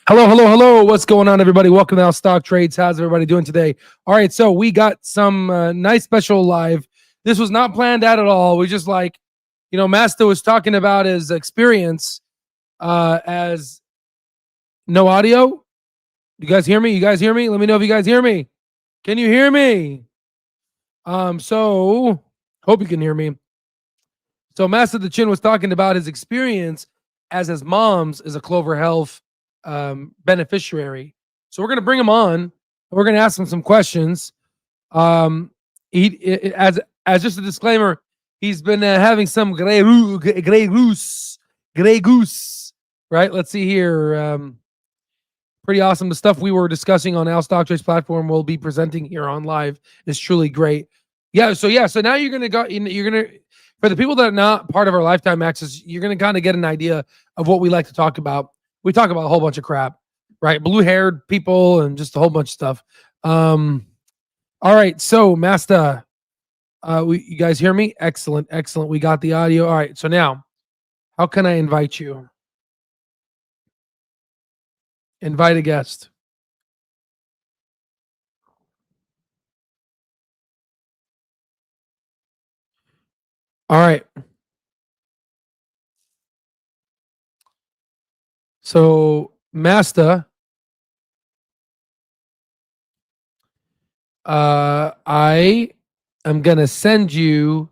Hello, hello, hello. What's going on, everybody? Welcome to Our Stock Trades. How's everybody doing today? All right, so we got some nice special live. This was not planned out at all. We just Master was talking about his experience as no audio. You guys hear me? You guys hear me? Let me know if you guys hear me. Can you hear me? So hope you can hear me. So Master the Chin was talking about his experience as his mom's is a Clover Health beneficiary. So we're going to bring him on and we're going to ask him some questions. As just a disclaimer, he's been having some gray goose, right? Let's see here. Pretty awesome. The stuff we were discussing on Al Stock Trades platform we'll be presenting here on live is truly great. So now you're going to for the people that are not part of our lifetime access, you're going to kind of get an idea of what we like to talk about. We talk about a whole bunch of crap, right? Blue-haired people and just a whole bunch of stuff. All right, so Master, you guys hear me? Excellent. We got the audio. All right, so now, how can I invite you? Invite a guest. All right. So, Master, I am going to send you,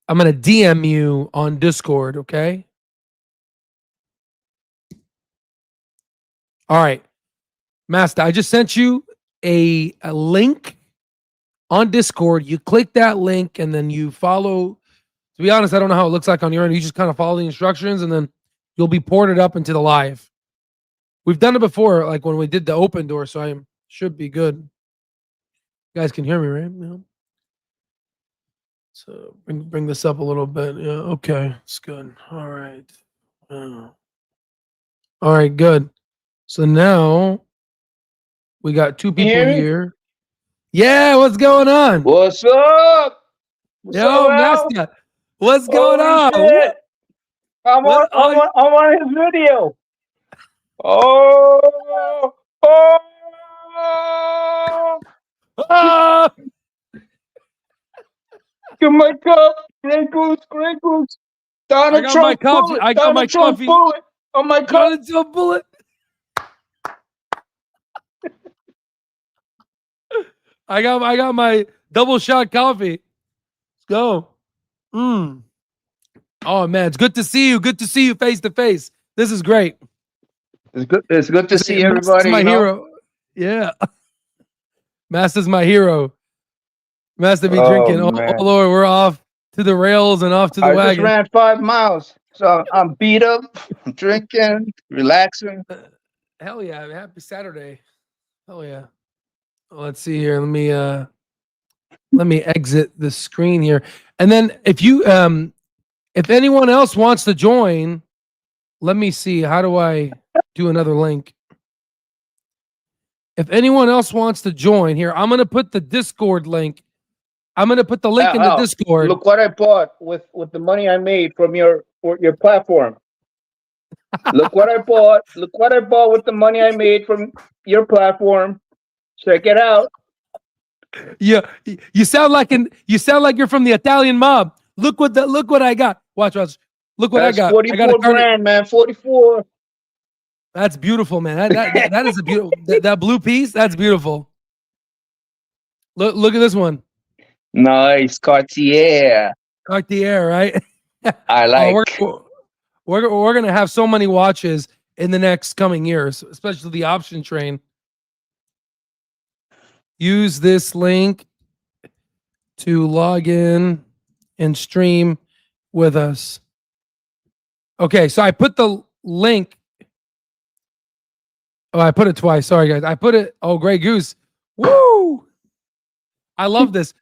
I'm going to DM you on Discord, okay? All right. Master, I just sent you a link on Discord. You click that link and then you follow. To be honest, I don't know how it looks like on your end. You just kind of follow the instructions and then you'll be ported up into the live. We've done it before, like when we did the open door, so I should be good. You guys can hear me, right? Yeah. So bring this up a little bit. Yeah, okay, it's good. All right. All right, good. So now we got two people here. Yeah, what's going on? What's up? Yo, Master, what's going on? Shit. I'm on his video. Oh. Get my cup. Great goose. Donald Trump. My coffee. I got my coffee. Bullet on my cup. Donald Trump bullet. I got my double shot coffee. Let's go. Oh man, it's good to see you. Good to see you face to face. This is great. It's good to see everybody. Master's my hero. Yeah. Master's my hero. Master be drinking. Oh Lord, we're off to the rails and off to the wagon. I just ran 5 miles, so I'm beat up. I'm drinking, relaxing. Hell yeah! Happy Saturday. Hell yeah. Let's see here. Let me exit the screen here. And then if anyone else wants to join, let me see. How do I do another link? If anyone else wants to join here, I'm going to put the Discord link. I'm going to put the link in the Discord. Look what I bought with the money I made from your platform. Look what I bought. Look what I bought with the money I made from your platform. Check it out. Yeah, you sound like you're from the Italian mob. Look what I got. Watch. Look what I got. 44 I got grand, man. 44. That's beautiful, man. That is a beautiful. That blue piece. That's beautiful. Look at this one. Nice Cartier, right? I like. We're gonna have so many watches in the next coming years, especially the option train. Use this link to log in and stream with us. Okay, so I put the link. Oh, I put it twice. Sorry, guys. I put it. Oh, Grey Goose. Woo! I love this.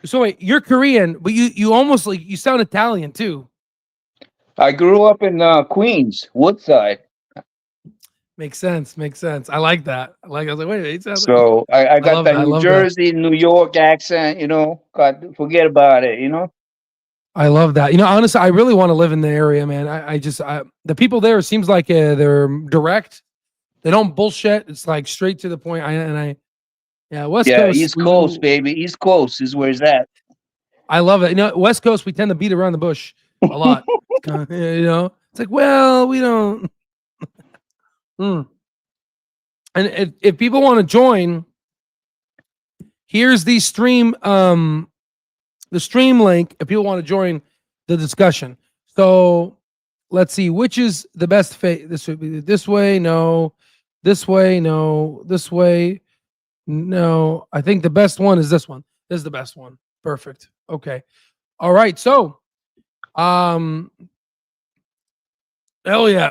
So wait, you're Korean, but you almost you sound Italian too. I grew up in Queens, Woodside. Makes sense. I like that. I was like, wait. So I got that New Jersey, New York accent. God, forget about it. I love that. Honestly, I really want to live in the area, man. The people there seems like they're direct. They don't bullshit. It's like straight to the point. Yeah, West Yeah, Coast. East Coast, baby. East Coast is where it's at. I love it. West Coast, we tend to beat around the bush a lot. It's like, well, we don't. Mm. And if people want to join, here's the stream link if people want to join the discussion. So let's see, which is the best face. This would be this way, no, this way, no, this way, no. I think the best one is this one. This is the best one. Perfect. Okay. All right. So hell yeah.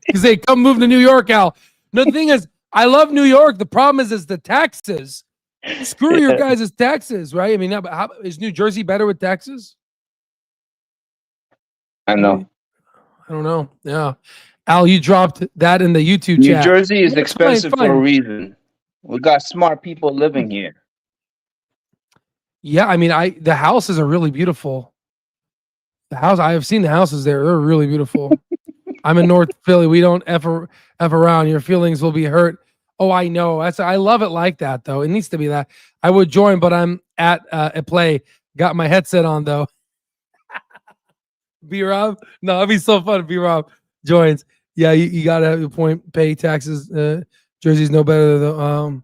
You say, come move to New York, Al. No, the thing is, I love New York. The problem is the taxes. Screw your guys' taxes, right? I mean, is New Jersey better with taxes? I know. I don't know. Yeah. Al, you dropped that in the YouTube chat. New Jersey is expensive for a reason. We got smart people living here. Yeah, I mean, the houses are really beautiful. I have seen the houses there. They're really beautiful. I'm in North Philly. We don't F around. Your feelings will be hurt. Oh, I know. I love it like that, though. It needs to be that. I would join, but I'm at a play. Got my headset on, though. B-Rob? No, it'd be so fun if B-Rob joins. Yeah, you got to have your point. Pay taxes. Jersey's no better, though.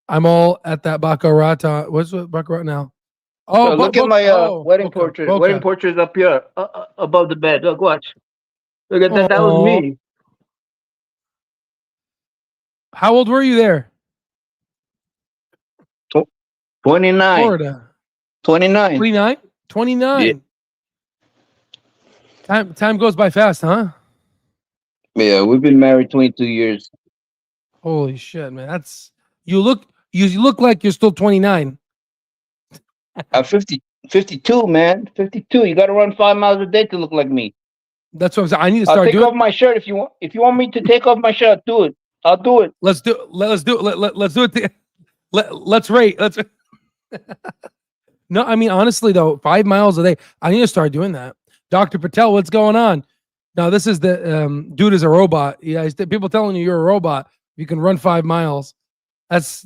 I'm all at that Baccarat. What's Baccarat now? Oh, look at my wedding portrait. Okay. Wedding portrait is up here above the bed. Look, watch. Look at that. That was me. How old were you there? 29. Florida. 29. 29? 29. Yeah. Time goes by fast, huh? Yeah, we've been married 22 years. Holy shit, man. You look like you're still 29. I'm 52, man. 52. You got to run 5 miles a day to look like me. That's what I'm saying. I need to start doing. I'll take off my shirt if you want. If you want me to take off my shirt, do it. I'll do it. Let's do it. Let's do it. Let's rate. No, I mean, honestly, though, 5 miles a day. I need to start doing that. Dr. Patel, what's going on? No, this is the dude is a robot. Yeah, people telling you you're a robot. You can run 5 miles. That's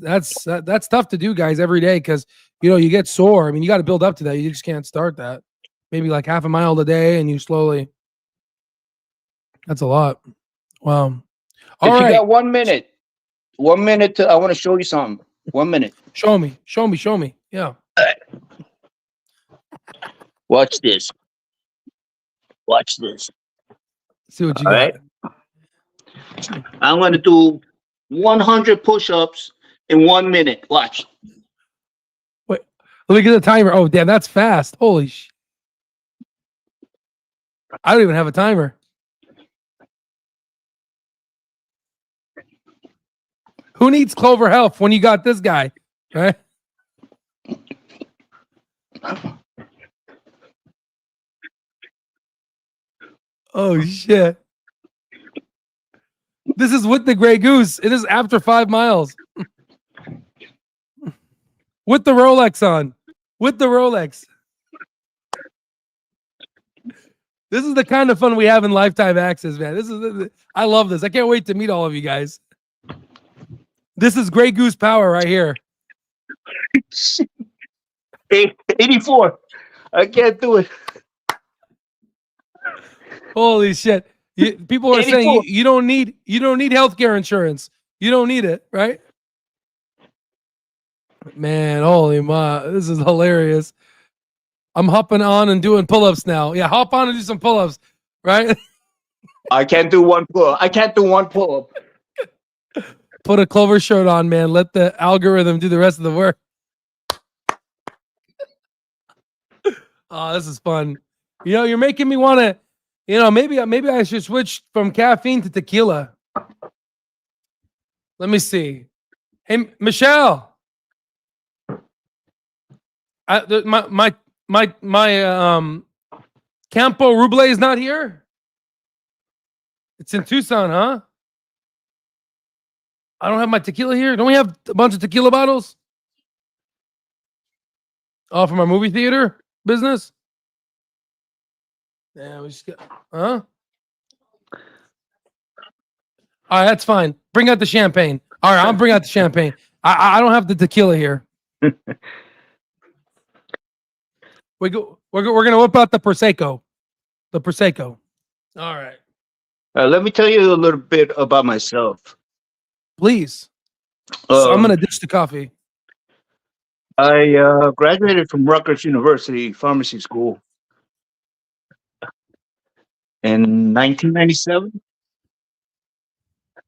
tough to do, guys, every day because you get sore. I mean, you got to build up to that. You just can't start that. Maybe like half a mile a day, and you slowly. That's a lot. Wow. All right. You got 1 minute. 1 minute I want to show you something. 1 minute. Show me. Yeah. All right. Watch this. See what you got. Right. I'm going to do 100 push-ups in 1 minute. Watch. Wait. Let me get the timer. Oh, damn, that's fast. Holy sh! I don't even have a timer. Who needs Clover Health when you got this guy, right? Oh shit! This is with the Grey Goose. It is after 5 miles. With the Rolex on. With the Rolex. This is the kind of fun we have in Lifetime Access, man. I love this. I can't wait to meet all of you guys. This is Grey Goose power right here. 84. I can't do it. Holy shit. People are 84. Saying you don't need healthcare insurance. You don't need it, right? Man, holy ma, this is hilarious. I'm hopping on and doing pull-ups now. Yeah, hop on and do some pull-ups, right? I can't do one pull-up. Put a Clover shirt on, man. Let the algorithm do the rest of the work. Oh, this is fun. You're making me want to, maybe I should switch from caffeine to tequila. Let me see. Hey, Michelle. My Campo Ruble is not here. It's in Tucson, huh? I don't have my tequila here. Don't we have a bunch of tequila bottles? Oh, from our movie theater business? Yeah, we just got, huh? All right, that's fine. Bring out the champagne. All right, I'll bring out the champagne. I don't have the tequila here. We're gonna whip out the prosecco. The prosecco. All right, Let me tell you a little bit about myself. please. So I'm Um, gonna ditch the coffee. I graduated from Rutgers University Pharmacy School in 1997.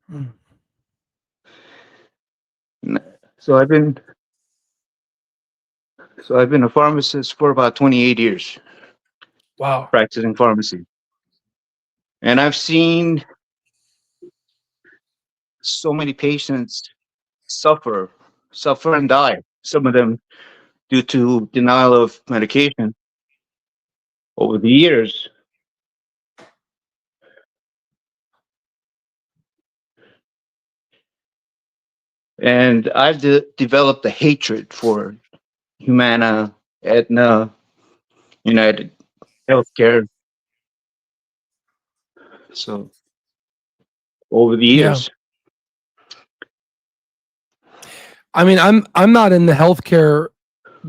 Mm. So I've been a pharmacist for about 28 years, Wow. practicing pharmacy, and I've seen so many patients suffer, suffer and die. Some of them due to denial of medication over the years. And I've developed a hatred for Humana, Aetna, United Healthcare. So over the Yeah. years, I mean, I'm not in the healthcare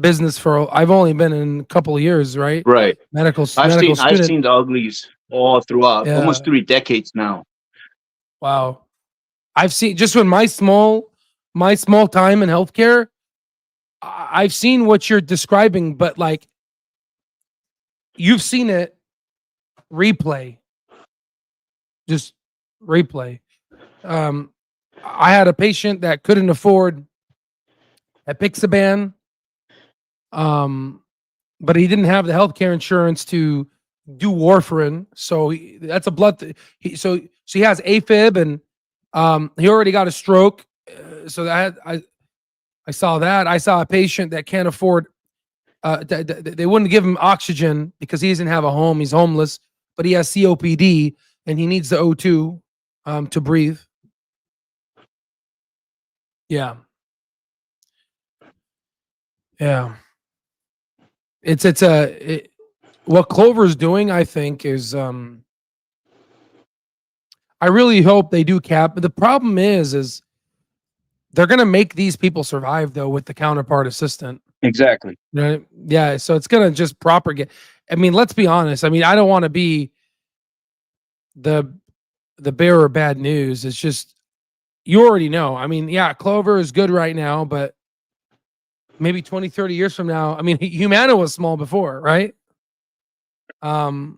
business for. I've only been in a couple of years, right? right? Medical I've student. seen the uglies all throughout, Yeah. almost 3 decades now. Wow. I've seen just in my small time in healthcare. I've seen what you're describing, but like you've seen it replay, just replay. I had a patient that couldn't afford Apixaban, but he didn't have the healthcare insurance to do warfarin, so that's a blood. So he has AFib, and he already got a stroke. So I saw that. I saw a patient that can't afford. They wouldn't give him oxygen because he doesn't have a home. He's homeless, but he has COPD and he needs the O2 to breathe. Yeah. Yeah. What Clover's doing, I think, is I really hope they do cap. But the problem is they're gonna make these people survive though with the counterpart assistant. Exactly. Right? Yeah. So it's gonna just propagate. I mean, let's be honest. I mean, I don't want to be the bearer of bad news. It's just you already know. I mean, yeah, Clover is good right now, but maybe 20, 30 years from now, I mean, Humana was small before, right? Yeah,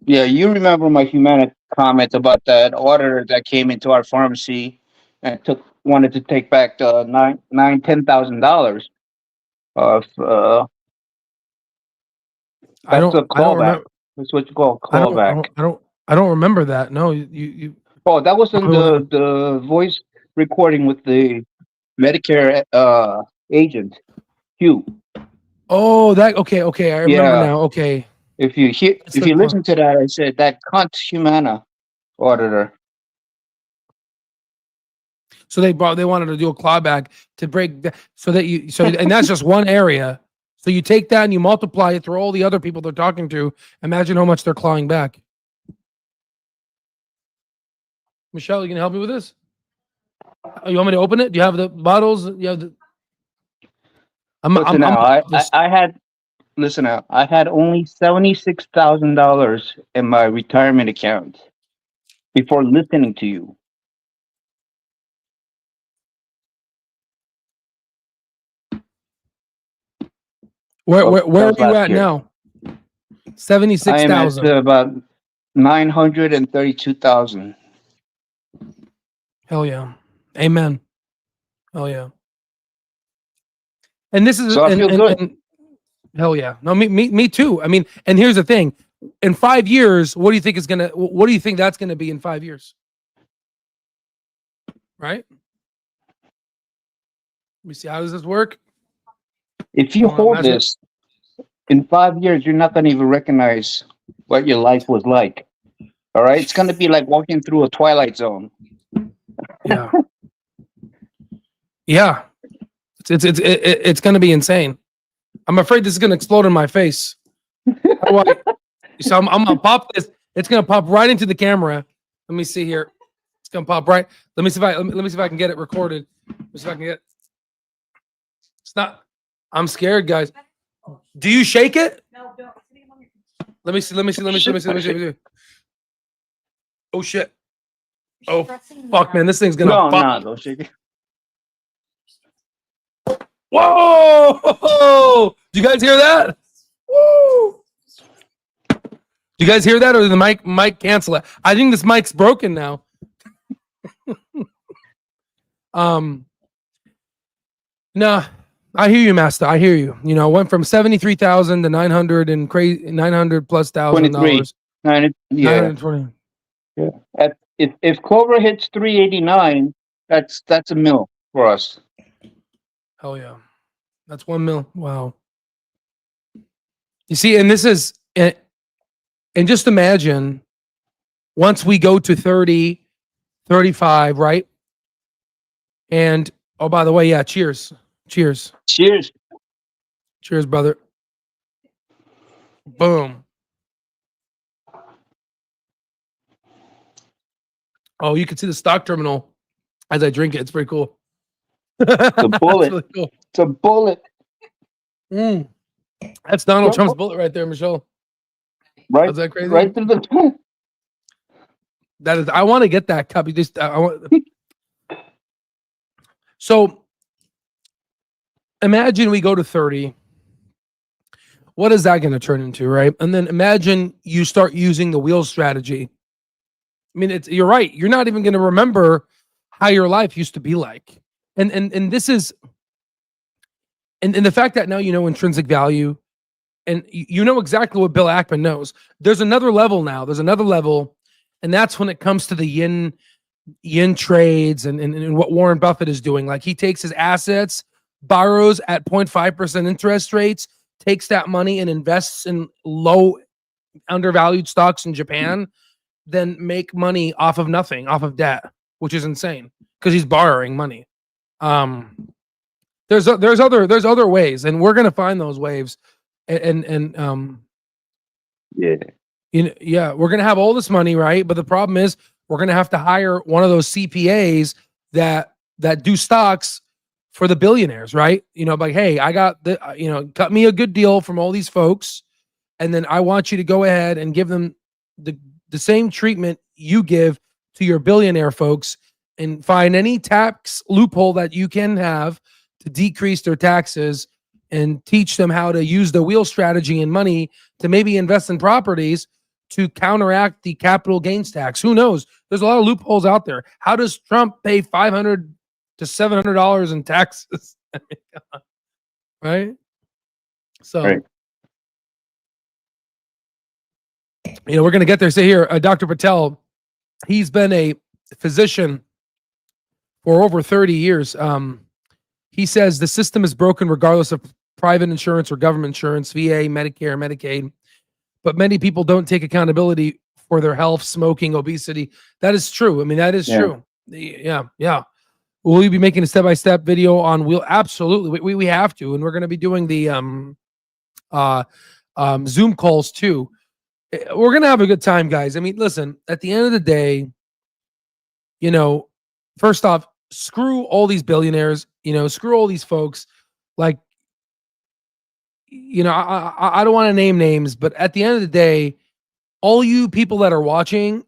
you remember my Humana comment about that auditor that came into our pharmacy and wanted to take back the $10,000 of I that's a don't clawback. remember. That's what you call clawback. I don't remember that. No, you Oh, that was in the voice recording with the Medicare agent, Hugh. Oh, that okay. I remember Yeah. now. Okay. If you listen to that, I said that cunt Humana auditor. So they wanted to do a clawback to break and that's just one area. So you take that and you multiply it through all the other people they're talking to. Imagine how much they're clawing back. Michelle, you can help me with this? You want me to open it? Do you have the bottles? You have the. Listen out. I had only $76,000 in my retirement account before listening to you. Where are you at now? 76,000. I am at about 932,000. Hell yeah. Amen. Hell yeah. And this is So I feel good. Hell yeah. No, me too. I mean, and here's the thing. In 5 years, what do you think that's gonna be in 5 years? Right? Let me see. How does this work? If you hold this in 5 years, you're not gonna even recognize what your life was like. All right? It's gonna be like walking through a twilight zone. Yeah. Yeah. It's gonna be insane. I'm afraid this is gonna explode in my face. So I'm gonna pop this. It's gonna pop right into the camera. Let me see here. It's gonna pop right. Let me see if I can get it recorded. Let me see if I can get. It's not. I'm scared, guys. Do you shake it? No, don't. Let me see. Oh shit. Oh fuck, man, this thing's gonna No, pop. don't shake it. Whoa! Do you guys hear that? Woo! Do you guys hear that, or did the mic cancel it? I think this mic's broken now. No, I hear you, Master. I hear you. You know, went from 73,000 to 900 and crazy $900,000. 23. Yeah. 920. Yeah. If Clover hits 389, that's a mill for us. Hell yeah. That's 1 mil. Wow. You see, and this is, and just imagine once we go to 30, 35, right? And, oh, by the way, yeah, cheers. Cheers. Cheers. Cheers, brother. Boom. Oh, you can see the stock terminal as I drink it. It's pretty cool. It's a bullet. Really cool. It's a bullet. That's Donald Trump's bullet right there, Michelle. Right. Is that crazy? Right through the. That is. I want to get that cup. You just. I want. So, imagine we go to 30. What is that going to turn into, right? And then imagine you start using the wheel strategy. I mean, you're right. You're not even going to remember how your life used to be like. And this is, and the fact that now you know intrinsic value, and you know exactly what Bill Ackman knows. There's another level now. There's another level, and that's when it comes to the yin trades and what Warren Buffett is doing. Like, he takes his assets, borrows at 0.5% interest rates, takes that money and invests in low, undervalued stocks in Japan, then make money off of nothing, off of debt, which is insane because he's borrowing money. There's other ways, and we're gonna find those waves, and Yeah. yeah, we're gonna have all this money, right? But the problem is we're gonna have to hire one of those CPAs that do stocks for the billionaires, right? You know, like, hey, I got cut me a good deal from all these folks, and then I want you to go ahead and give them the same treatment you give to your billionaire folks, and find any tax loophole that you can have to decrease their taxes, and teach them how to use the wheel strategy and money to maybe invest in properties to counteract the capital gains tax. Who knows? There's a lot of loopholes out there. How does Trump pay $500 to $700 in taxes? Right? So, Right. You know, we're going to get there. Say here, Dr. Patel, he's been a physician for over 30 years. He says the system is broken regardless of private insurance or government insurance, VA, Medicare, Medicaid. But many people don't take accountability for their health, smoking, obesity. That is true. I mean, that is true. Yeah. Will we be making a step-by-step video on wheel? Absolutely. We have to. And we're going to be doing the Zoom calls too. We're going to have a good time, guys. I mean, listen, at the end of the day, you know, first off, screw all these billionaires, you know, screw all these folks. Like, you know, I don't want to name names, but at the end of the day, all you people that are watching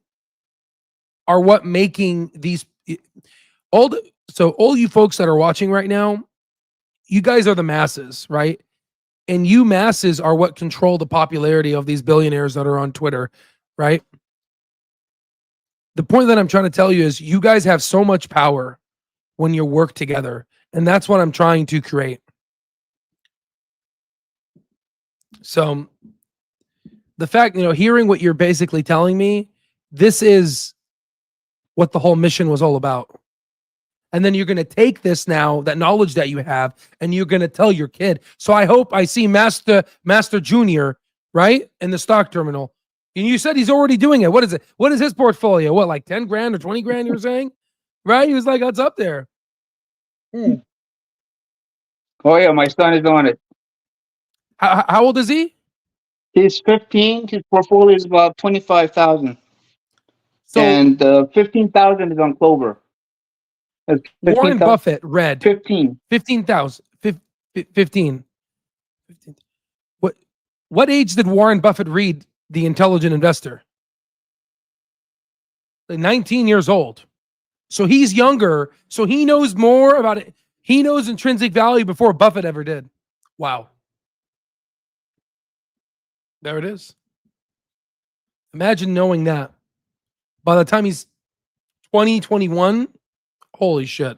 are what making these, all you folks that are watching right now, you guys are the masses, right? And you masses are what control the popularity of these billionaires that are on Twitter, right? The point that I'm trying to tell you is you guys have so much power when you work together. And that's what I'm trying to create. So the fact, you know, hearing what you're basically telling me, this is what the whole mission was all about. And then you're going to take this now, that knowledge that you have, and you're going to tell your kid. So I hope I see Master Junior, right, in the stock terminal. And you said he's already doing it. What is it? What is his portfolio? What, like 10 grand or 20 grand, you were saying? Right? He was like, that's up there. Oh, yeah, my son is on it. How old is he? He's 15. His portfolio is about 25,000, So and 15,000 is on Clover. It's Warren 15,000. Buffett read 15. 15,000. 15. What what age did Warren Buffett read The Intelligent Investor? Like 19 years old. So he's younger. So he knows more about it. He knows intrinsic value before Buffett ever did. Wow. There it is. Imagine knowing that. By the time he's 20, 21, holy shit.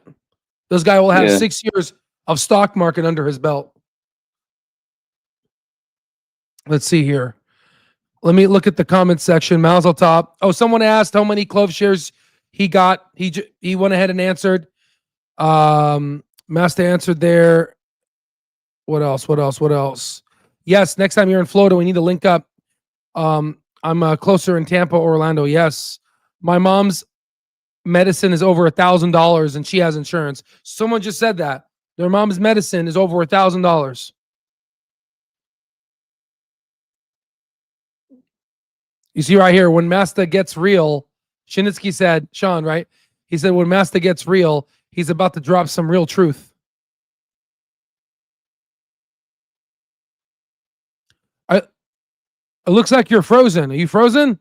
This guy will have Yeah. 6 years of stock market under his belt. Let's see here. Let me look at the comment section. Mazel tov. Oh, someone asked how many Clove shares he got. He went ahead and answered. Master answered there. What else? Yes, next time you're in Florida, we need to link up. I'm closer in Tampa, Orlando. Yes. My mom's medicine is over $1,000 and she has insurance. Someone just said that. Their mom's medicine is over $1,000. You see right here, when Master gets real, Shinitsky said, Sean, right? He said, when Master gets real, he's about to drop some real truth. It looks like you're frozen. Are you frozen?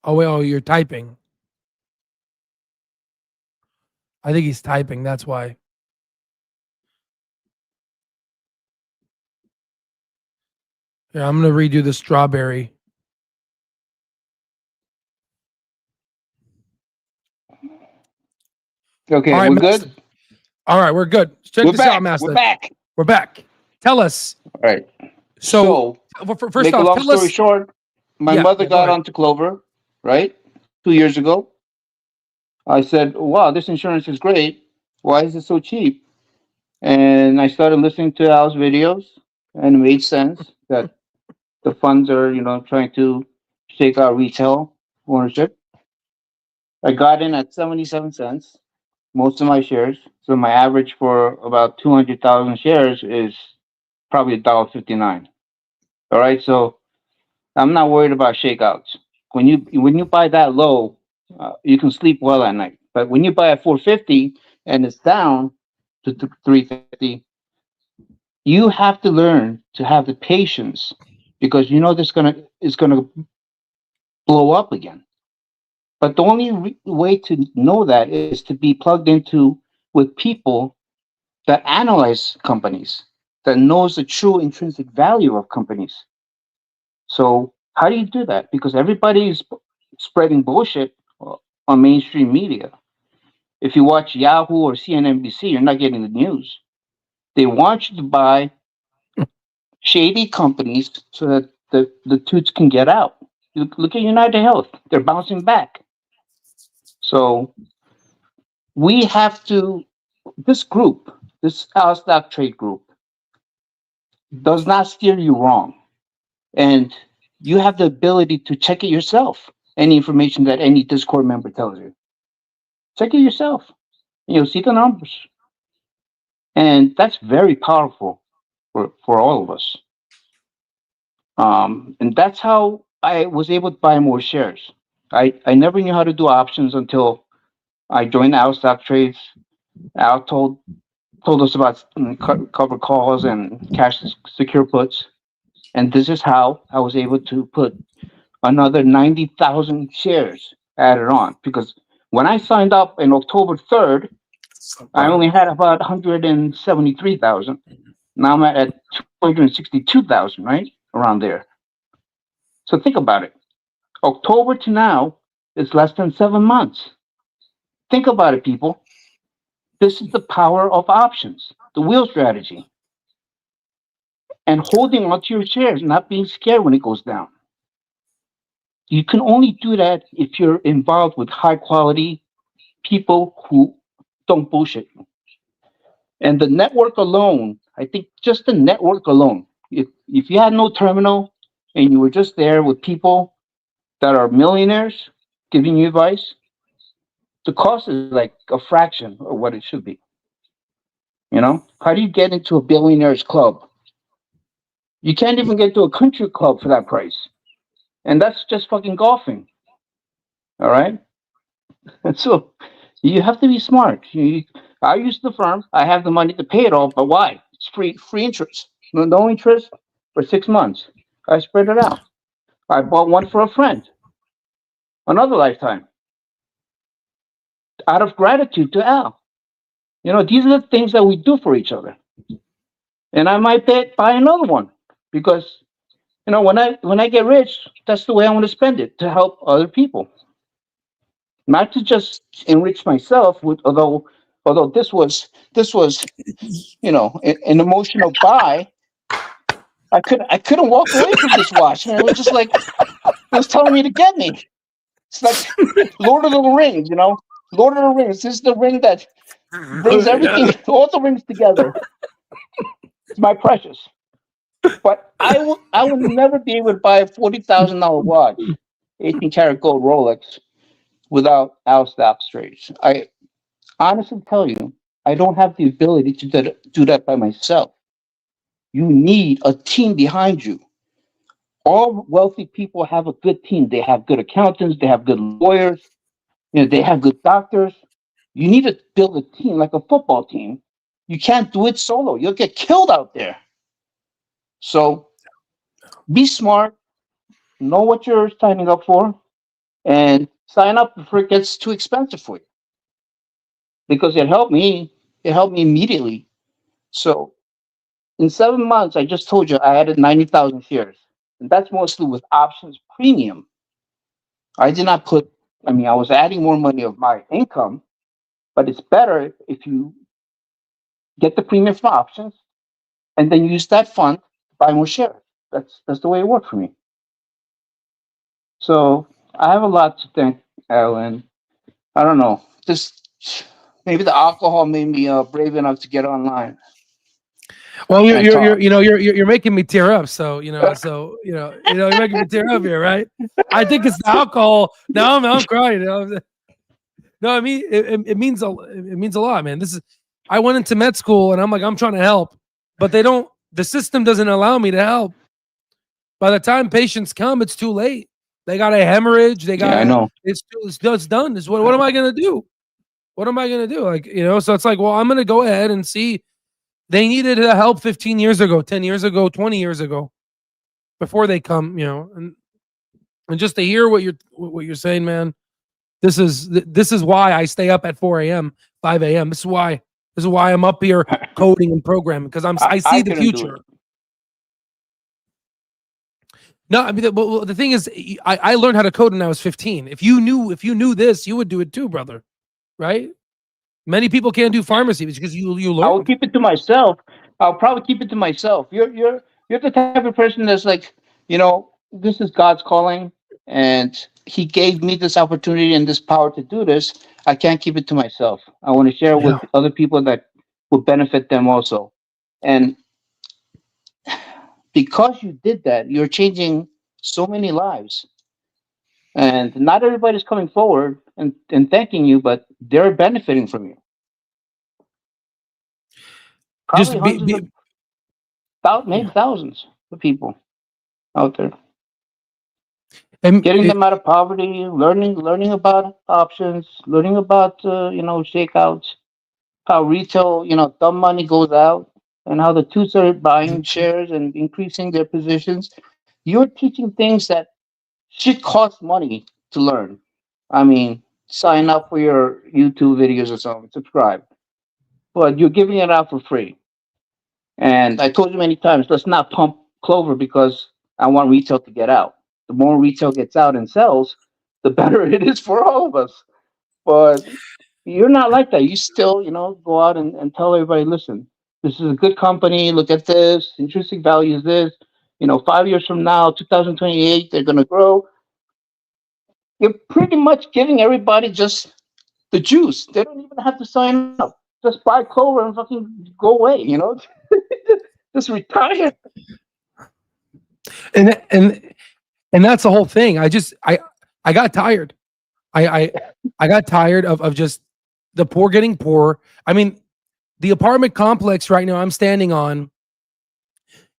Oh, wait, you're typing. I think he's typing. That's why. Yeah, I'm going to redo the strawberry. Okay, All right, we're Master. good. All right, we're good. Check We're this back. out, Master. We're back. We're back. Tell us. All right. So first make off, a long tell story us. short, my mother Go got ahead. onto Clover, right? 2 years ago. I said, wow, this insurance is great. Why is it so cheap? And I started listening to Al's videos, and it made sense that the funds are, trying to shake out retail ownership. I got in at 77 cents, most of my shares. So my average for about 200,000 shares is probably $1.59. All right. So I'm not worried about shakeouts. When you buy that low, you can sleep well at night. But when you buy at 450 and it's down to 350, you have to learn to have the patience because you know this is gonna blow up again. But the only way to know that is to be plugged into with people that analyze companies, that knows the true intrinsic value of companies. So how do you do that? Because everybody is spreading bullshit on mainstream media. If you watch Yahoo or CNNBC, you're not getting the news. They want you to buy shady companies so that the toots can get out. Look at United Health; they're bouncing back. So we have to. This group, this our stock trade group, does not steer you wrong, and you have the ability to check it yourself. Any information that any Discord member tells you, check it yourself. And you'll see the numbers, and that's very powerful for all of us. And that's how I was able to buy more shares. I never knew how to do options until I joined Al Stock Trades. Al told us about cover calls and cash secure puts, and this is how I was able to put another 90,000 shares added on. Because when I signed up in October 3rd, I only had about 173,000. Now I'm at 262,000, right around there. So think about it. October to now is less than 7 months. Think about it, people. This is the power of options, the wheel strategy, and holding onto your shares, not being scared when it goes down. You can only do that if you're involved with high quality people who don't bullshit you. And the network alone, I think just the network alone, if you had no terminal and you were just there with people that are millionaires giving you advice, the cost is like a fraction of what it should be. You know, how do you get into a billionaire's club? You can't even get to a country club for that price. And that's just fucking golfing. All right. And so you have to be smart. I use the firm. I have the money to pay it all, but why? It's free interest. No interest for 6 months. I spread it out. I bought one for a friend. Another lifetime. Out of gratitude to Al. You know, these are the things that we do for each other. And I might buy another one because, you know, when I get rich, that's the way I want to spend it, to help other people. Not to just enrich myself with, although this was you know, an emotional buy. I couldn't walk away from this watch, and it was just like it was telling me to get me. It's like Lord of the Rings, you know. Lord of the Rings. This is the ring that brings everything, all the rings together. It's my precious. But I will never be able to buy a $40,000 watch, 18-karat gold Rolex, without Al Straight. I honestly tell you, I don't have the ability to do that by myself. You need a team behind you. All wealthy people have a good team. They have good accountants. They have good lawyers. You know, they have good doctors. You need to build a team like a football team. You can't do it solo. You'll get killed out there. So be smart. Know what you're signing up for, and sign up before it gets too expensive for you. Because it helped me. It helped me immediately. So in 7 months, I just told you I added 90,000 shares. And that's mostly with options premium. I did not put, I mean, I was adding more money of my income, but it's better if you get the premium from options and then use that fund to buy more shares. That's the way it worked for me. So I have a lot to thank Alan. I don't know. Maybe the alcohol made me brave enough to get online. Well, you're making me tear up. So you're making me tear up here, right? I think it's the alcohol. Now I'm crying. You know? No, I mean it means a lot, man. I went into med school and I'm trying to help, but the system doesn't allow me to help. By the time patients come, it's too late. They got a hemorrhage. I know. It's done. What am I gonna do? What am I gonna do? Like, you know, so it's like, well, I'm gonna go ahead and see. They needed help 15 years ago, 10 years ago, 20 years ago, before they come, you know, and just to hear what you're saying, man. This is why I stay up at 4 a.m., 5 a.m. This is why I'm up here coding and programming, because I see the future. No, I mean the thing is, I learned how to code when I was 15. If you knew this, you would do it too, brother. Right? Many people can't do pharmacy because you learn. I will keep it to myself. I'll probably keep it to myself. You're the type of person that's like, you know, this is God's calling, and He gave me this opportunity and this power to do this. I can't keep it to myself. I want to share it with other people that will benefit them also. And because you did that, you're changing so many lives. And not everybody's coming forward and thanking you, but they're benefiting from you. Probably maybe thousands of people out there. And getting them out of poverty, learning about options, learning about shakeouts, how retail, dumb money goes out, and how the twos are buying shares and increasing their positions. You're teaching things that should cost money to learn. I mean, sign up for your YouTube videos or something, subscribe. But you're giving it out for free. And I told you many times, let's not pump Clover because I want retail to get out. The more retail gets out and sells, the better it is for all of us. But you're not like that. You still, go out and tell everybody, listen, this is a good company. Look at this. Intrinsic value is this. 5 years from now, 2028, they're going to grow. You're pretty much giving everybody just the juice. They don't even have to sign up. Just buy Clover and fucking go away, Just retire. And that's the whole thing. I got tired. I got tired of just the poor getting poorer. I mean, The apartment complex right now I'm standing on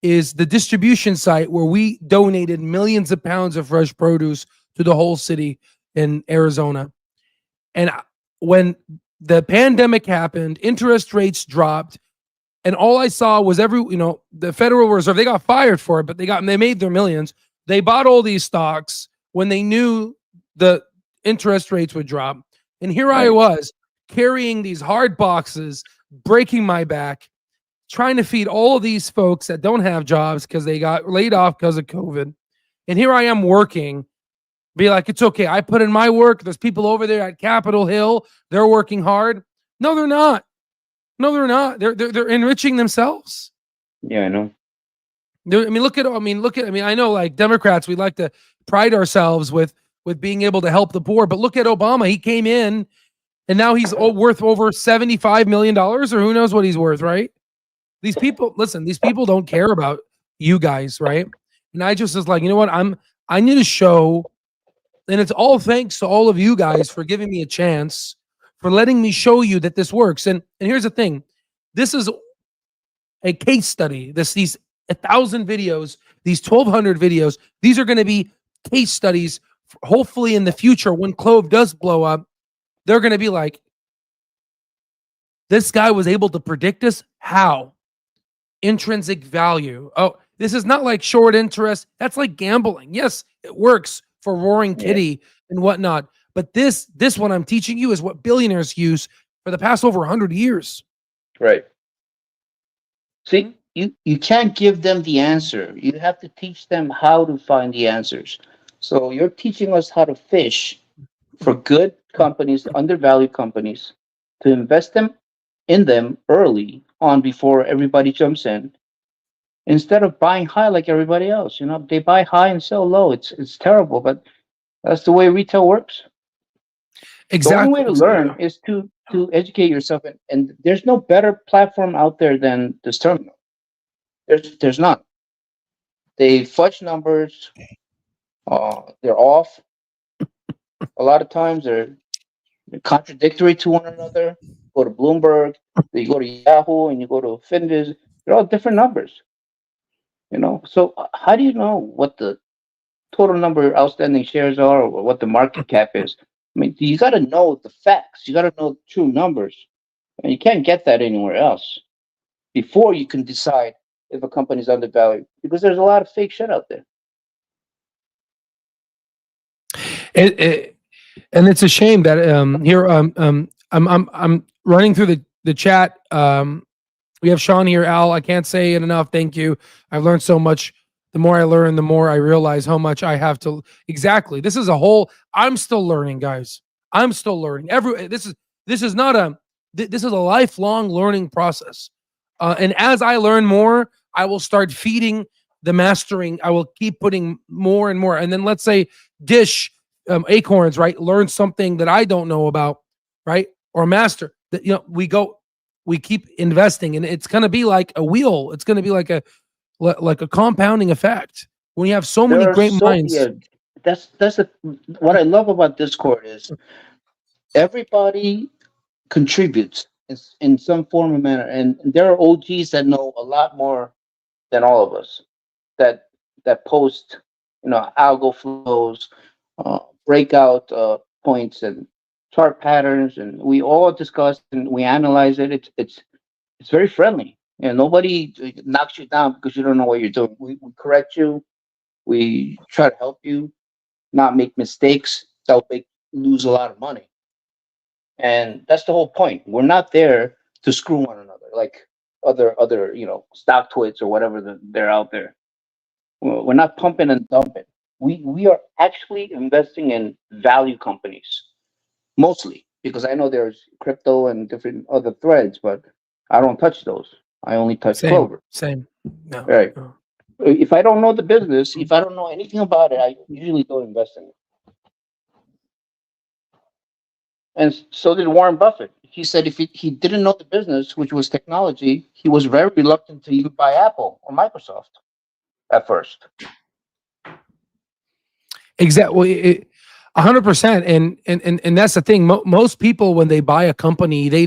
is the distribution site where we donated millions of pounds of fresh produce to the whole city in Arizona. And when the pandemic happened, interest rates dropped, and all I saw was the Federal Reserve, they got fired for it, but they made their millions. They bought all these stocks when they knew the interest rates would drop. And here I was carrying these hard boxes, breaking my back, trying to feed all of these folks that don't have jobs because they got laid off because of COVID. And here I am working, be like, it's okay. I put in my work. There's people over there at Capitol Hill. They're working hard. No, they're not. No, they're not. They're enriching themselves. Yeah, I know. I know like Democrats, we like to pride ourselves with being able to help the poor, but look at Obama. He came in and now he's worth over $75 million, or who knows what he's worth, right? These people don't care about you guys, right? And I just was like, you know what? I need to show, and it's all thanks to all of you guys for giving me a chance, for letting me show you that this works. And here's the thing. This is a case study. These 1,000 videos, these 1,200 videos, these are going to be case studies. Hopefully in the future, when CLOV does blow up, they're going to be like, this guy was able to predict this. How? Intrinsic value. Oh, this is not like short interest. That's like gambling. Yes, it works for Roaring Kitty and whatnot. But this one I'm teaching you is what billionaires use for the past over 100 years. Right. See, you can't give them the answer. You have to teach them how to find the answers. So you're teaching us how to fish for good companies, undervalued companies, to invest in them early on before everybody jumps in, instead of buying high like everybody else. They buy high and sell low. It's terrible, but that's the way retail works. Exactly. The only way to learn is to educate yourself, and there's no better platform out there than this terminal. There's none. They fudge numbers. They're off. A lot of times they're contradictory to one another. Go to Bloomberg, you go to Yahoo, and you go to Finviz. They're all different numbers. So how do you know what the total number of outstanding shares are, or what the market cap is? I mean, you got to know the facts. You got to know the true numbers, and you can't get that anywhere else before you can decide if a company's undervalued, because there's a lot of fake shit out there. And it's a shame that here I'm running through the chat. We have Sean here. Al, I can't say it enough. Thank you. I've learned so much. The more I learn, the more I realize how much I have to. Exactly. This is a whole. I'm still learning, guys. I'm still learning. This is a lifelong learning process. And as I learn more, I will start feeding the mastering. I will keep putting more and more. And then let's say Dish, Acorns, right? Learn something that I don't know about, right? Or master. That we keep investing, and it's going to be like a wheel. It's going to be like a compounding effect when you have so many great minds. Yeah, that's what I love about Discord is everybody contributes in some form or manner, and there are OGs that know a lot more than all of us that post algo flows, breakout points, and chart patterns, and we all discuss and we analyze it. It's very friendly. Nobody knocks you down because you don't know what you're doing. We correct you. We try to help you not make mistakes that will make you lose a lot of money. And that's the whole point. We're not there to screw one another like other stock twits or whatever they're out there. We're not pumping and dumping. We are actually investing in value companies, mostly, because I know there's crypto and different other threads, but I don't touch those. I only touch Clover. Same. No. Right. No. If I don't know the business, if I don't know anything about it, I usually don't invest in it. And so did Warren Buffett. He said if he didn't know the business, which was technology, he was very reluctant to even buy Apple or Microsoft at first. Exactly. 100%. And that's the thing. Most people, when they buy a company, they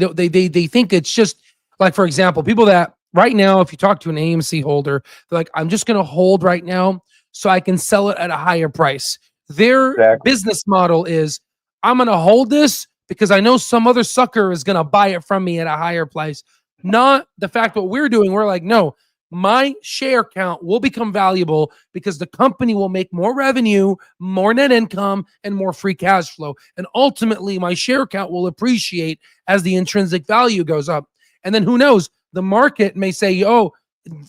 think it's just Like, for example, people that right now, if you talk to an AMC holder, they're like, I'm just going to hold right now so I can sell it at a higher price. Their Exactly. business model is, I'm going to hold this because I know some other sucker is going to buy it from me at a higher price. Not the fact what we're doing. We're like, no, my share count will become valuable because the company will make more revenue, more net income, and more free cash flow. And ultimately, my share count will appreciate as the intrinsic value goes up. And then who knows? The market may say, oh,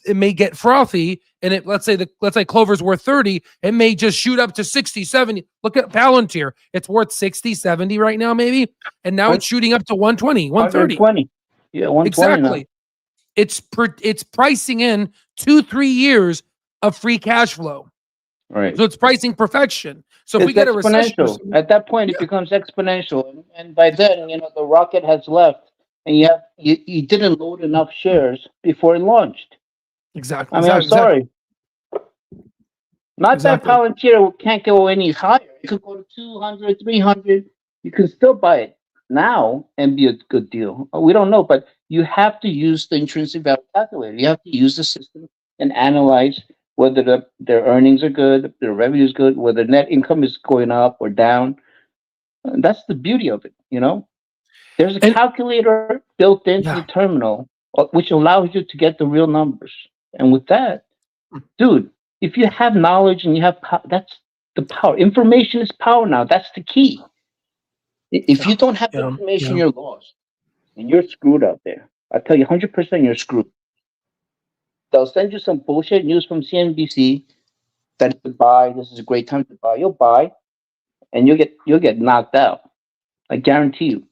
it may get frothy. And let's say Clover's worth 30. It may just shoot up to 60, 70. Look at Palantir. It's worth 60, 70 right now, maybe. And now it's shooting up to 120, 130. 120. Yeah, 120 exactly. now. It's pricing in 2-3 years of free cash flow. Right. So it's pricing perfection. So if we It's get a recession, exponential. At that point, it becomes exponential. And by then, the rocket has left, and you didn't load enough shares before it launched. exactly. I mean, I'm sorry. Not Exactly. that Palantir can't go any higher. It could go to 200, 300. You can still buy it now and be a good deal. We don't know, but you have to use the intrinsic value calculator. You have to use the system and analyze whether their earnings are good, their revenue is good, whether net income is going up or down. And that's the beauty of it, There's a calculator built into the terminal, which allows you to get the real numbers. And with that, dude, if you have knowledge and you have that's the power. Information is power now. That's the key. If you don't have information, you're lost. And you're screwed out there. I tell you 100% you're screwed. They'll send you some bullshit news from CNBC that to buy, this is a great time to buy. You'll buy and you'll get knocked out. I guarantee you.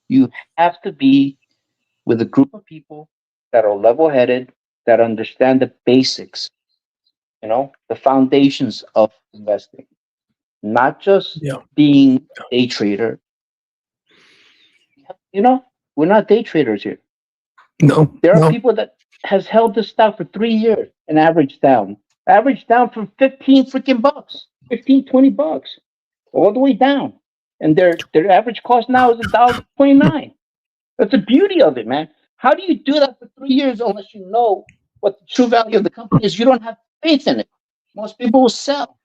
You have to be with a group of people that are level-headed, that understand the basics, the foundations of investing, not just being a day trader. We're not day traders here. No. There are people that has held this stock for 3 years and averaged down from 15 freaking bucks, 15, 20 bucks, all the way down. And their average cost now is $1.29. That's the beauty of it, man. How do you do that for 3 years unless you know what the true value of the company is? You don't have faith in it. Most people will sell.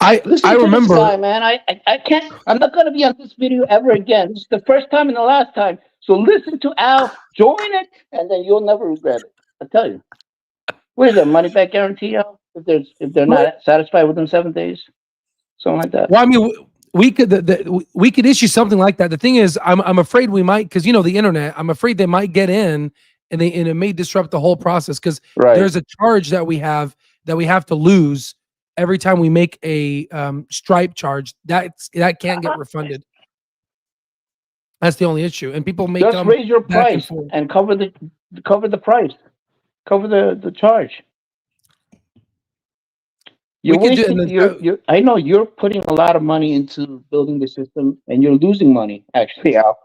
I remember, this guy, man. I can't. I'm not going to be on this video ever again. This is the first time and the last time. So listen to Al, join it, and then you'll never regret it. I tell you. What is that, money back guarantee, Al? If they're not satisfied within 7 days, something like that. Well, I mean, we could issue something like that. The thing is, I'm afraid we might, because the internet. I'm afraid they might get in, and it may disrupt the whole process, because there's a charge that we have to lose every time we make a Stripe charge. That can't get refunded. That's the only issue, and people make just raise your price and cover the price, cover the charge. I know you're putting a lot of money into building the system, and you're losing money. Actually, Al,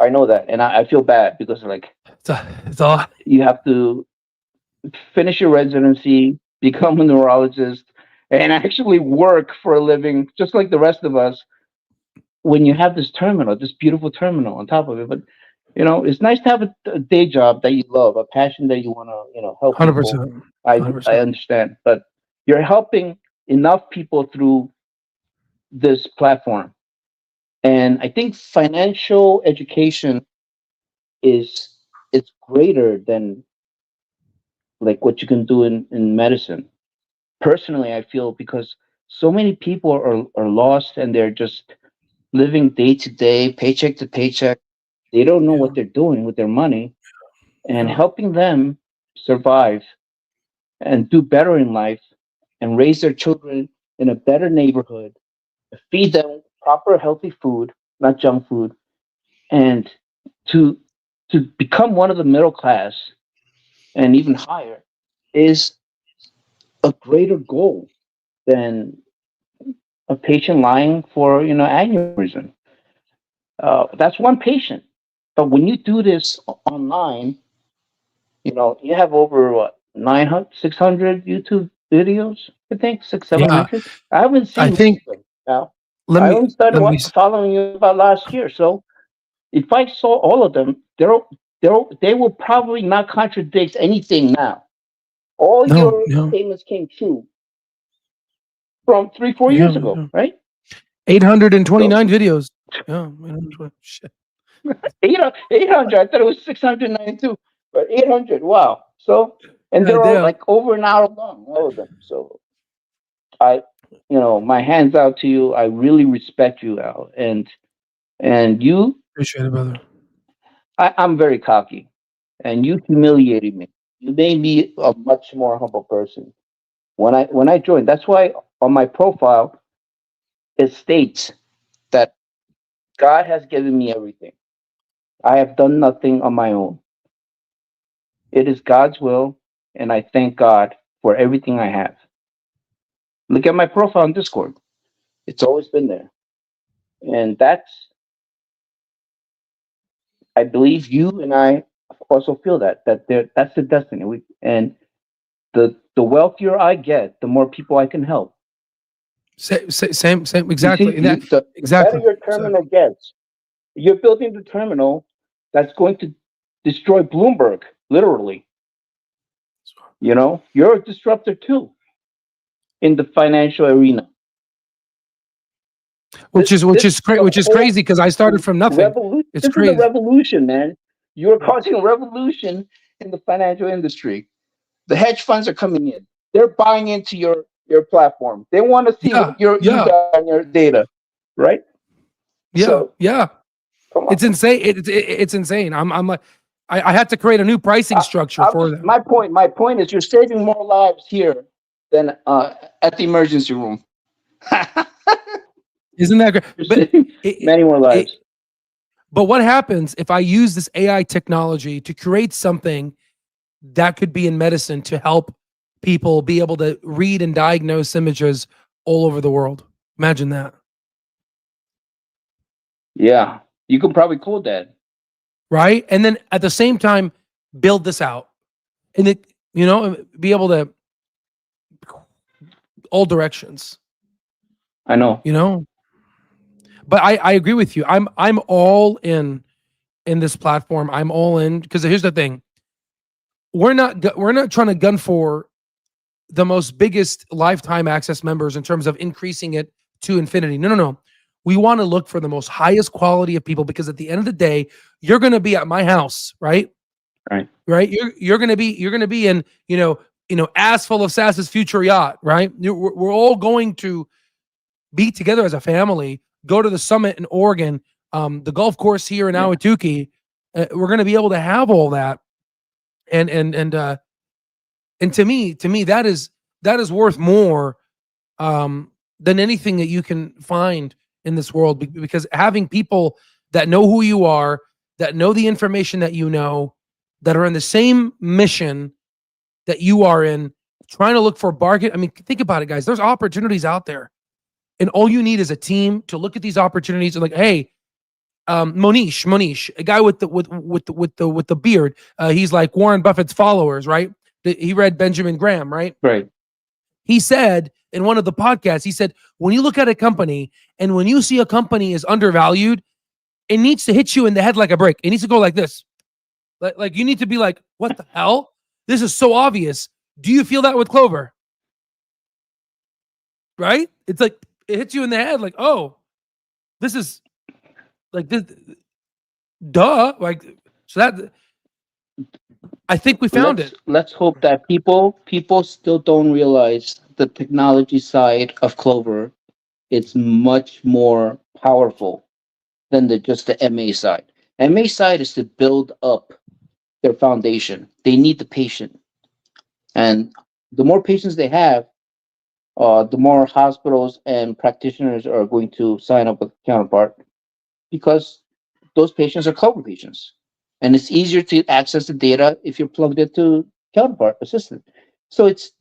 I know that, and I feel bad because it's all you have to finish your residency, become a neurologist, and actually work for a living, just like the rest of us. When you have this beautiful terminal on top of it, but it's nice to have a day job that you love, a passion that you want to, help 100%. I understand, but you're helping enough people through this platform, and I think financial education is greater than like what you can do in medicine. Personally, I feel because so many people are lost and they're just living day to day, paycheck to paycheck. They don't know what they're doing with their money, and helping them survive and do better in life and raise their children in a better neighborhood, feed them proper healthy food, not junk food, and to become one of the middle class and even higher is a greater goal than a patient lying for aneurysm. That's one patient. But when you do this online, you have over 600 YouTube videos. I think 700. I haven't seen. I think. Now I only started following you about last year. So If I saw all of them, they will probably not contradict anything now. All No, your no, statements came true from 3, 4 yeah, years ago, yeah. right? 829 videos. Yeah, 820. Shit. 800. I thought it was 692, but 800. Wow. So, and God they're all damn. like over an hour long, all of them. So, I, my hands out to you. I really respect you, Al, and you. Appreciate it, brother. I'm very cocky, and you humiliated me. You made me a much more humble person when I joined. That's why on my profile it states that God has given me everything. I have done nothing on my own. It is God's will, and I thank God for everything I have. Look at my profile on Discord. It's always been there. And I believe you and I also feel that's the destiny. And the wealthier I get, the more people I can help. Same, You see, exactly. And that, the better exactly. your terminal gets, you're building the terminal that's going to destroy Bloomberg, literally. You're a disruptor too in the financial arena. Which is crazy because I started from nothing. Revolution. It's This is a crazy. revolution, man. You're causing a revolution in the financial industry. The hedge funds are coming in. They're buying into your platform. They want to see Yeah, what you yeah, got on your data, right? yeah, So yeah. come on. It's insane. It's insane. I'm like, I had to create a new pricing structure for them. My point is, you're saving more lives here than at the emergency room. Isn't that great? You're But saving it, many more lives. but what happens if I use this AI technology to create something that could be in medicine to help people be able to read and diagnose images all over the world? Imagine that, Yeah, you could probably code that. right? And then at the same time, build this out, and be able to all directions, I know. But I agree with you. I'm all in this platform. I'm all in because here's the thing: we're not trying to gun for the most biggest lifetime access members in terms of increasing it to infinity. No, no, no. We want to look for the most highest quality of people because at the end of the day, you're going to be at my house, right? Right. Right. You're going to be in ass full of Sass's future yacht, right? We're all going to be together as a family. Go to the summit in Oregon, the golf course here in Yeah. Ahwatukee. We're going to be able to have all that, and to me that is worth more than anything that you can find in this world, because having people that know who you are, that know the information that you know, that are in the same mission that you are in, trying to look for bargain. I mean, think about it, guys. There's opportunities out there, and all you need is a team to look at these opportunities and like, hey, Monish, a guy with the beard. He's like Warren Buffett's followers, right? He read Benjamin Graham, right? Right. He said in one of the podcasts, he said, when you look at a company and when you see a company is undervalued, it needs to hit you in the head like a brick. It needs to go like this. Like you need to be like, what the hell? This is so obvious. Do you feel that with Clover? Right? It's like it hits you in the head like, oh, this is like this. Duh. Like, so that I think we found it. Let's hope that people still don't realize the technology side of Clover. It's much more powerful than just the MA side. MA side is to build up their foundation. They need the patient, and the more patients they have, the more hospitals and practitioners are going to sign up with Counterpart, because those patients are Clover patients, and it's easier to access the data if you're plugged into Counterpart Assistant. So it's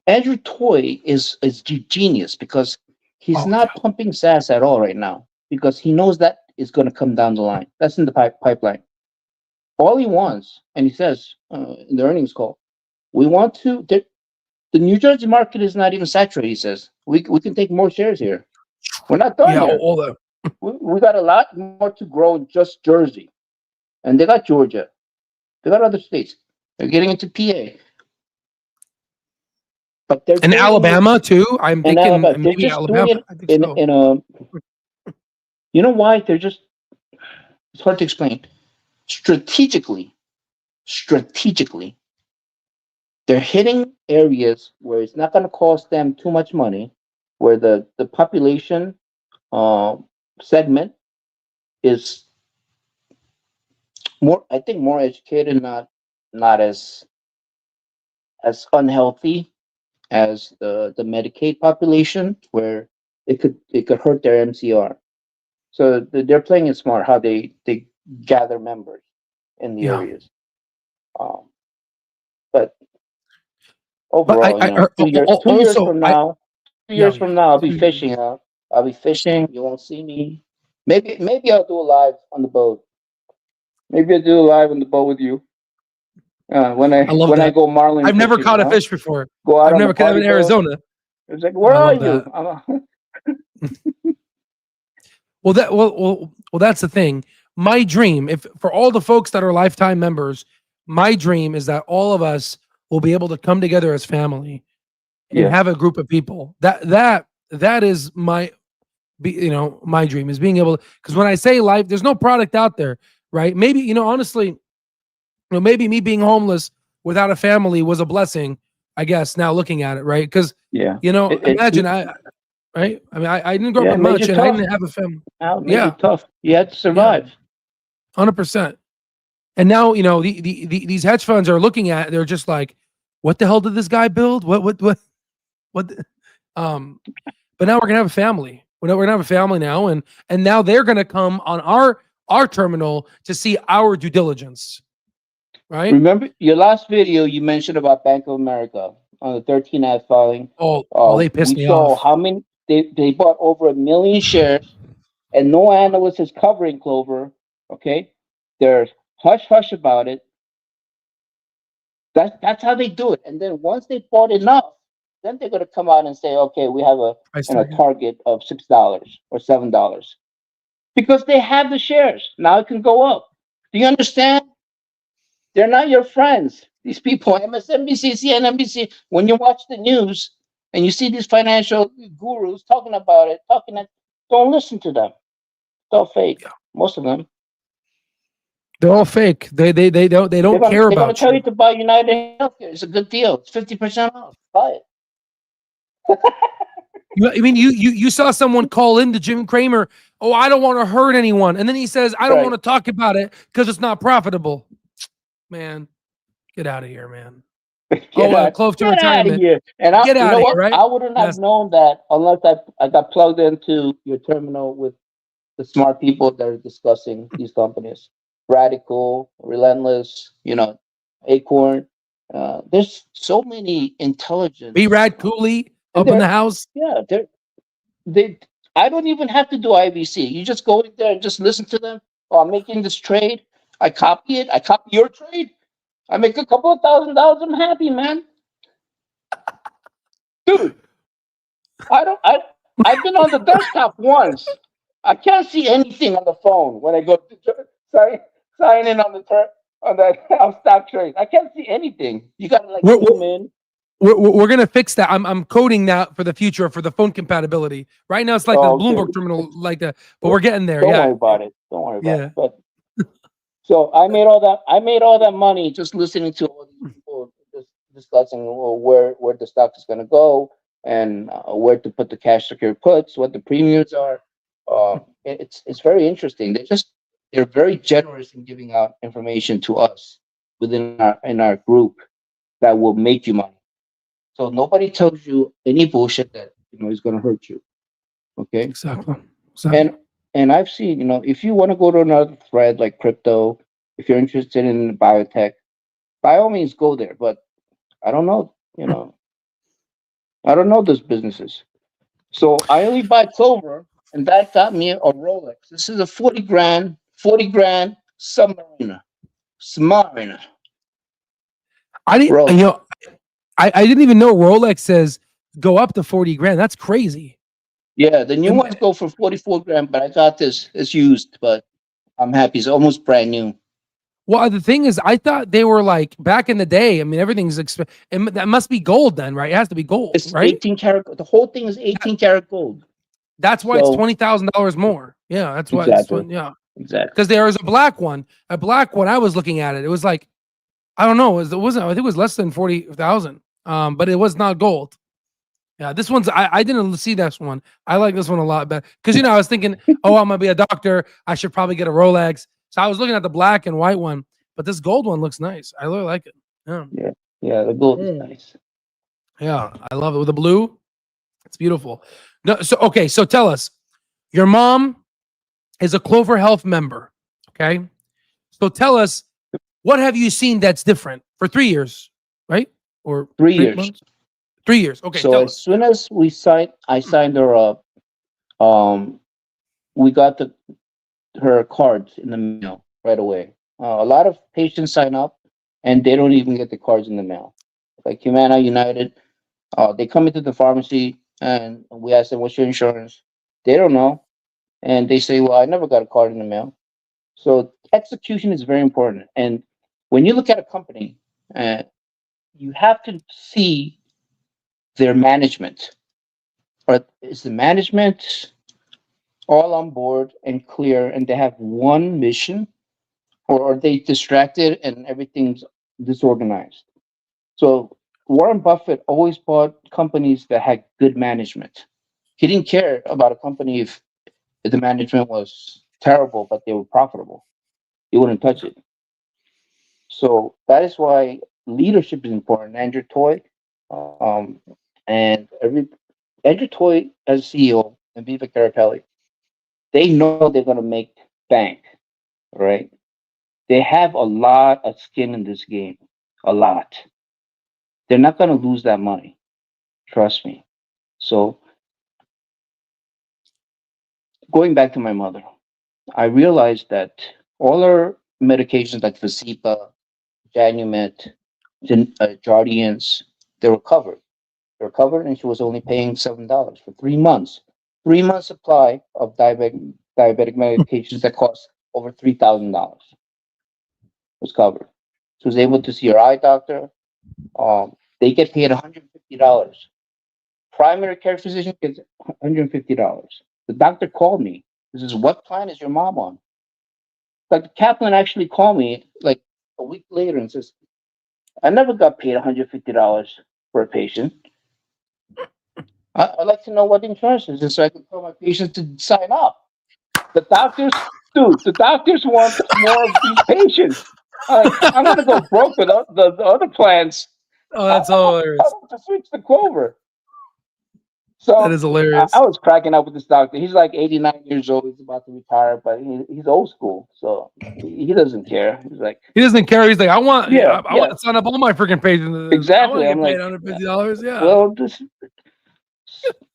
Andrew Toy is genius, because he's Oh, not pumping SaaS at all right now, because he knows that is going to come down the line. That's in the pipeline. All he wants, and he says in the earnings call, we want to. The New Jersey market is not even saturated. He says we can take more shares here. We're not done yeah, here. all that. We got a lot more to grow in just Jersey, and they got Georgia, they got other states. They're getting into PA, but they're And doing Alabama too. I'm it in thinking Alabama. They're maybe just Alabama. doing I think it so. in a. You know why? They're just. It's hard to explain. Strategically, strategically, they're hitting areas where it's not going to cost them too much money, where the population uh, segment is more, I think, more educated, not as unhealthy as the Medicaid population, where it could hurt their MCR. So they're playing it smart how they gather members in the Yeah. areas. Um, but But overall, two years also from now, yeah, yeah. I'll be fishing. I'll be fishing. You won't see me. Maybe I'll do a live on the boat. Maybe I'll do a live on the boat with you. When I love I that. go marlin I've never fishing, caught a fish before. go out I've on the never caught them party in boat. Arizona. It's like, where I are love you? that. Well, that's the thing. My dream, if for all the folks that are lifetime members, my dream is that all of us will be able to come together as family and Yeah. have a group of people. That is my, my dream is being able. Because when I say life, there's no product out there, right? Maybe honestly, maybe me being homeless without a family was a blessing. I guess now looking at it, right? Because Yeah. imagine right? I mean, I didn't grow up Yeah, with it made much, you and I tough. didn't have a family. Al, it made you Yeah, tough. You had to yeah, survive. 100%. And now, these hedge funds are looking at. They're just like, what the hell did this guy build? What? But now we're gonna have a family. We're gonna have a family now, and now they're gonna come on our terminal to see our due diligence, right? Remember your last video you mentioned about Bank of America on the 13 Act filing. Oh, they pissed We me saw off. how many they bought over 1 million shares, and no analyst is covering Clover. Okay, there's hush hush about it. That's how they do it. And then once they bought enough, then they're gonna come out and say, okay, we have a Price and a target. target of $6 or $7 because they have the shares. Now it can go up. Do you understand? They're not your friends. These people, MSNBC, CNBC, when you watch the news and you see these financial gurus talking about it, don't listen to them. It's all fake. Yeah. Most of them. They're all fake. They don't care They're gonna about tell you. you to buy UnitedHealthcare. It's a good deal. It's 50% off. Buy it. I mean, you saw someone call in to Jim Cramer. Oh, I don't want to hurt anyone, and then he says, I don't want to talk about it because it's not profitable. Man, get out of here, man. Clove to Get out of retirement. here. And Get you out know of what? here, right? I wouldn't have Yes. known that unless I got plugged into your terminal with the smart people that are discussing these companies. Radical, Relentless, Acorn. There's so many intelligent. B. Rad Cooley And up in the house. Yeah, they. I don't even have to do IVC. You just go in there and just listen to them. Oh, I'm making this trade. I copy it. I copy your trade. I make a couple of $1,000. I'm happy, man. Dude, I've been on the desktop once. I can't see anything on the phone when I go to sign in on that stock trade. I can't see anything. You gotta zoom in. We're gonna fix that. I'm coding that for the future for the phone compatibility. Right now it's like the Bloomberg terminal, like that, but we're getting there. Don't worry about it. Don't worry about it. But so I made all that money just listening to all these people just discussing where the stock is gonna go and where to put the cash secured puts, what the premiums are. It's very interesting. They're very generous in giving out information to us within our group that will make you money. So nobody tells you any bullshit that is going to hurt you. Okay. Exactly. And I've seen if you want to go to another thread like crypto, if you're interested in biotech, by all means go there. But I don't know. I don't know those businesses. So I only buy Clover, and that got me a Rolex. This is a 40 grand Submariner. I didn't even know Rolex says go up to 40 grand. That's crazy. Yeah, the new And- ones go for 44 grand, but I got this. It's used, but I'm happy. It's almost brand new. Well, the thing is, I thought they were like back in the day. I mean, everything's that must be gold then, right? It has to be gold, It's right? 18 karat. The whole thing is 18 karat gold. That's why it's So $20,000 more. Yeah, that's why exactly, yeah. exactly. Because there was a black one. A black one. I was looking at it. It was like, I don't know. It wasn't. I think it was less than 40,000. But it was not gold. Yeah, this one's. I didn't see this one. I like this one a lot better because I was thinking, oh, I'm gonna be a doctor. I should probably get a Rolex. So I was looking at the black and white one, but this gold one looks nice. I really like it. Yeah, Yeah, the gold is nice. yeah, I love it with the blue. It's beautiful. No, so okay, so tell us, your mom is a Clover Health member. Okay, so tell us, what have you seen that's different for 3 years, right? Or 3 years. months? 3 years. Okay. So Tell as us. soon as I signed her up. We got her cards in the mail right away. A lot of patients sign up and they don't even get the cards in the mail. Like Humana, United, they come into the pharmacy and we ask them, "What's your insurance?" They don't know, and they say, "Well, I never got a card in the mail." So execution is very important. And when you look at a company, you have to see their management. But is the management all on board and clear, and they have one mission, or are they distracted and everything's disorganized? So Warren Buffett always bought companies that had good management. He didn't care about a company if the management was terrible, but they were profitable. He wouldn't touch it. So that is why leadership is important. Andrew Toy, um, and Andrew Toy as CEO and Vivek Garipelli, they know they're going to make bank, right? They have a lot of skin in this game, a lot. They're not going to lose that money. Trust me. So going back to my mother, I realized that all her medications like Vasipa, Janumet, Jardians, they were covered. They were covered, and she was only paying $7 for 3 months. 3 months supply of diabetic medications that cost over $3,000 was covered. She was able to see her eye doctor. They get paid $150. Primary care physician gets $150. The doctor called me. He says, "What plan is your mom on?" Dr. Kaplan actually called me like a week later and says, "I never got paid $150 for a patient. I'd like to know what insurance is so I can tell my patients to sign up." The doctors, dude, the doctors want more of these patients. I'm going to go broke with the other plans. Oh, that's hilarious. I want to switch to Clover. That So is hilarious. I was cracking up with this doctor. He's like 89 years old. He's about to retire, but he's old school, so he doesn't care. He's like, He doesn't care. He's like, I want Yeah, I want to sign up all my freaking patients. I want exactly. to I'm get paid like, $150. Yeah. well,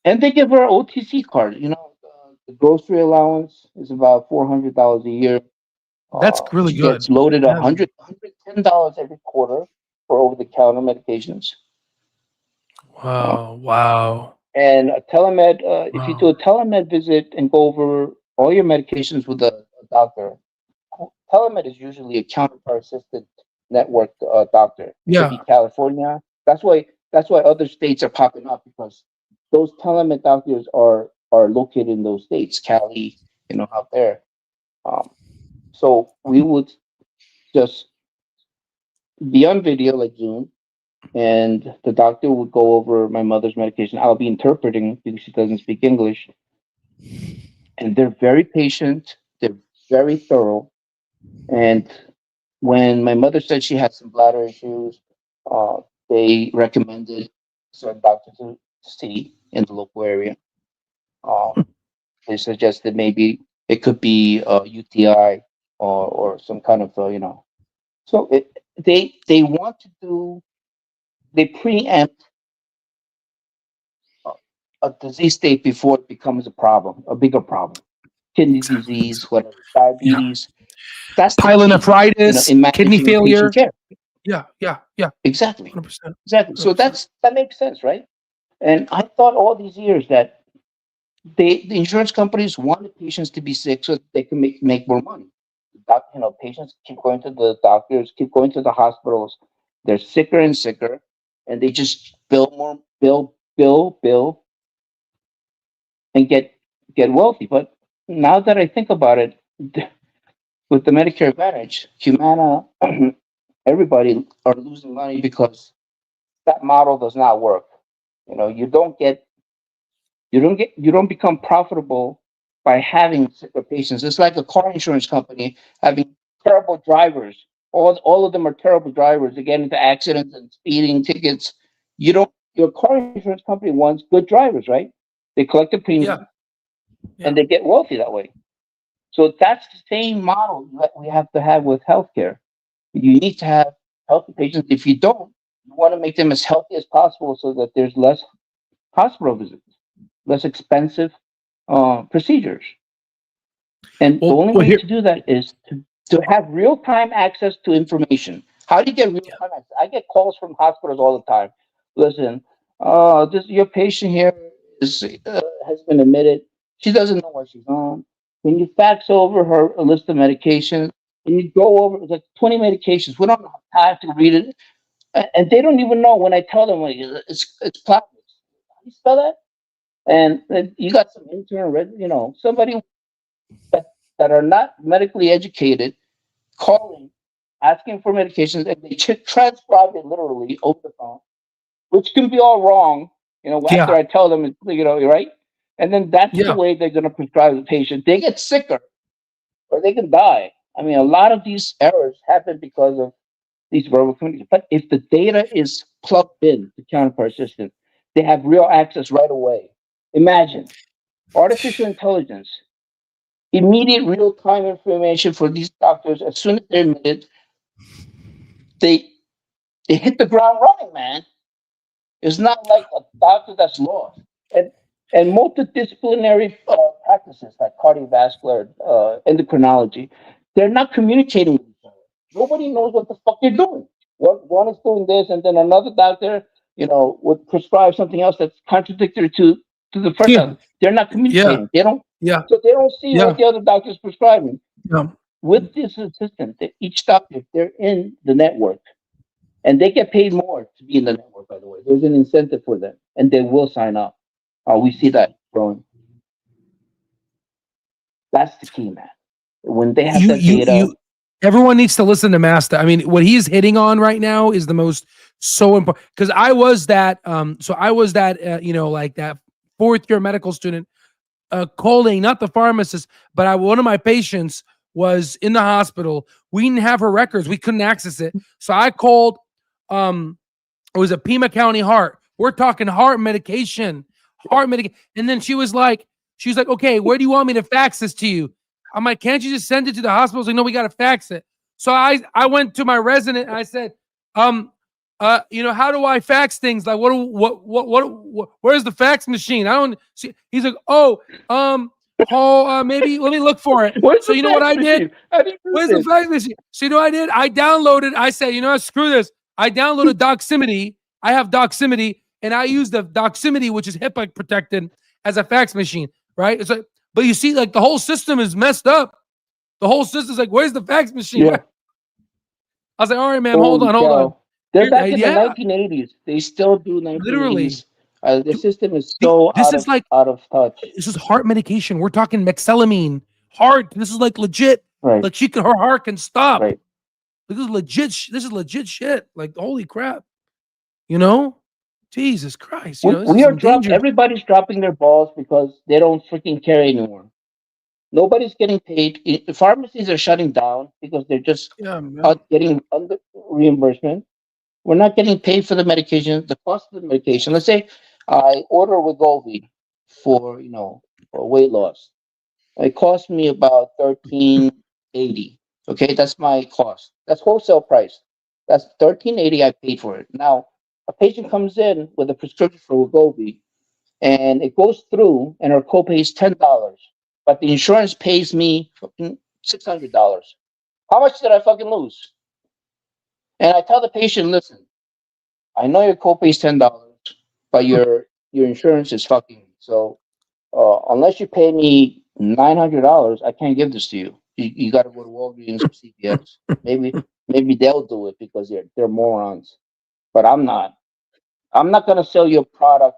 and they give her an OTC card. The grocery allowance is about $400 a year. That's really She good. gets loaded Yeah. $110 every quarter for over-the-counter medications. Wow. And a telemed, if you Wow. do a telemed visit and go over all your medications with a doctor, telemed is usually a counterpart assisted network doctor. It could be Yeah. California. That's why other states are popping up, because those telemed doctors are located in those states, Cali, out there. So we would just be on video like Zoom, and the doctor would go over my mother's medication. I'll be interpreting because she doesn't speak English. And they're very patient, they're very thorough. And when my mother said she had some bladder issues, uh, they recommended certain doctor to see in the local area. They suggested maybe it could be a UTI, or some kind of So they want to they preempt a disease state before it becomes a problem, a bigger problem. Kidney disease, whatever, Yeah. diabetes. That's the key, Pyelonephritis, in kidney managing failure. patient care. Yeah. Exactly. 100%. Exactly. So 100%. that makes sense, right? And I thought all these years that the insurance companies want the patients to be sick so that they can make more money. Patients keep going to the doctors, keep going to the hospitals. They're sicker and sicker, and they just bill, and get wealthy. But now that I think about it, with the Medicare Advantage, Humana, everybody are losing money because that model does not work. You don't become profitable by having sicker patients. It's like a car insurance company having terrible drivers. All of them are terrible drivers. They get into accidents and speeding tickets. You don't. Your car insurance company wants good drivers, right? They collect the premium Yeah. and they get wealthy that way. So that's the same model that we have to have with healthcare. You need to have healthy patients. If you don't, you want to make them as healthy as possible so that there's less hospital visits, less expensive procedures. And the only Well, way here, to do that is to have real time access to information. How do you get real time access? I get calls from hospitals all the time. Listen, this your patient here has been admitted. She doesn't know what she's on. Can you fax over her a list of medications? And you go over like 20 medications. We don't have time to read it, and they don't even know when I tell them like it's plastic. How do you spell that? And you got some intern, somebody that are not medically educated calling, asking for medications, and they transcribe it literally over the phone, which can be all wrong. After yeah, I tell them, right, and then that's the yeah. way they're going to prescribe the patient. They get sicker, or they can die. I mean, a lot of these errors happen because of these verbal communications. But if the data is plugged in to counterpart system, they have real access right away. Imagine artificial intelligence, immediate real time information for these doctors. As soon as they're admitted, they they hit the ground running, man. It's not like a doctor that's lost. And multidisciplinary practices like cardiovascular, endocrinology, they're not communicating with each other. Nobody knows what the fuck they're doing. One is doing this, and then another doctor, would prescribe something else that's contradictory to the first Yeah. doctor. They're not Yeah. communicating. They don't. Yeah. So they don't see what Yeah. the other doctor is prescribing. Yeah. With this assistant, each doctor, they're in the network. And they get paid more to be in the network, by the way. There's an incentive for them, and they will sign up. We see that growing. That's the key, man. When they have that data, You everyone needs to listen to Master. I mean, what he's hitting on right now is the most so important, because I was that like that fourth year medical student, calling not the pharmacist, but one of my patients was in the hospital. We didn't have her records, we couldn't access it, so I called. It was a Pima County Heart. We're talking heart medication. And then she's like, okay, where do you want me to fax this to you? I'm like, can't you just send it to the hospital? She's like, no, we got to fax it. So I went to my resident and I said, how do I fax things? Like, where's the fax machine? I don't see. He's like, maybe let me look for it. where's So the you know what fax I did? machine? How do you do Where's the this? fax machine? So you know what I did? I downloaded. I said, screw this. I downloaded Doximity. I have Doximity, and I use the Doximity, which is HIPAA protected, as a fax machine. Right? It's like, but you see, like the whole system is messed up. The whole system's like, where's the fax machine? Yeah. I was like, all right, ma'am, hold Holy on. cow. They're Here, back in the yeah, 1980s. They still do literally. 1980s. The system is See, so this is like out of touch. this is heart medication. We're talking mexelamine. Heart. This is like legit. Right. Like her heart can stop. Right. Like, this is legit. This is legit shit. Like, holy crap. You know, Jesus Christ. This is some danger. Everybody's dropping their balls because they don't freaking care anymore. Nobody's getting paid. The pharmacies are shutting down because they're just Yeah, man. getting under reimbursement. We're not getting paid for the medication, the cost of the medication. Let's say I order Wegovy for for weight loss. It costs me about $13.80. Okay, that's my cost. That's wholesale price. That's $13.80 I paid for it. Now a patient comes in with a prescription for Wegovy, and it goes through, and her copay is $10, but the insurance pays me fucking $600. How much did I fucking lose? And I tell the patient, listen, I know your copay is $10, but your insurance is fucking me. So unless you pay me $900, I can't give this to you. You got to go to Walgreens or CVS. Maybe they'll do it because they're morons. But I'm not. I'm not gonna sell you a product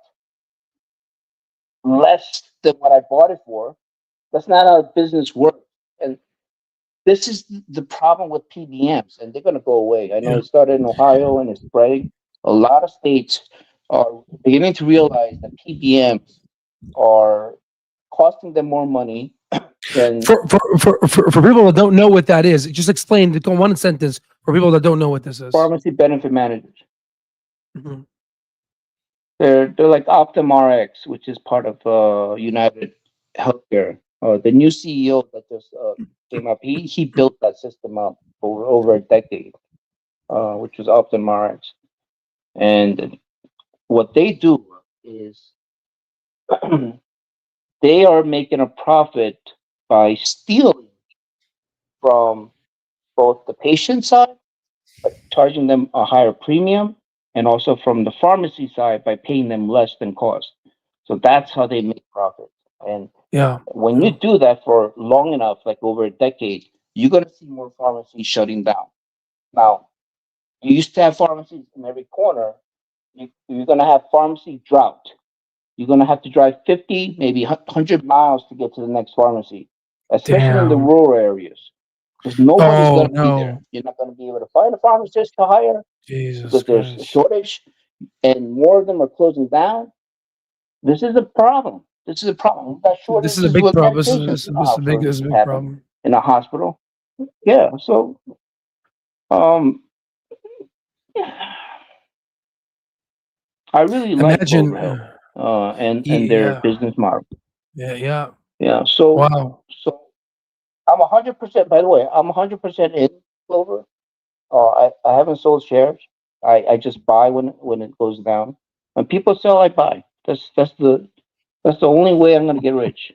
less than what I bought it for. That's not how business works. And this is the problem with PBMs, and they're gonna go away. I know Yeah. it started in Ohio and it's spreading. A lot of states are beginning to realize that PBMs are costing them more money than For people that don't know what that is, just explain the one sentence for people that don't know what this is. pharmacy benefit managers. Mhm. They're like OptumRx, which is part of UnitedHealthcare. The new CEO that just came up, he built that system up over a decade, which was OptumRx. And what they do is they are making a profit by stealing from both the patient side, by charging them a higher premium, and also from the pharmacy side by paying them less than cost. So that's how they make profit. And Yeah. when you do that for long enough, like over a decade, you're going to see more pharmacies shutting down. Now, you used to have pharmacies in every corner. You're going to have pharmacy drought. You're going to have to drive 50, maybe 100 miles to get to the next pharmacy, especially in the Damn. rural areas, because nobody's Oh going to be there. no. You're not going to be able to find a pharmacist to hire Jesus because there's a Christ. shortage, and more of them are closing down. This is a problem. This is a problem. We've got This is a shortages big with problem. medications. You know how This is shortages a big happen problem. in a hospital. Yeah. So, um, I really like Imagine. Clover Health, and their Yeah. business model. Yeah. Yeah. So, Wow. so I'm 100%. By the way, I'm 100% in Clover. I haven't sold shares. I just buy when it goes down. When people sell, I buy. That's the only way I'm going to get rich.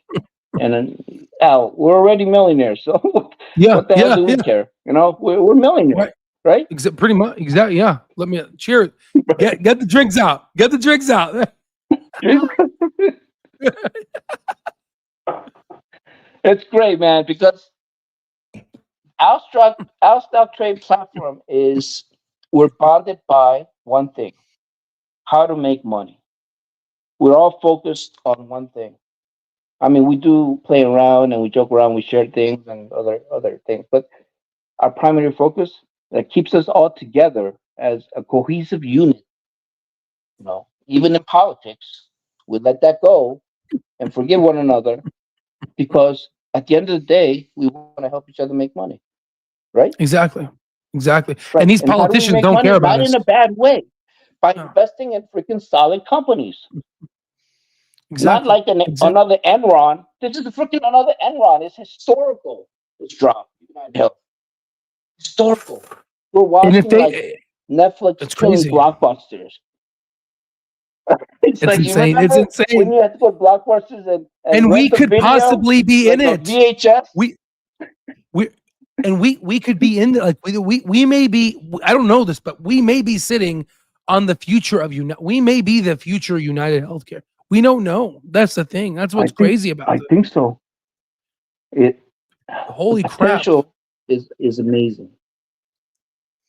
And then, Al, we're already millionaires, so Yeah. what the hell Yeah. do we Yeah. care? You know, we're millionaires, Right. right? Pretty much. Exactly. Yeah. Let me cheer. Get the drinks out. Get the drinks out. It's great, man, because our stock trade platform is we're bonded by one thing: how to make money. We're all focused on one thing. I mean, we do play around and we joke around, we share things and other things, but our primary focus that keeps us all together as a cohesive unit. You know, even in politics, we let that go and forgive one another because at the end of the day, we want to help each other make money, right? Exactly. Exactly. And Right. these And how do we politicians make don't money? care about Not in us. a bad way, by No. investing in freaking solid companies. Not Exactly. like another Enron. This is freaking another Enron. It's historical. This drop. United Health. Historical. We're And if watching like they, Netflix it's killing crazy. blockbusters. It's It's like you insane. It's remember when insane. you had to go to blockbusters and And we rent the could video, possibly be in like a it. VHS. We we and we could be in the, like we may be, I don't know this, but we may be sitting on the future of we may be the future United Healthcare. We don't know. That's the thing. That's I what's think crazy about I it. think so. It the Holy crap. potential is amazing.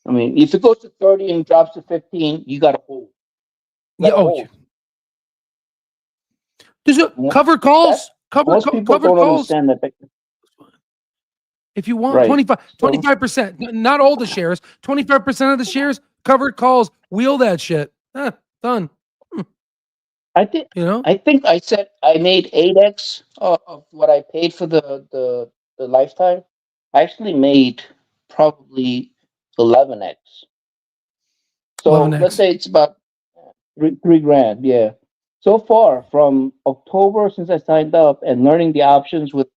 I mean, if it goes to 30 and drops to 15, you got to hold. You Yeah. got to Oh, hold. there's a covered calls. That's most people Covered don't calls. understand that. If you want Right. 25%, not all the shares, 25% of the shares, covered calls, wheel that shit. Done. I think You know? I said I made 8x of what I paid for the lifetime. I actually made probably 11x. So let's 11x. say it's about three grand. Yeah. So far from October since I signed up and learning the options with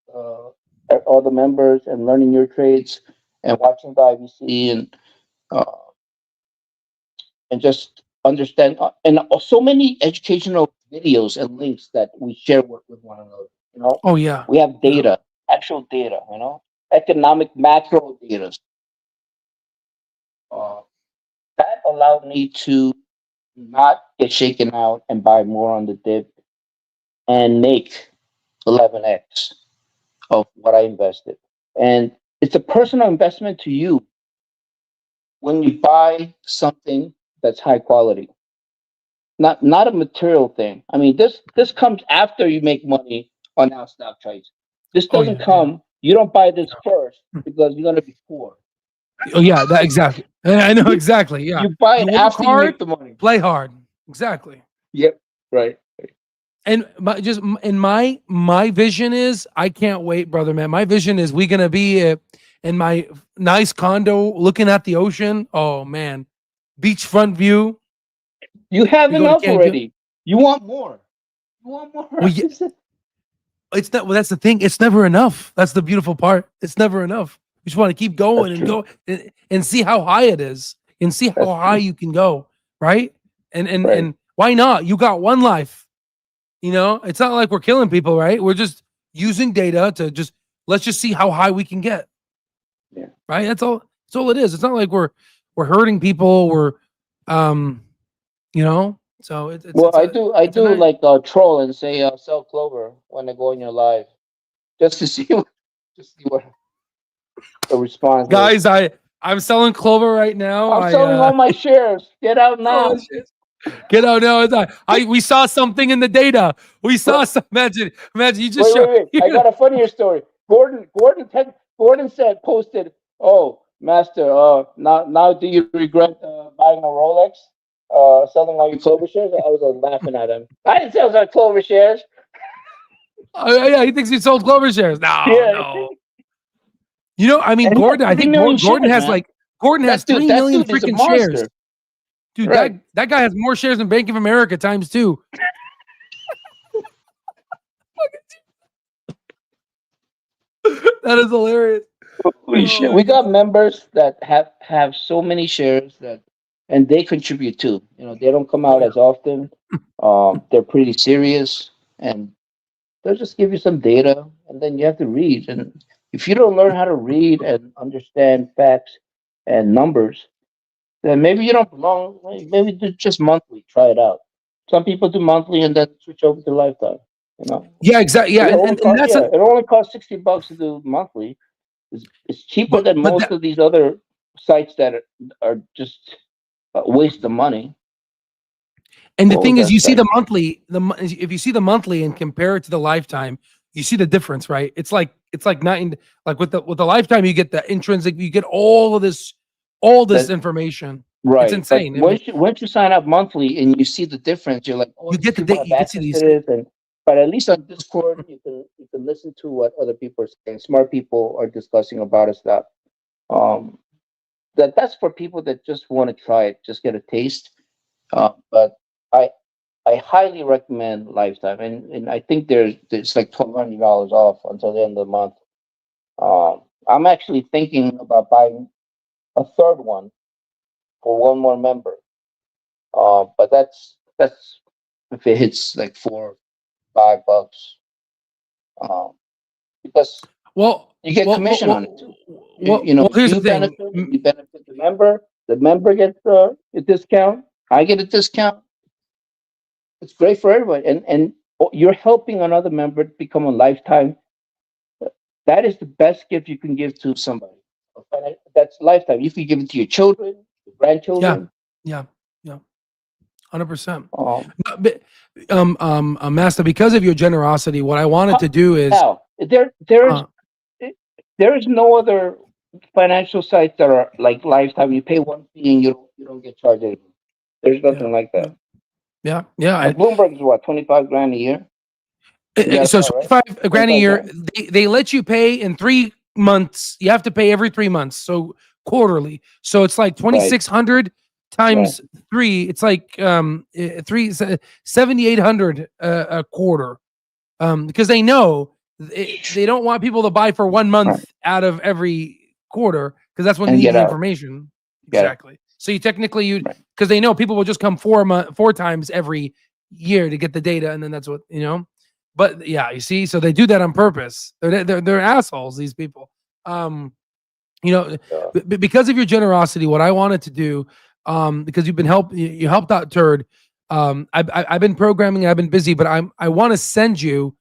all the members and learning your trades and watching the IBC uh, and just understand and so many educational videos and links that we share with one another. You know, Oh yeah. we have Yeah. data, actual data. You know, economic macro data. Uh, that allowed me to not get shaken out and buy more on the dip and make 11x of what I invested. And it's a personal investment to you when you buy something that's high quality, not a material thing. I mean, this comes after you make money on our stock trades. This Oh doesn't yeah, yeah. come. You don't buy this first because you're gonna be poor. Oh yeah, that exactly. I know exactly. Yeah, You buy you it work after you hard, make the money. play hard. Exactly. Yep. Right. And my vision is, I can't wait, brother man. My vision is we gonna be in my nice condo looking at the ocean. Oh man, beachfront view. You have We go to enough Cancun. already. You want more. You want more. Well, yeah, it's not. Well, that's the thing. It's never enough. That's the beautiful part. It's never enough. You just want to keep going That's and true. go and see how high it is and see That's how high true. you can go. Right. And Right. why not? You got one life. You know, it's not like we're killing people, right? We're just using data to let's just see how high we can get. Yeah. Right. That's all it is. It's not like we're hurting people. We're, you know. So Well, I it's a do nice. like troll and say sell Clover when I go in your live, just to see just see what the response is. Guys, I'm selling Clover right now. I'm selling all my shares. Get out Oh, now. shit. Get out now. We saw something in the data. We saw some. Imagine you just show. Wait. I got a funnier story. Gordon said posted. Oh, master. Now do you regret buying a Rolex? Selling all your Clover shares? I was laughing at him. I didn't sell my Clover shares. Oh, yeah, he thinks he sold Clover shares. No, Yeah, no. You know, I mean, and he had Gordon. I 3 think million Gordon shares, has man. like Gordon has three That million dude is a freaking shares. monster. Dude, Right. that guy has more shares than Bank of America times 2. That is hilarious. Holy Oh shit. my We got god. members that have so many shares that, and they contribute too. You know, they don't come Oh out yeah. as often. They're pretty serious, and they'll just give you some data, and then you have to read. And if you don't learn how to read and understand facts and numbers, then maybe you don't belong. Maybe do just monthly. Try it out. Some people do monthly and then switch over to lifetime. You know, Yeah, exactly. Yeah, and that's a it only costs $60 to do monthly. It's cheaper than but most that, of these other sites that are just a waste of money. and the What was thing is, that you see site? the monthly, if you see the monthly and compare it to the lifetime, you see the difference, right? It's like nine, like with the lifetime, you get the intrinsic, you get all this That information. It's right. But insane. I mean, once you sign up monthly and you see the difference, you're like, oh, you these get the people data, have you can see access to these. this. And but at least on Discord, you can listen to what other people are saying. Smart people are discussing about it stuff. Um, that's for people that just want to try it, just get a taste. But I I highly recommend Lifetime, and I think there's like $1,200 off until the end of the month. I'm actually thinking about buying a third one for one more member. But that's if it hits like $4, $5, um, because Well, you get commission on it too. You know, here's the you thing. benefit, you benefit the member. The member gets a discount. I get a discount. It's great for everybody, and you're helping another member become a lifetime. That is the best gift you can give to somebody. Okay? That's lifetime. You can give it to your children, your Yeah, grandchildren. yeah, yeah, 100%. Um, Master, because of your generosity, what I wanted to do is, Now, uh, there is no other financial sites that are like lifetime. You pay one fee and you don't get charged anything. There's yeah, nothing like yeah, that. yeah, yeah. Bloomberg is what, 25 grand a year? You got a So car, it's right? 25 grand a 25 year. grand. They let you pay in 3 months. You have to pay every 3 months. So quarterly. So it's like Right, 2,600 right. times 3. It's like 7,800 a quarter. Because they know they don't want people to buy for 1 Right. month out of every quarter, because that's when you And need get the out. information. Get it. Exactly. So you technically Right. because they know people will just come 4 times every year to get the data, and then that's what you know. But yeah, you see, so they do that on purpose. They're assholes. These people. You know, Uh, because of your generosity, what I wanted to do, because you helped out Turd. I've been programming. I've been busy, but I want to send you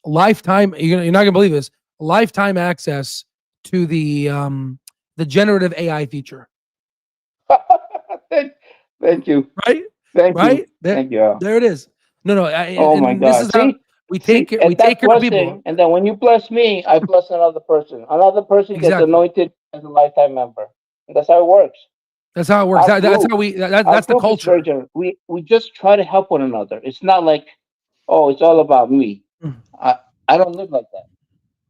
lifetime. You're not gonna believe this. Lifetime access to the generative AI feature. Thank you. Right, Thank you. right there, Thank you. Al. there it is. No, Oh my and this God. is how we take care. We And take that care of people. blessing, and then when you bless me, I bless another person. Another person gets Exactly. anointed as a lifetime member. And that's how it works. That's how it works. Our That's group, how we. our That's the group is very culture. generous. We just try to help one another. It's not like, oh, it's all about me. Mm. I don't live like that.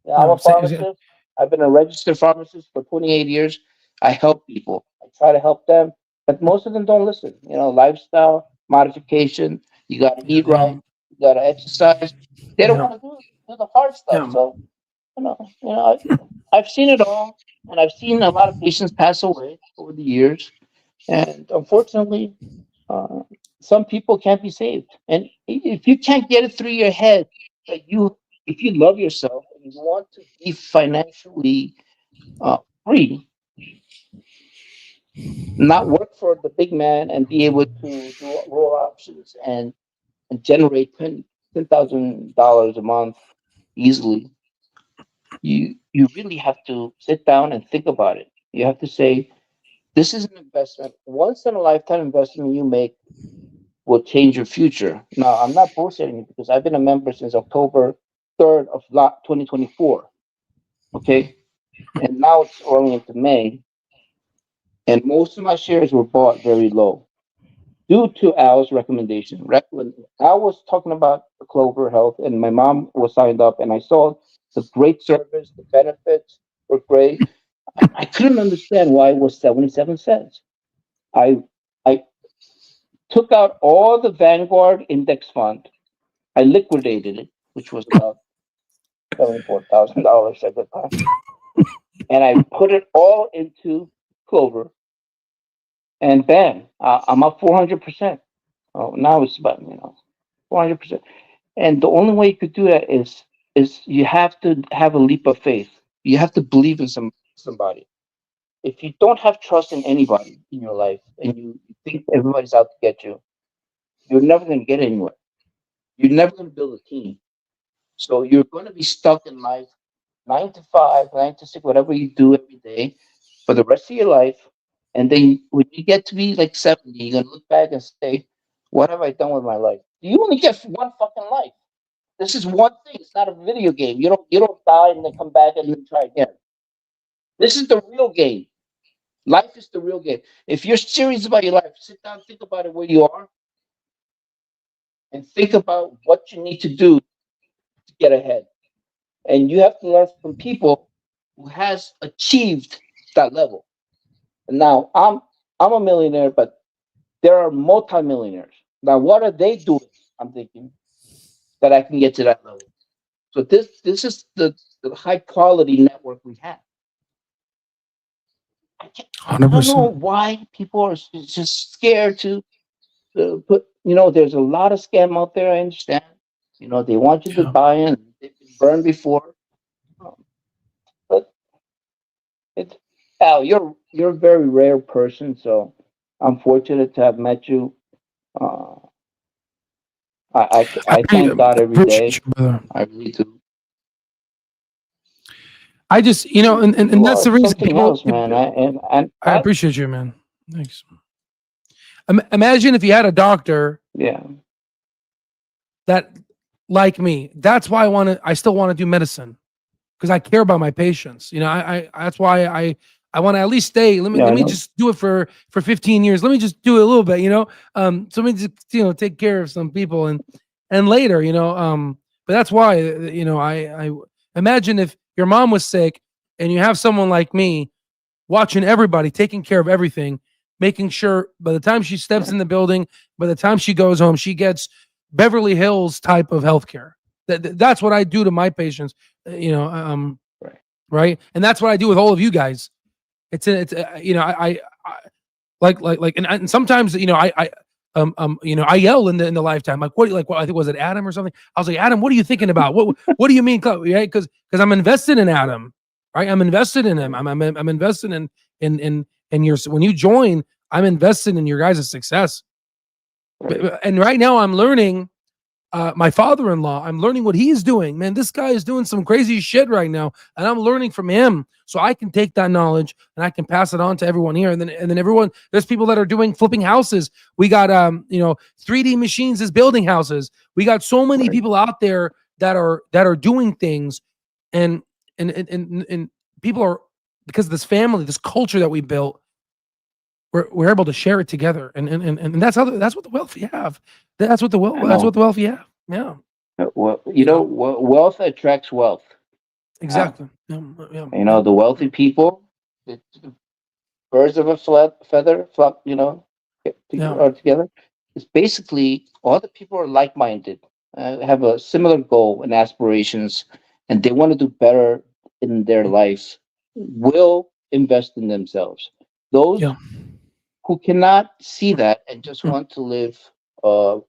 Yeah, I'm No, a pharmacist. I've been a registered pharmacist for 28 years. I help people. I try to help them, but most of them don't listen. Lifestyle modification. You got to eat right. You got to exercise. They don't yeah, want to do the hard stuff. yeah. So I've seen it all, and I've seen a lot of patients pass away over the years, and unfortunately, uh, some people can't be saved. And if you can't get it through your head that if you love yourself and you want to be financially free, not work for the big man and be able to do roll options and generate $10,000 a month easily, you really have to sit down and think about it. You have to say, this is an investment, once in a lifetime investment you make will change your future. Now, I'm not bullshitting you because I've been a member since October 3rd of 2024. Okay. And now it's early into May. And most of my shares were bought very low due to Al's recommendation. When Al was talking about the Clover Health and my mom was signed up and I saw the great service, the benefits were great. I couldn't understand why it was 77 cents. I I took out all the Vanguard index fund. I liquidated it, which was about $74,000 at the time, and I put it all into Clover. And bam, I'm up 400%. Oh, now it's about 400%. And the only way you could do that is you have to have a leap of faith. You have to believe in somebody. If you don't have trust in anybody in your life, and you think everybody's out to get you, you're never going to get anywhere. You're never going to build a team. So you're going to be stuck in life 9 to 5, 9 to 6, whatever you do every day for the rest of your life. And then when you get to be like 70, you're going to look back and say, what have I done with my life? You only get one fucking life. This is one thing. It's not a video game. You don't die and then come back and then try again. This is the real game. Life is the real game. If you're serious about your life, sit down, think about it where you are, and think about what you need to do to get ahead. And you have to learn from people who has achieved that level. And now I'm a millionaire, but there are multimillionaires. Now, what are they doing? I'm thinking that I can get to that level. So this is the high quality network we have. I don't know 100%. why people are just scared to put. There's a lot of scam out there. I understand. They want you to Yeah. buy in. They've been burned before. Um, But it's Al. You're a very rare person, so I'm fortunate to have met you. Uh, I thank God every Appreciate day. you, brother. I really do. I just, and You that's are the reason something else, man. I appreciate you, man. Thanks. Imagine if you had a doctor Yeah. that, like me, that's why I still want to do medicine because I care about my patients. That's why I want to at least stay. Let me Yeah, let I me know. just do it for 15 years. Let me just do it a little bit, so let me just, take care of some people and later, but that's why, I imagine if your mom was sick and you have someone like me watching everybody, taking care of everything, making sure by the time she steps in the building, by the time she goes home, she gets Beverly Hills type of healthcare. That's what I do to my patients, Right. right? And that's what I do with all of you guys. I and sometimes I yell in the lifetime like what I think was it Adam or something. I was like, Adam, what are you thinking about? What do you mean? Right? Because I'm invested in Adam, right? I'm invested in him. I'm invested in your when you join, I'm invested in your guys' success. Right. And right now I'm learning my father-in-law. I'm learning what he's doing. Man, this guy is doing some crazy shit right now, and I'm learning from him. So I can take that knowledge and I can pass it on to everyone here. And then everyone, there's people that are doing flipping houses. We got 3D machines is building houses. We got so many people out there that are doing things, and people are, because of this family, this culture that we built, we're able to share it together, and that's what the wealth you have. That's what the wealth you have. Yeah. Well, wealth attracts wealth. Exactly. The wealthy people, the birds of a feather flock, are together. It's basically all the people are like-minded, have a similar goal and aspirations, and they want to do better in their life, will invest in themselves. Those who cannot see that and just want to live a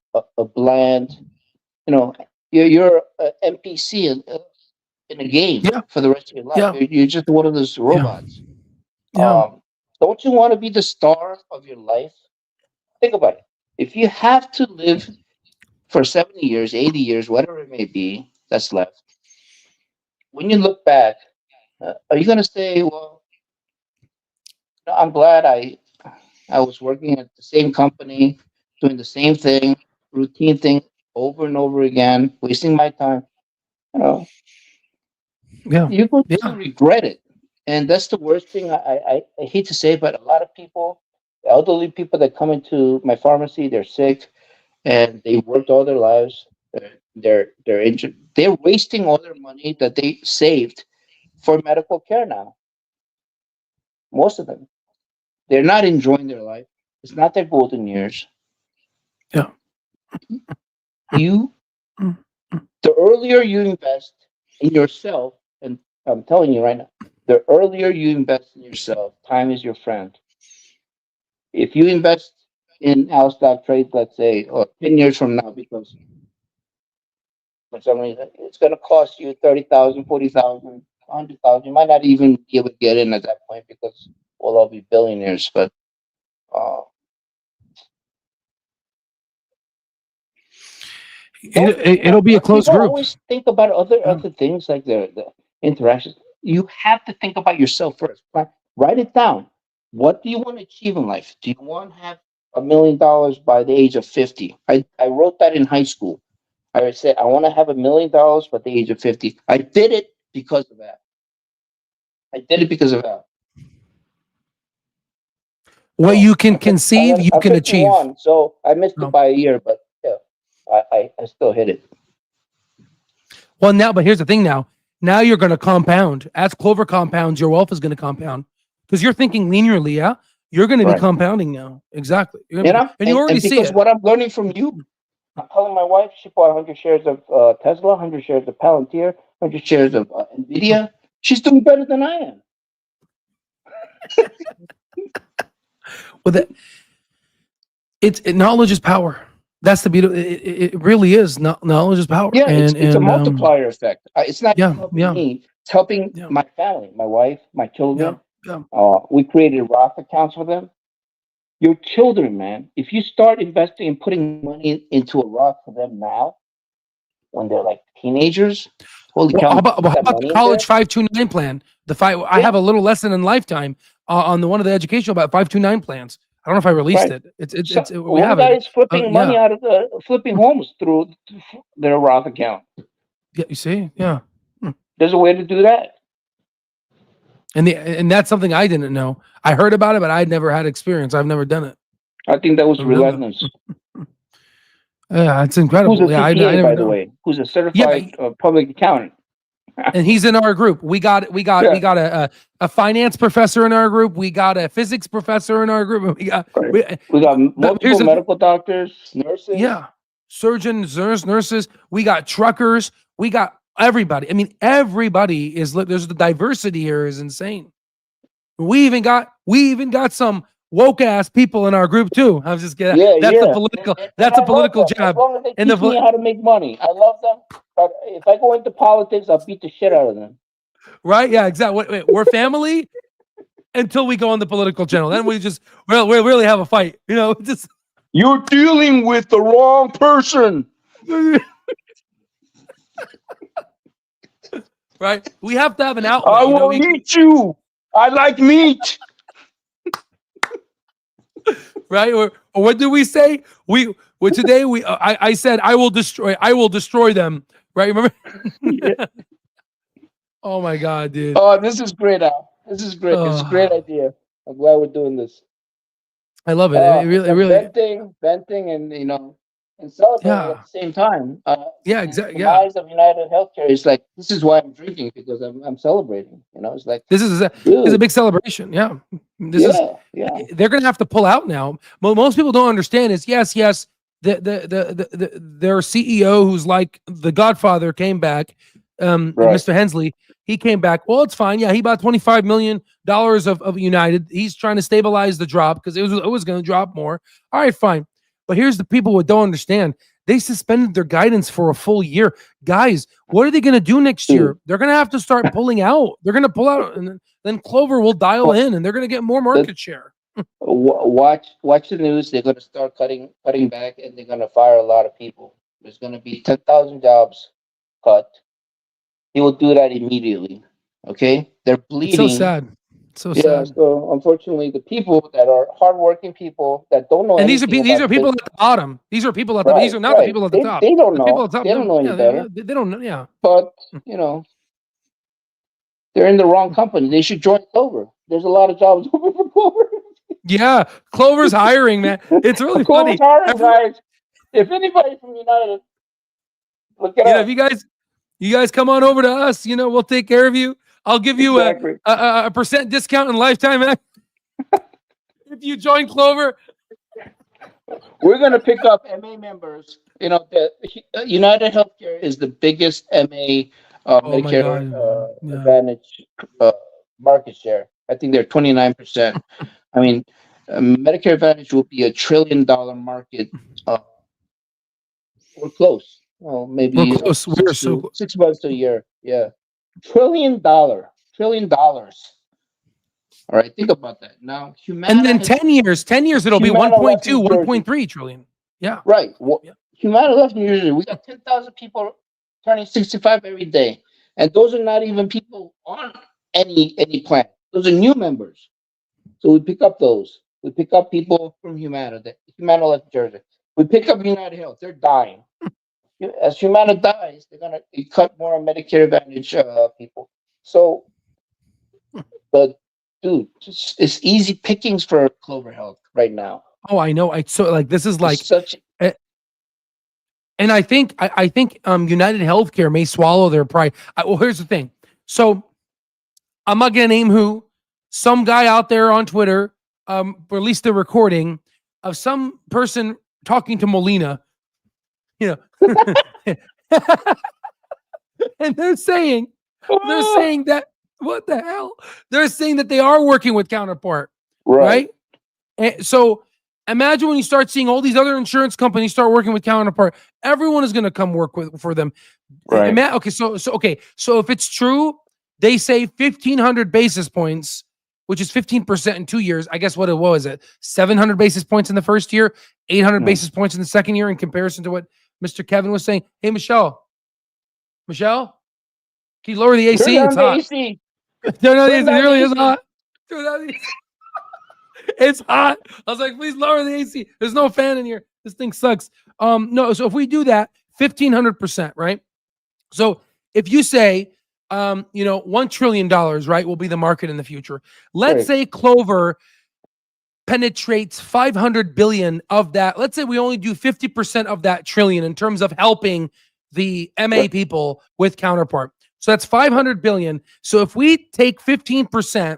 bland, you're an NPC in a game for the rest of your life. Yeah. You're just one of those robots. Yeah. Don't you want to be the star of your life? Think about it. If you have to live for 70 years, 80 years, whatever it may be that's left, when you look back, are you going to say, well, I'm glad I was working at the same company, doing the same thing, routine thing over and over again, wasting my time? You're going to regret it. And that's the worst thing. I hate to say, but a lot of people, elderly people that come into my pharmacy, they're sick and they worked all their lives. They're injured. They're wasting all their money that they saved for medical care now. Most of them. They're not enjoying their life. It's not their golden years. Yeah. The earlier you invest in yourself, and I'm telling you right now, the earlier you invest in yourself, time is your friend. If you invest in our stock trade, let's say, or 10 years from now, because for some reason it's going to cost you 30,000, 40,000, 100,000, you might not even be able to get in at that point because we'll all be billionaires. But it'll be a close people group. always think about other things like the interactions. You have to think about yourself first. Write it down. What do you want to achieve in life? Do you want to have $1 million by the age of 50? I wrote that in high school. I said I want to have $1 million by the age of 50. I did it because of that. What you can conceive, you can achieve. So I missed it by a year, but I still hit it. Well, but here's the thing now. Now you're going to compound. As Clover compounds, your wealth is going to compound. Because you're thinking linearly, yeah? You're going to be compounding now. Exactly. And you already see it. Because what I'm learning from you, I'm telling my wife, she bought 100 shares of Tesla, 100 shares of Palantir, 100 shares of NVIDIA. She's doing better than I am. Well, knowledge is power. That's the beauty. It really is. Knowledge is power. Yeah, it's a multiplier effect. It's not helping me. It's helping my family, my wife, my children. We created Roth accounts for them. Your children, man, if you start investing and putting money into a Roth for them now, when they're like teenagers, holy cow! How about the college 529 plan? I have a little lesson in Lifetime on one of the educational about 529 plans. I don't know if I released it. We have it. Guys flipping money out of flipping homes through their Roth account. Yeah, you see, yeah. There's a way to do that. And that's something I didn't know. I heard about it, but I'd never had experience. I've never done it. I think that was relentless. Yeah, it's incredible. Who's a CPA, by the way? Who's a certified public accountant? And he's in our group. We got a finance professor in our group. We got a physics professor in our group. We got multiple medical doctors, nurses. Yeah, surgeons, nurses. We got truckers. We got everybody. I mean, everybody is. There's the diversity here is insane. We even got some woke ass people in our group too. I was just kidding. That's a political job. As long as they teach me how to make money, I love them. But if I go into politics, I'll beat the shit out of them. Right? Yeah, exactly. Wait, we're family until we go on the political channel. Then we really have a fight. Just you're dealing with the wrong person. right? We have to have an outlet. I You know, will eat you. I like meat. right? Or what do we say? Today I said I will destroy them. Right? Remember? Yeah. Oh my God, dude. Oh, this is great, Al. This is great. It's a great Oh, idea. I'm glad we're doing this. I love it. It But really, venting, and and celebrating at yeah, the same time. yeah, The exactly, yeah. demise of UnitedHealthcare is like, this is why I'm drinking, because I'm celebrating. It's like, This is a dude, big celebration. Yeah, yeah. they're going to have to pull out now. What most people don't understand is yes, their CEO, who's like the Godfather, came back. Right. Mr. Hensley, he came back. Well, it's fine. Yeah, he bought $25 million of United. He's trying to stabilize the drop because it was going to drop more. All right, fine. But here's the people who don't understand. They suspended their guidance for a full year. Guys, what are they going to do next year? They're going to have to start pulling out. They're going to pull out, and then Clover will dial in, and they're going to get more market share. Watch the news. They're going to start cutting back, and they're going to fire a lot of people. There's going to be 10,000 jobs cut. He will do that immediately. Okay, they're bleeding. It's so sad. So sad. So unfortunately, the people that are hardworking people that don't know, and these are people at the bottom. These are people at the. These are not the people at the top. They don't The know. people at the top, They don't know any better. They don't know. Yeah. But they're in the wrong company. They should join Clover. There's a lot of jobs open for Clover. Yeah, Clover's hiring, man. It's really funny. Clover's hiring, guys. If anybody from United, look it up. If you guys come on over to us, we'll take care of you. I'll give you a percent discount in lifetime if you join Clover. We're going to pick up MA members. UnitedHealthcare is the biggest MA Medicare Advantage market share. I think they're 29%. I mean, Medicare Advantage will be $1 trillion market. We're close. Well, maybe we're close. We're so close. 6 months to a year. Yeah, $1 trillion. All right, think about that. Now, Humana, and then 10 years, it'll be 1.2, 1.3 trillion. Yeah. Right. Humana left New Jersey. We got 10,000 people turning 65 every day. And those are not even people on any plan. Those are new members. So we pick up those. We pick up people from Humana. Humana left Jersey. We pick up United Health. They're dying. As Humana dies, they're going to cut more Medicare Advantage people. So, but dude, it's easy pickings for Clover Health right now. Oh, I know. This is like such. And I think UnitedHealthcare may swallow their pride. Well, here's the thing. So I'm not gonna name who. Some guy out there on Twitter released a recording of some person talking to Molina. And they're saying that what the hell? They're saying that they are working with Counterpart, right? And so imagine when you start seeing all these other insurance companies start working with Counterpart. Everyone is going to come work for them. Right. Okay. So if it's true, they say 1,500 basis points, which is 15% in 2 years. I guess what it was, 700 basis points in the first year, 800 basis points in the second year in comparison to what Mr. Kevin was saying. Hey, Michelle, can you lower the AC? It's hot. AC. No, it really is hot. It's hot. I was like, please lower the AC. There's no fan in here. This thing sucks. No, so if we do that, 1,500%, right? So if you say, $1 trillion, right, will be the market in the future. Let's say Clover penetrates 500 billion of that. Let's say we only do 50% of that trillion in terms of helping the MA people with Counterpart. So that's 500 billion. So if we take 15%,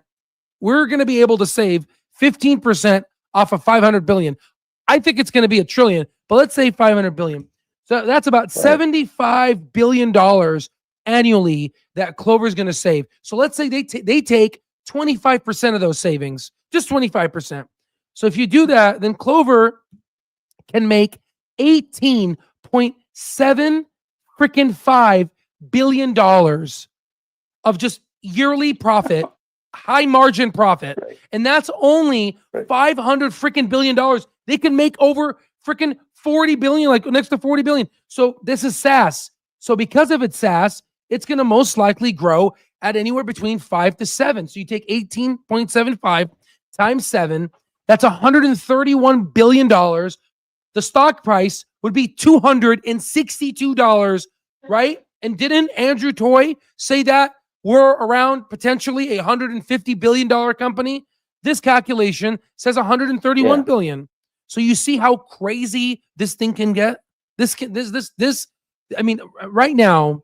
we're going to be able to save 15% off of 500 billion. I think it's going to be $1 trillion, but let's say 500 billion. So that's about $75 billion annually that Clover is going to save. So let's say they take 25% of those savings, just 25%. So if you do that, then Clover can make $18.75 billion of just yearly profit, high margin profit. And that's only $500 billion. They can make over 40 billion, like next to 40 billion. So this is SaaS. So because of it's SaaS, it's going to most likely grow at anywhere between 5 to 7. So you take 18.75 times 7, that's $131 billion. The stock price would be $262, right? And didn't Andrew Toy say that we're around potentially a $150 billion company? This calculation says 131 billion. So you see how crazy this thing can get? I mean, right now,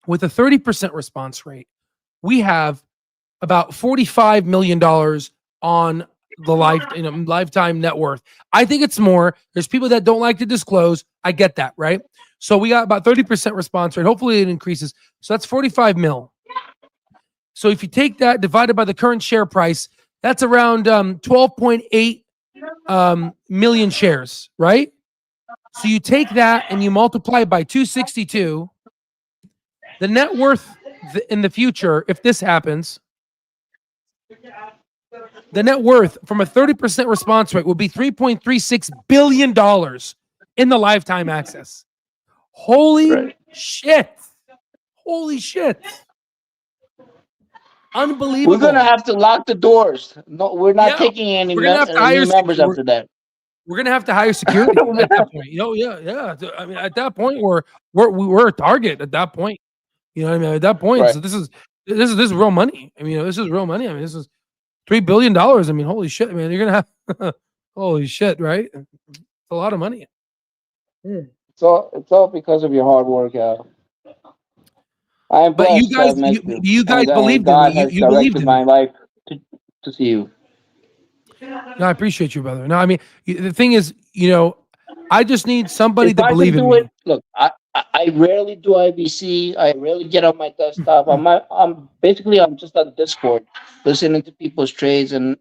with a 30% response rate, we have about $45 million on the lifetime net worth. I think it's more. There's people that don't like to disclose. I get that, right? So we got about 30% response rate. Hopefully it increases. So that's 45 mil. So if you take that divided by the current share price, that's around 12.8 million shares, right? So you take that and you multiply it by 262. The net worth in the future, if this happens, the net worth from a 30% response rate will be $3.36 billion in the lifetime access. Holy shit. Holy shit. Unbelievable. We're gonna have to lock the doors. No, we're not taking any we're gonna have to hire new members after that. We're gonna have to hire security at that point. Yeah. I mean, at that point, we're a target. At that point, you know what I mean. At that point, Right. so this is real money. I mean, this is real money. I mean, this is $3 billion. I mean, holy shit, man! You're gonna have holy shit, right? It's a lot of money. It's all because of your hard work, Al. I am But blessed you to have guys, met you guys and believed in God me. has You believed directed in my me. life to see you. No, I appreciate you, brother. No, I mean, the thing is, I just need somebody If to I believe can in do me. it, look, I rarely do IBC. I rarely get on my desktop. I'm just on Discord, listening to people's trades and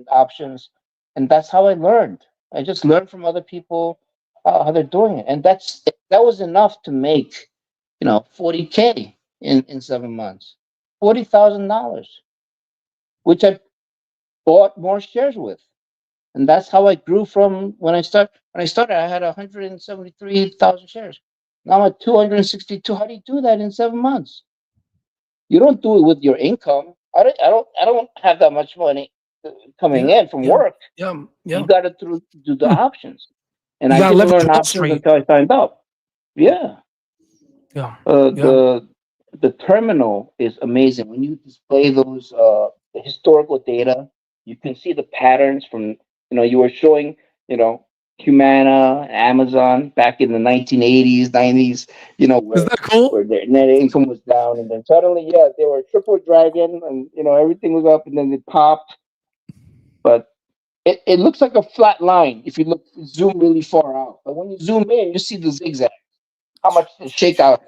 options, and that's how I learned. I just learned from other people how they're doing it, and that was enough to make, $40K in 7 months, $40,000, which I bought more shares with. And that's how I grew from when I started. When I started, I had 173,000 shares. Now I'm at 262. How do you do that in 7 months? You don't do it with your income. I don't have that much money coming in from work. Yeah. You got to do the options. And You I gotta didn't leverage learn Wall options Street. until I signed up. Yeah. Yeah. The terminal is amazing. When you display those the historical data, you can see the patterns from, you were showing, Humana, Amazon back in the 1980s, 90s, Is that cool? where their net income was down, and then suddenly, they were triple dragon, and everything was up, and then it popped. But it looks like a flat line if you zoom really far out. But when you zoom in, you see the zigzag. How much the shakeout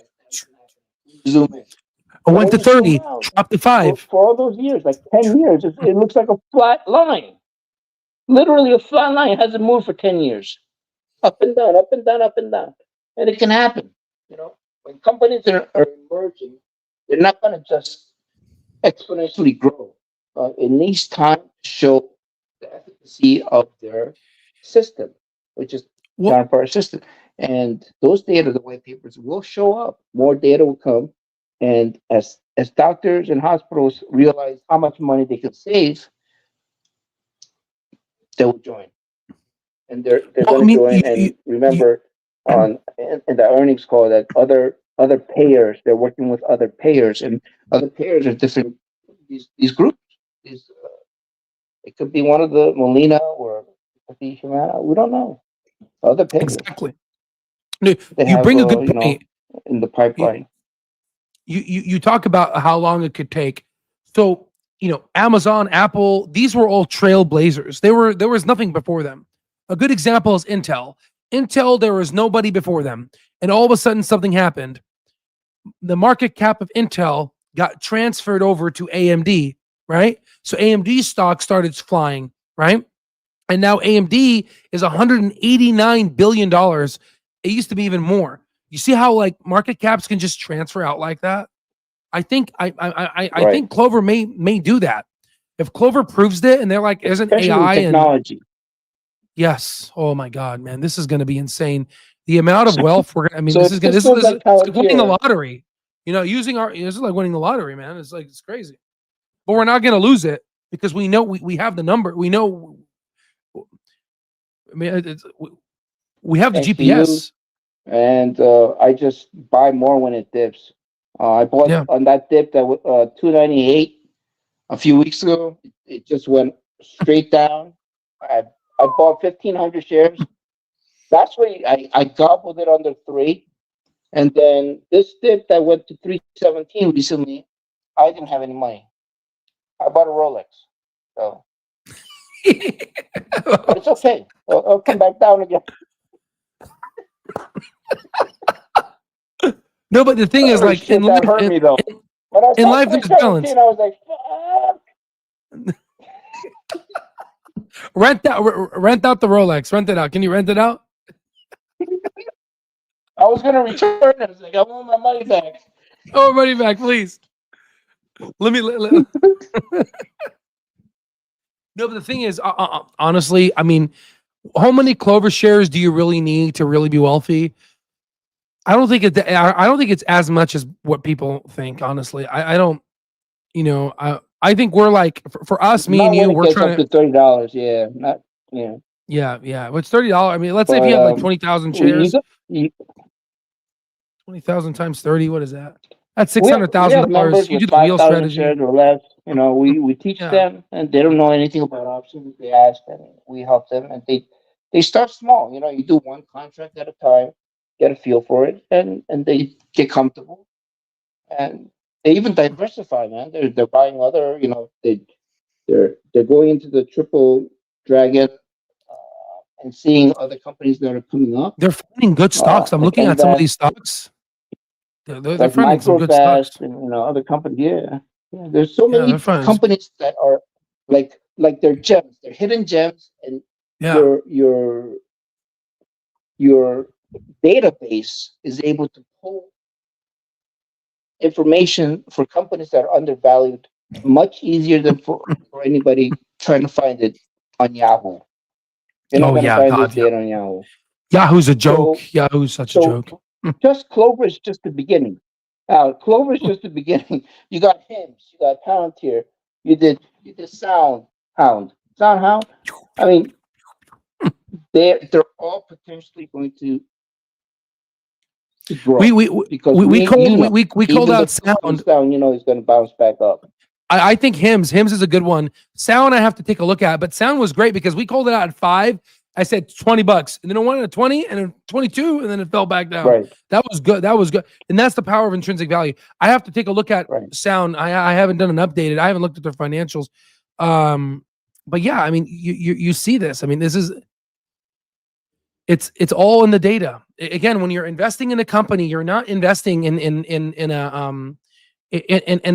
zoom in. I went to 30, Out, dropped to 5. for all those years, like 10 years, it looks like a flat line. Literally a flat line. It hasn't moved for 10 years. Up and down, up and down, up and down. And it can happen. When companies are emerging, they're not going to just exponentially grow. It needs time to show the efficacy of their system, which is counterpart system. And those data, the white papers, will show up. More data will come. And as doctors and hospitals realize how much money they can save, they will join. And they're going to join. And remember, in the earnings call, that other payers, they're working with other payers, and other payers are different. These groups, it could be one of the Molina or it could be Humana. We don't know. Other payers. Exactly. No, you bring a good point in the pipeline. You talk about how long it could take. So, Amazon, Apple, these were all trailblazers. There was nothing before them. A good example is Intel. Intel, there was nobody before them. And all of a sudden something happened. The market cap of Intel got transferred over to AMD, right? So AMD stock started flying, right? And now AMD is $189 billion. It used to be even more. You see how market caps can just transfer out like that? I think I think Clover may do that. If Clover proves it and they're like, isn't AI technology? Yes. Oh my God, man, this is going to be insane. The amount of wealth this is winning the lottery. You know, using our, this is like winning the lottery, man. It's like, it's crazy. But we're not going to lose it because we know we have the number. We know, I mean, we have the Thanks to you. GPS. And I just buy more when it dips. I bought Yeah. on that dip that was 298 a few weeks ago. It just went straight down. I bought 1,500 shares. That's what I gobbled it under 3. And then this dip that went to 317 recently, I didn't have any money. I bought a Rolex. So, but it's okay. I'll come back down again. No, but the thing is, like, shit, that hurt me though. When I in life, there's balance. I was like, fuck. Rent out the Rolex. Rent it out. Can you rent it out? I was gonna return it. I was like, I want my money back. Oh, money back, please. Let me. No, but the thing is, honestly, I mean, how many Clover shares do you really need to really be wealthy? I don't think it's as much as what people think. Honestly, I don't. You know, I think we're like, for us, me and you, we're trying to $30. Yeah, not yeah. Yeah. What's $30? I mean, let's say if you have like 20,000 shares, 20,000 times 30. What is that? That's $600,000. You do the wheel strategy. Shares or less. You know, we teach them, and they don't know anything about options. They ask, and we help them, and they start small. You know, you do one contract at a time, get a feel for it, and they get comfortable, and they even diversify, man. They're buying other. You know, they're going into the triple dragon. And seeing other companies that are coming up. They're finding good stocks. I'm looking at some of these stocks. They're like finding some good stocks. And other companies. Yeah. There's so many companies that are like they're gems. They're hidden gems, and your database is able to pull information for companies that are undervalued much easier than for anybody trying to find it on Yahoo. You're not going to find this data on Yahoo. Yahoo's a joke. Yahoo's such a joke. Just Clover is just the beginning. Clover is just the beginning. You got Hims, you got Palantir, you did SoundHound. I mean, they're all potentially going to grow. We called out Sound. Down, it's going to bounce back up. I think Hims is a good one. Sound I have to take a look at, but Sound was great because we called it out at 5. I said $20, and then it went at 20, and then 22, and then it fell back down. Right. That was good. And that's the power of intrinsic value. I have to take a look at Sound. I haven't done an updated. I haven't looked at their financials. But yeah, I mean, you see this. I mean, this is it's all in the data. Again, when you're investing in a company, you're not investing in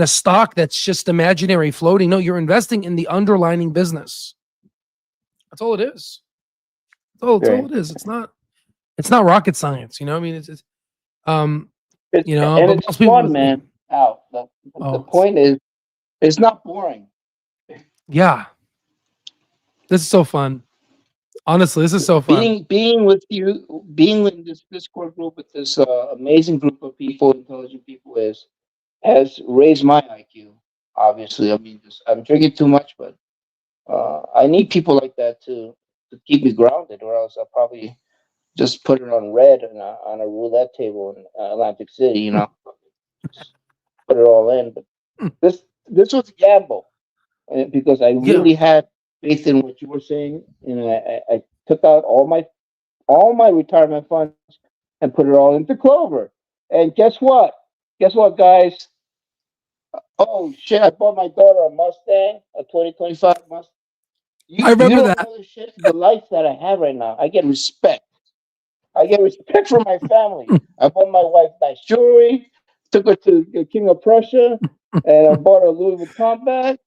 a stock that's just imaginary floating. No, you're investing in the underlying business. That's all it is. That's all it is. It's not rocket science. I mean, it's and it's fun, man. The point is, it's not boring. Yeah. This is so fun. Honestly, this is so fun. Being with you, being in this Discord group with this amazing group of people, intelligent people, has raised my IQ. Obviously, I mean, I'm drinking too much, but I need people like that to keep me grounded, or else I'll probably just put it on red on a roulette table in Atlantic City. Just put it all in. But this was a gamble, because I really had faith in what you were saying, and I took out all my retirement funds and put it all into Clover. And guess what? Guys? Oh shit! I bought my daughter a Mustang, a 2025 Mustang. I remember that. The life that I have right now, I get respect. For my family. I bought my wife nice jewelry, took her to the King of Prussia, and I bought her a Louis Vuitton bag.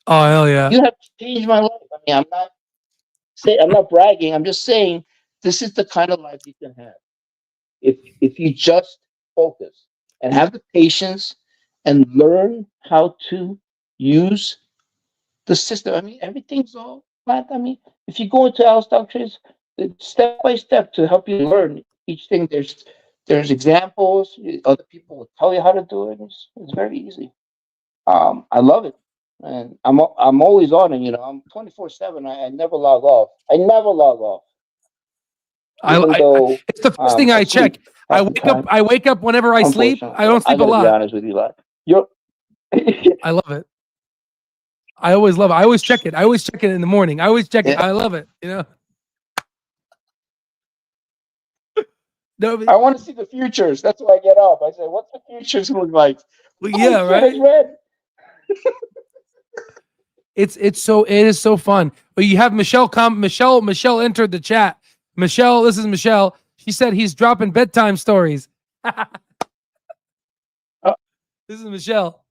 Oh hell yeah! You have changed my life. I mean, I'm not bragging. I'm just saying this is the kind of life you can have if you just focus and have the patience and learn how to use the system. I mean, everything's all flat. I mean, if you go into our stock trades, it's step by step to help you learn each thing. There's examples. Other people will tell you how to do it. It's very easy. I love it, and I'm always on it. I'm 24/7. I never log off. I never log off, even though it's the first thing I check. asleep half the time. I wake up whenever I sleep. Unfortunately, I don't I sleep a gotta be lot. honest with you, like you're. I love it. I always love it. I always check it. I always check it in the morning. I always check it. Yeah. I love it. No, I want to see the futures. That's why I get up. I say, "What's the futures look like?" yeah, Oh, shit, right. it's red. It is so fun. But you have Michelle Michelle entered the chat. Michelle, this is Michelle. She said he's dropping bedtime stories. This is Michelle.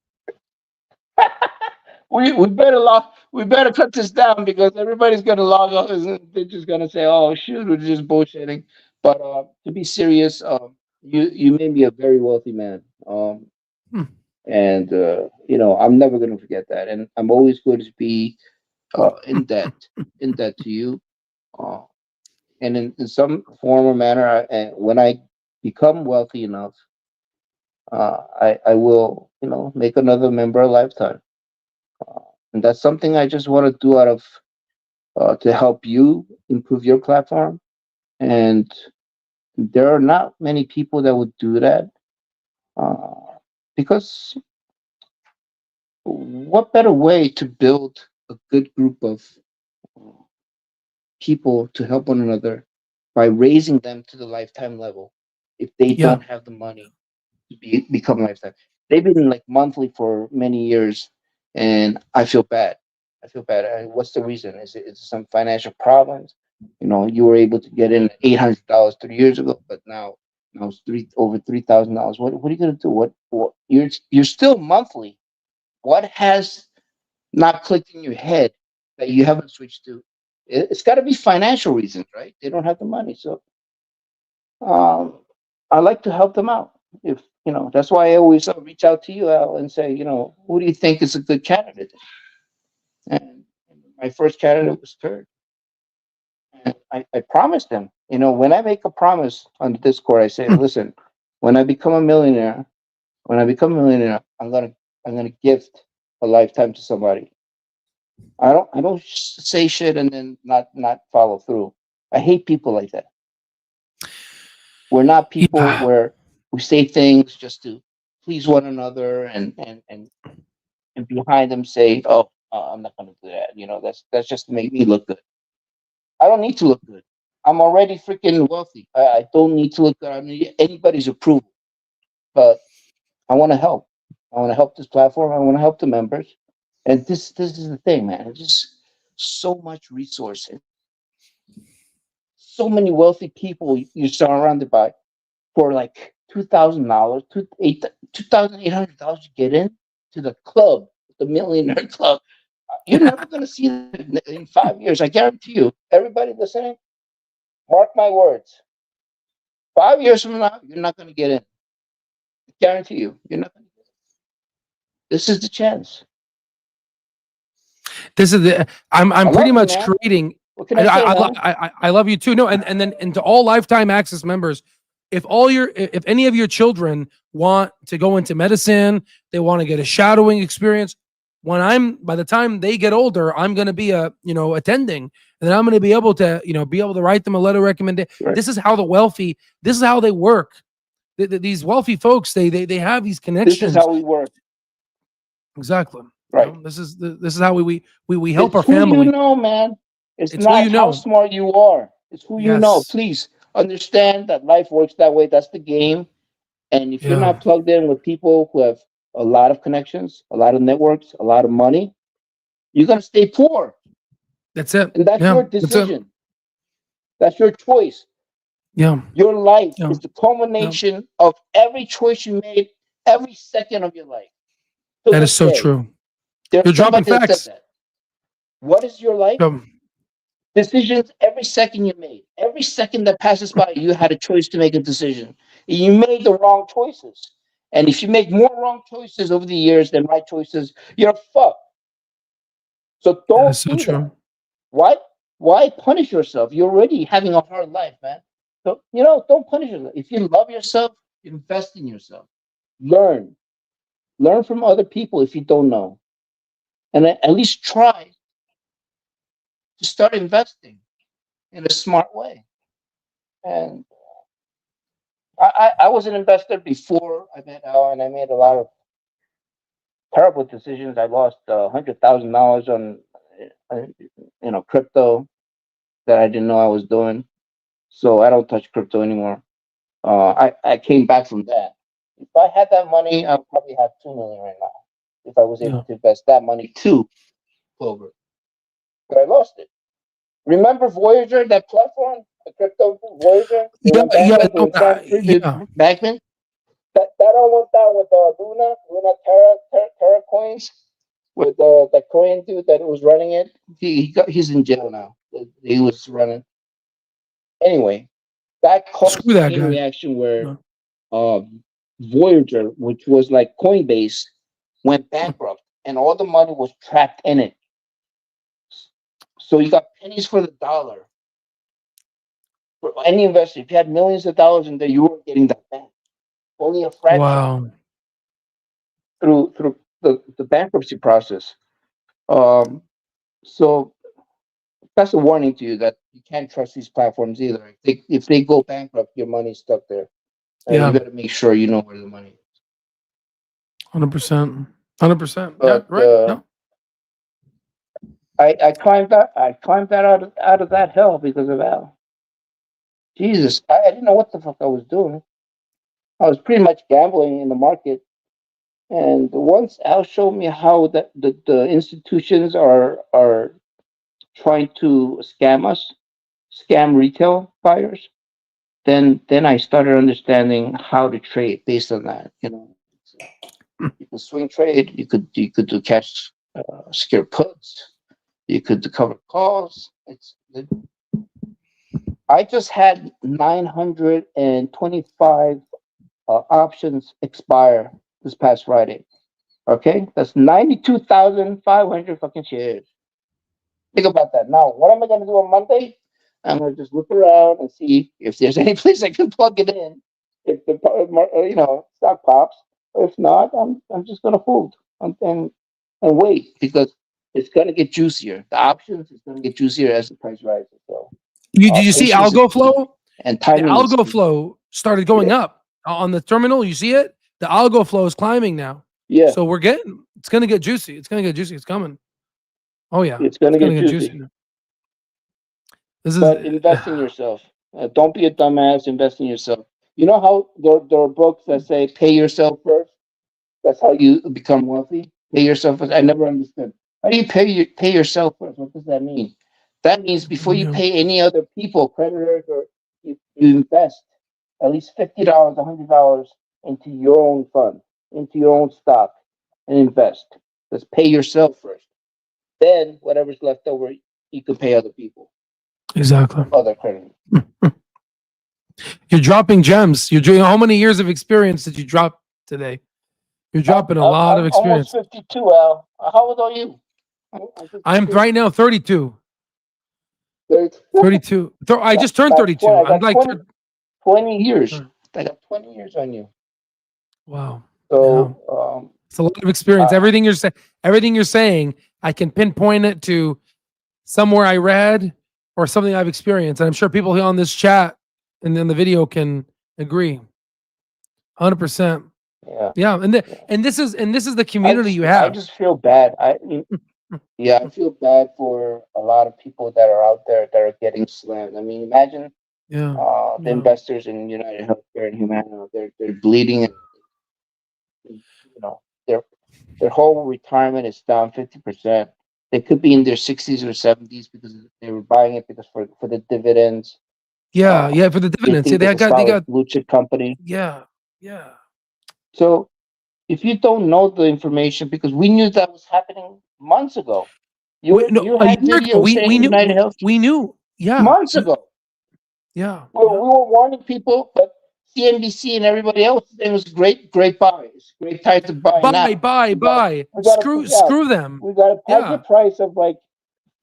We better cut this down because everybody's gonna log off and they're just gonna say, "Oh shoot, we're just bullshitting." But to be serious, you made me a very wealthy man. Hmm. And I'm never gonna forget that, and I'm always going to be in debt to you, uh, and in some form or manner. And when I become wealthy enough, I will make another member a lifetime. And that's something I just want to do out of to help you improve your platform. And there are not many people that would do that because what better way to build a good group of people to help one another by raising them to the lifetime level if they Yeah. don't have the money to become lifetime. They've been like monthly for many years, and I feel bad. What's the reason? Is it some financial problems? You were able to get in $800 3 years ago, but now it's over $3,000. What are you gonna do? What you're still monthly. What has not clicked in your head that you haven't switched to? It's got to be financial reasons, right? They don't have the money, so I like to help them out. If that's why I always reach out to you, Al, and say, who do you think is a good candidate? And my first candidate was Kurt. And I promised him, when I make a promise on the Discord, I say, listen, when I become a millionaire, I'm gonna gift a lifetime to somebody. I don't say shit and then not follow through. I hate people like that. We're not people Yeah. where we say things just to please one another and behind them say, "Oh, I'm not going to do that." That's just to make me look good. I don't need to look good. I'm already freaking wealthy. I don't need to look good. I don't need anybody's approval. But I want to help. I want to help this platform. I want to help the members. And this is the thing, man. It's just so much resources, so many wealthy people you're surrounded by for like $2,000, $2,800 to get in to the club, the millionaire club. You're never going to see that in 5 years. I guarantee you. Everybody listening, mark my words. 5 years from now, you're not going to get in. I guarantee you. You're not going to get in. This is the chance. This is the I'm pretty love you, much man. creating. What can I say, man? I love you too. No, and to all lifetime access members, if any of your children want to go into medicine, they want to get a shadowing experience. By the time they get older, I'm going to be attending, and then I'm going to be able to write them a letter of recommendation. Right. This is how this is how they work. These wealthy folks, they have these connections. This is how we work. Exactly. Right. This is how we help It's our who family. you know, man. It's who not you how know. smart you are. It's who you know. Yes. Please understand that life works that way. That's the game. And if you're Yeah. not plugged in with people who have a lot of connections, a lot of networks, a lot of money, you're gonna stay poor. That's it. And that's Yeah, your that's it. decision. That's your choice. Yeah. Your life Yeah. is the culmination of every choice you made every second of your life. To That is this so day. true. There's You're dropping somebody that facts. said that. What is your life? Um, Decisions every second you made. Every second that passes by, you had a choice to make a decision. You made the wrong choices. And if you make more wrong choices over the years than right choices, you're fucked. So that don't is so do true. that. Why punish yourself? You're already having a hard life, man. So, don't punish yourself. If you love yourself, invest in yourself. Learn. Learn from other people if you don't know. And at least try to start investing in a smart way. And I was an investor before I met Al, and I made a lot of terrible decisions. I lost $100,000 on crypto that I didn't know I was doing. So I don't touch crypto anymore. I came back from that. If I had that money, I'd probably have 2 million right now. If I was able to invest that money to Clover, but I lost it. Remember Voyager, that platform, the crypto Voyager? They went bankrupt, they were trying to free Bankman. That all went down with Luna Terra coins, with the Korean dude that was running it. He's in jail now. He was running. Anyway, that caused Screw that a chain guy. reaction where Voyager, which was like Coinbase, went bankrupt, and all the money was trapped in it. So you got pennies for the dollar. For any investor, if you had millions of dollars in there, you weren't getting that back. Only a fraction. Wow. Through the bankruptcy process. So that's a warning to you that you can't trust these platforms either. If they go bankrupt, your money's stuck there. And you got to make sure you know where the money is. 100%. 100%. Yeah, But right. I climbed that out of that hell because of Al. Jesus, I didn't know what the fuck I was doing. I was pretty much gambling in the market. And once Al showed me how the institutions are trying to scam retail buyers, then I started understanding how to trade based on that. You can swing trade. You could do cash scare puts. You could cover calls. I just had 925 options expire this past Friday. Okay, that's 92,500 fucking shares. Think about that. Now, what am I going to do on Monday? I'm going to just look around and see if there's any place I can plug it in. If the stock pops, if not, I'm just going to hold and wait, because it's going to get juicier. The options is going to get juicier as the price rises. So, did you see ALGO flow? And timing. The ALGO flow started going up on the terminal. You see it? The ALGO flow is climbing now. Yeah. So it's going to get juicy. It's going to get juicy. It's coming. Oh yeah. It's going to get juicy. But invest in yourself. Don't be a dumbass. Invest in yourself. You know how there are books that say pay yourself first? That's how you become wealthy. Pay yourself first. I never understood. How do you pay yourself first? What does that mean? That means before you pay any other people, creditors, or you invest at least $50, $100 into your own fund, into your own stock, and invest. Let's pay yourself first. Then whatever's left over, you can pay other people. Exactly. Other creditors. You're dropping gems. You're doing how many years of experience did you drop today? You're dropping a lot of experience. Almost 52, Al. How old are you? I'm right now 32. 32. I just turned 32. I'm like 20 years. I got 20 years on you. Wow. So it's a lot of experience. Everything you're saying, I can pinpoint it to somewhere I read or something I've experienced. And I'm sure people here on this chat and then the video can agree. 100%. Yeah. And this is the community you have. I just feel bad. I feel bad for a lot of people that are out there that are getting slammed. I mean, imagine the investors in UnitedHealthcare and Humana. They're bleeding, and their whole retirement is down 50%. They could be in their 60s or 70s because they were buying it because for the dividends. For the dividends. They got blue chip company. Yeah. So if you don't know the information, because we knew that was happening months ago. You had videos saying UnitedHealthcare. We knew. Yeah. Months ago. Yeah. We were warning people, but CNBC and everybody else, it was great buys. Great time to buy. Buy. Screw them. We got a target price of like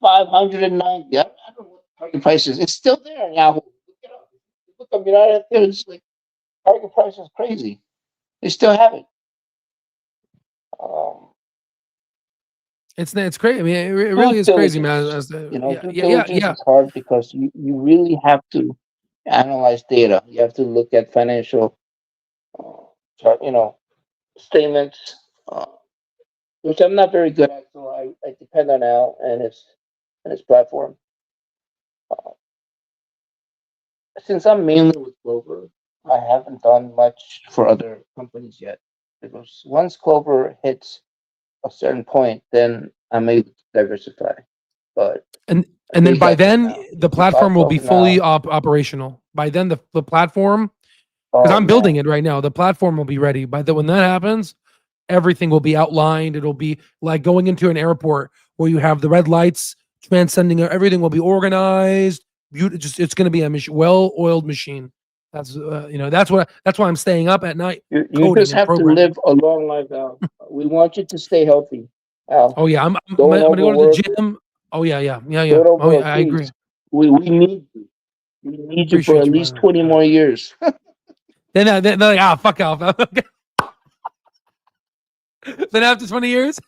590. I don't know what the target price is. It's still there now. Look up UnitedHealthcare, it's like target price is crazy. They still have it. It's crazy. I mean, it Due really is crazy, man. diligence, Yeah, due yeah, yeah, diligence yeah. is hard because you really have to analyze data. You have to look at financial, statements, which I'm not very good at. So I depend on Al and his platform. Since I'm mainly with Clover, I haven't done much for other companies yet. Because once Clover hits a certain point, then I'm able to diversify. But And a then big by effort then now. the If you buy platform will be Clover fully now, operational. By then the platform, because oh I'm building man, it right now, the platform will be ready. By the when that happens, everything will be outlined. It'll be like going into an airport where you have the red lights transcending. Everything will be organized. Just it's going to be a well-oiled machine. That's that's why I'm staying up at night you coding just and have to programming. live a long life, Al. We want you to stay healthy, Al. Oh yeah, I'm Don't gonna go to the overwork. gym. Oh yeah, yeah, yeah, yeah. Don't Oh overwork, yeah, I agree. please. We need you. We need you for Appreciate at you, least brother. 20 more years. Then they're like, fuck off. Then after 20 years,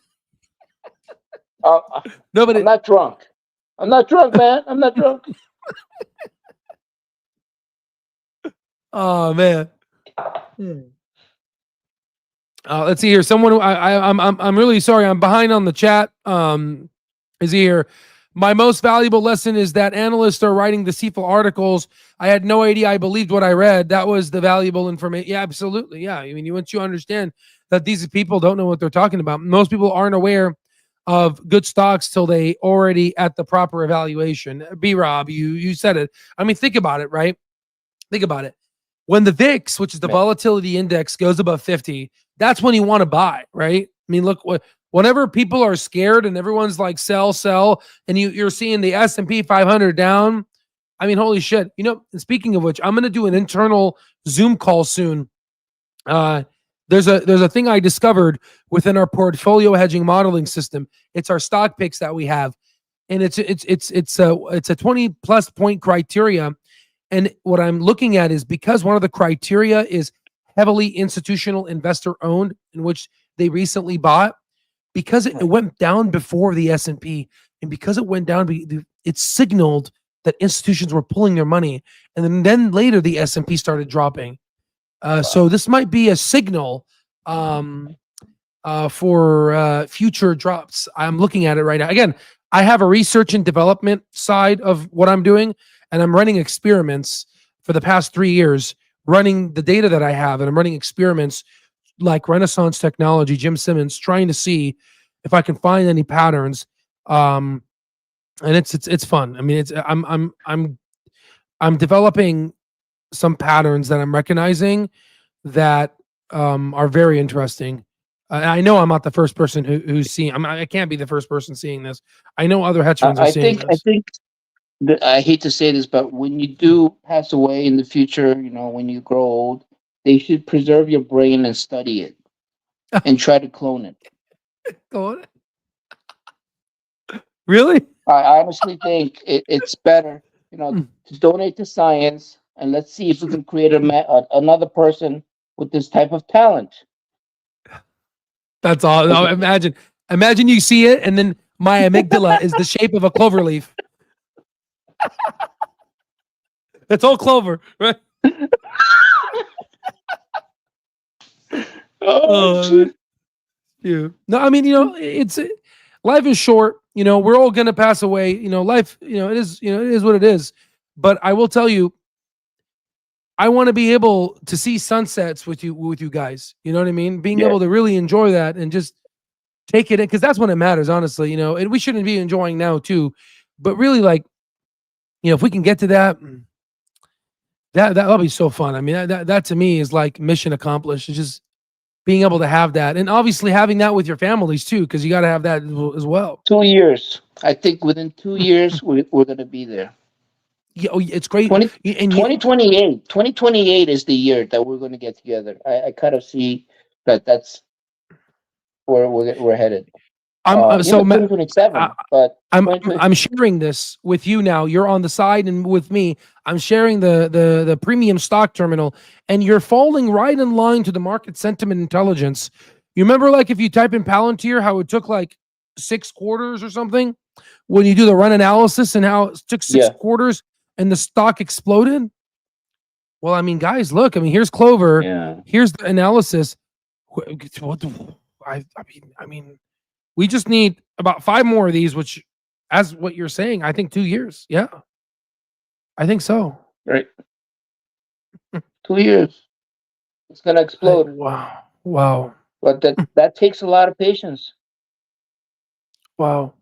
Uh, I'm nobody. not drunk. I'm not drunk, man. I'm not drunk. Oh man. Let's see here. Someone who I'm really sorry. I'm behind on the chat. Is here. My most valuable lesson is that analysts are writing deceitful articles. I had no idea I believed what I read. That was the valuable information. Yeah, absolutely. Yeah. I mean, once you understand that these people don't know what they're talking about. Most people aren't aware of good stocks till they already at the proper evaluation. B Rob, you said it. I mean, think about it, right? Think about it. When the VIX, which is the Man. volatility index, goes above 50, that's when you want to buy, right? I mean, look, whenever people are scared and everyone's like sell, and you're seeing the S&P 500 down, I mean, holy shit. Speaking of which, I'm going to do an internal Zoom call soon. There's a thing I discovered within our portfolio hedging modeling system. It's our stock picks that we have, and it's a 20 plus point criteria. And what I'm looking at is because one of the criteria is heavily institutional investor owned, in which they recently bought, because it went down before the S&P, and because it went down, it signaled that institutions were pulling their money, and then later the S&P started dropping. So this might be a signal for future drops. I'm looking at it right now. Again, I have a research and development side of what I'm doing, and I'm running experiments for the past 3 years, running the data that I have, and I'm running experiments like Renaissance Technology, Jim Simmons, trying to see if I can find any patterns. And it's fun. I mean, I'm developing some patterns that I'm recognizing that are very interesting. I know I'm not the first person who's seeing. I can't be the first person seeing this. I know other hedge funds are I seeing think I this. think I hate to say this, but when you do pass away in the future, when you grow old, they should preserve your brain and study it and try to clone it. Go on. Really? I honestly think it's better, to donate to science, and let's see if we can create another person with this type of talent. That's all. No, imagine you see it, and then my amygdala is the shape of a clover leaf. It's all clover, right? Oh, Yeah. No, I mean, it's life is short. We're all gonna pass away. Life, it is, it is what it is. But I will tell you, I want to be able to see sunsets with you guys. You know what I mean? Being yeah. able to really enjoy that and just take it in, because that's when it matters, honestly. And we shouldn't be enjoying now too, but really, like, if we can get to that, that'll be so fun. I mean, that to me is like mission accomplished. It's just being able to have that, and obviously having that with your families too, because you got to have that as well. 2 years. I think within 2 years, we're going to be there. Yeah, it's great. 20, And 2028 is the year that we're going to get together. I kind of see that's where we're headed. So even 2027, but I'm 2020 I'm sharing this with you now. You're on the side and with me. I'm sharing the premium stock terminal, and you're falling right in line to the market sentiment intelligence. You remember, like, if you type in Palantir, how it took like 6 quarters or something when you do the run analysis, and how it took six yeah, quarters and the stock exploded. Well, I mean, guys, look. I mean, here's Clover. yeah. Here's the analysis. I mean, we just need about 5 more of these, which, as what you're saying, I think 2 years. Yeah, I think so. Right. 2 years. It's gonna explode. Wow. But that takes a lot of patience. Wow.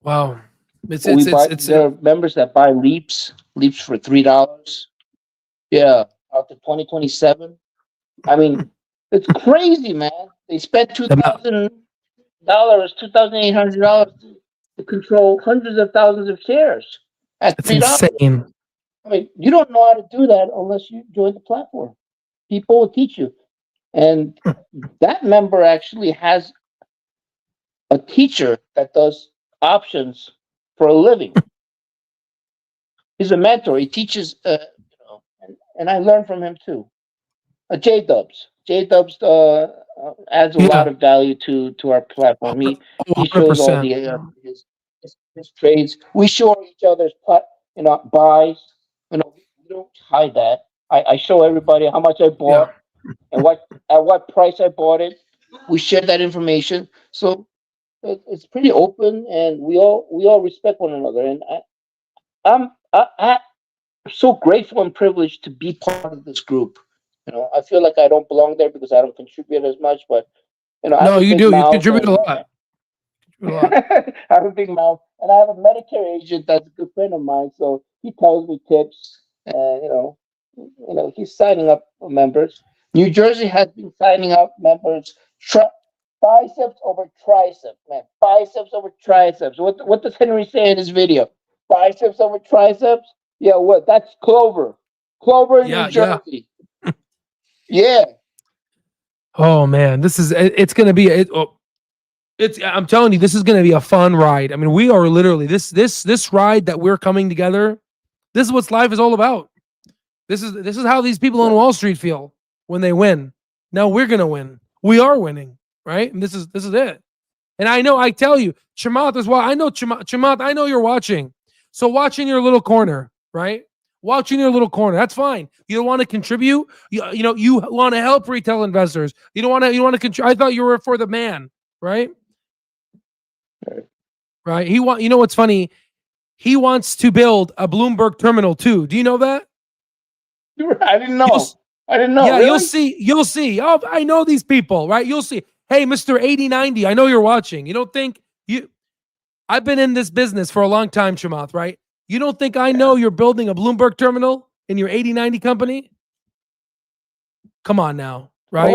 We buy there are members that buy leaps for $3. Yeah, out to 2027. I mean, it's crazy, man. They spent $2,800 to control hundreds of thousands of shares at it's $3. insane. I mean, you don't know how to do that unless you join the platform. People will teach you. And that member actually has a teacher that does options for a living. He's a mentor. He teaches, and I learn from him too. J Dubs. J Dubs adds a lot of value to our platform. He shows all 100%. the his trades. We show each other's buys. We don't hide that. I show everybody how much I bought and at what price I bought it. We share that information. So it's pretty open, and we all respect one another. And I'm so grateful and privileged to be part of this group. I feel like I don't belong there because I don't contribute as much, but No, you do. You contribute a lot. I have a big mouth, and I have a Medicare agent that's a good friend of mine. So he tells me tips, and he's signing up members. New Jersey has been signing up members. Biceps over triceps, man. Biceps over triceps. What does Henry say in his video? Biceps over triceps. Yeah, what? That's Clover. Clover in New Jersey. Yeah. Oh man, it's going to be I'm telling you, this is going to be a fun ride. I mean, we are literally this ride that we're coming together. This is what life is all about. This is how these people on Wall Street feel when they win. Now we're going to win. We are winning, right? And this is it. And I tell you, Chamath as well. I know Chamath, I know you're watching. So watch in your little corner, right? Watch in your little corner. That's fine. You don't want to contribute. You want to help retail investors. You want to contribute. I thought you were for the man, right? Right. You know what's funny? He wants to build a Bloomberg terminal too. Do you know that? I didn't know. Yeah, really? You'll see. Oh, I know these people, right? You'll see. Hey, Mr. 8090, I know you're watching. You don't think I've been in this business for a long time, Chamath, right? You don't think I know you're building a Bloomberg terminal in your 8090 company? Come on now, right?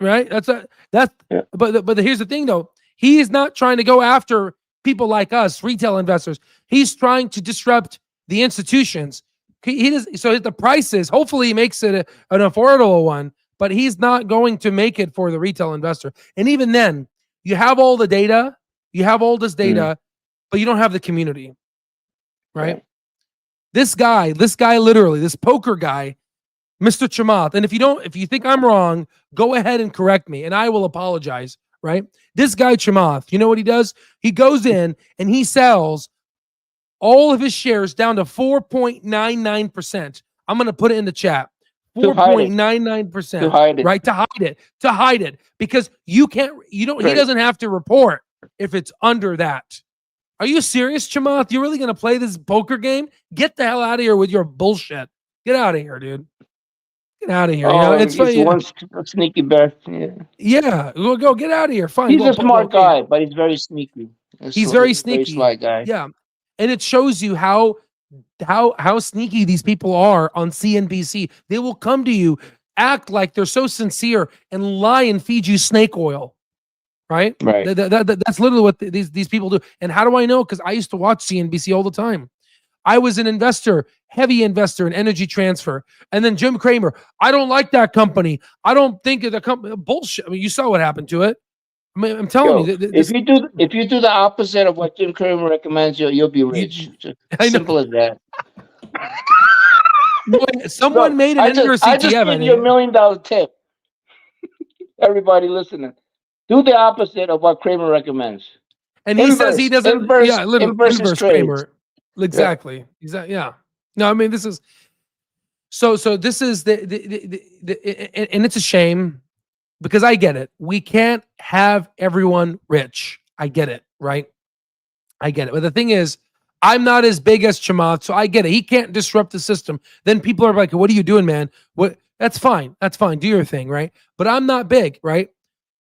Right? But here's the thing though. He is not trying to go after people like us, retail investors. He's trying to disrupt the institutions. He does, so the prices, hopefully he makes it an affordable one, but he's not going to make it for the retail investor. And even then, you have all the data, you have all this data, but you don't have the community, right? This guy literally, this poker guy, Mr. Chamath, and if you think I'm wrong, go ahead and correct me, and I will apologize, right? This guy Chamath, you know what he does? He goes in and he sells all of his shares down to 4.99%. I'm going to put it in the chat. 4.99%. Right? To hide it. Because he doesn't have to report if it's under that. Are you serious, Chamath? You're really going to play this poker game? Get the hell out of here with your bullshit. Get out of here, dude. Get out of here. It's funny. One sneaky bear. Yeah. Go get out of here. Fine. He's a smart guy, but he's very sneaky. He's very sneaky. Very sly guy. Yeah. And it shows you how sneaky these people are on CNBC. They will come to you, act like they're so sincere, and lie and feed you snake oil. Right? That's literally what these people do. And how do I know? Because I used to watch CNBC all the time. I was an investor, heavy investor in Energy Transfer. And then Jim Cramer, I don't like that company. I don't think of the company. Bullshit. I mean, you saw what happened to it. I mean, I'm telling Yo, you. if you do the opposite of what Jim Cramer recommends, you'll be rich. Just I know. simple as that. Someone made an I just CTF. gave you $1 million tip. Everybody listening, do the opposite of what Cramer recommends. And he says he doesn't. Yeah, literally inverse trades. Cramer. Exactly. Exactly. Yeah. No, I mean this is so. This is and it's a shame because I get it. We can't have everyone rich. I get it, right? I get it. But the thing is, I'm not as big as Chamath, so I get it. He can't disrupt the system. Then people are like, "What are you doing, man?" What? That's fine. That's fine. Do your thing, right? But I'm not big, right?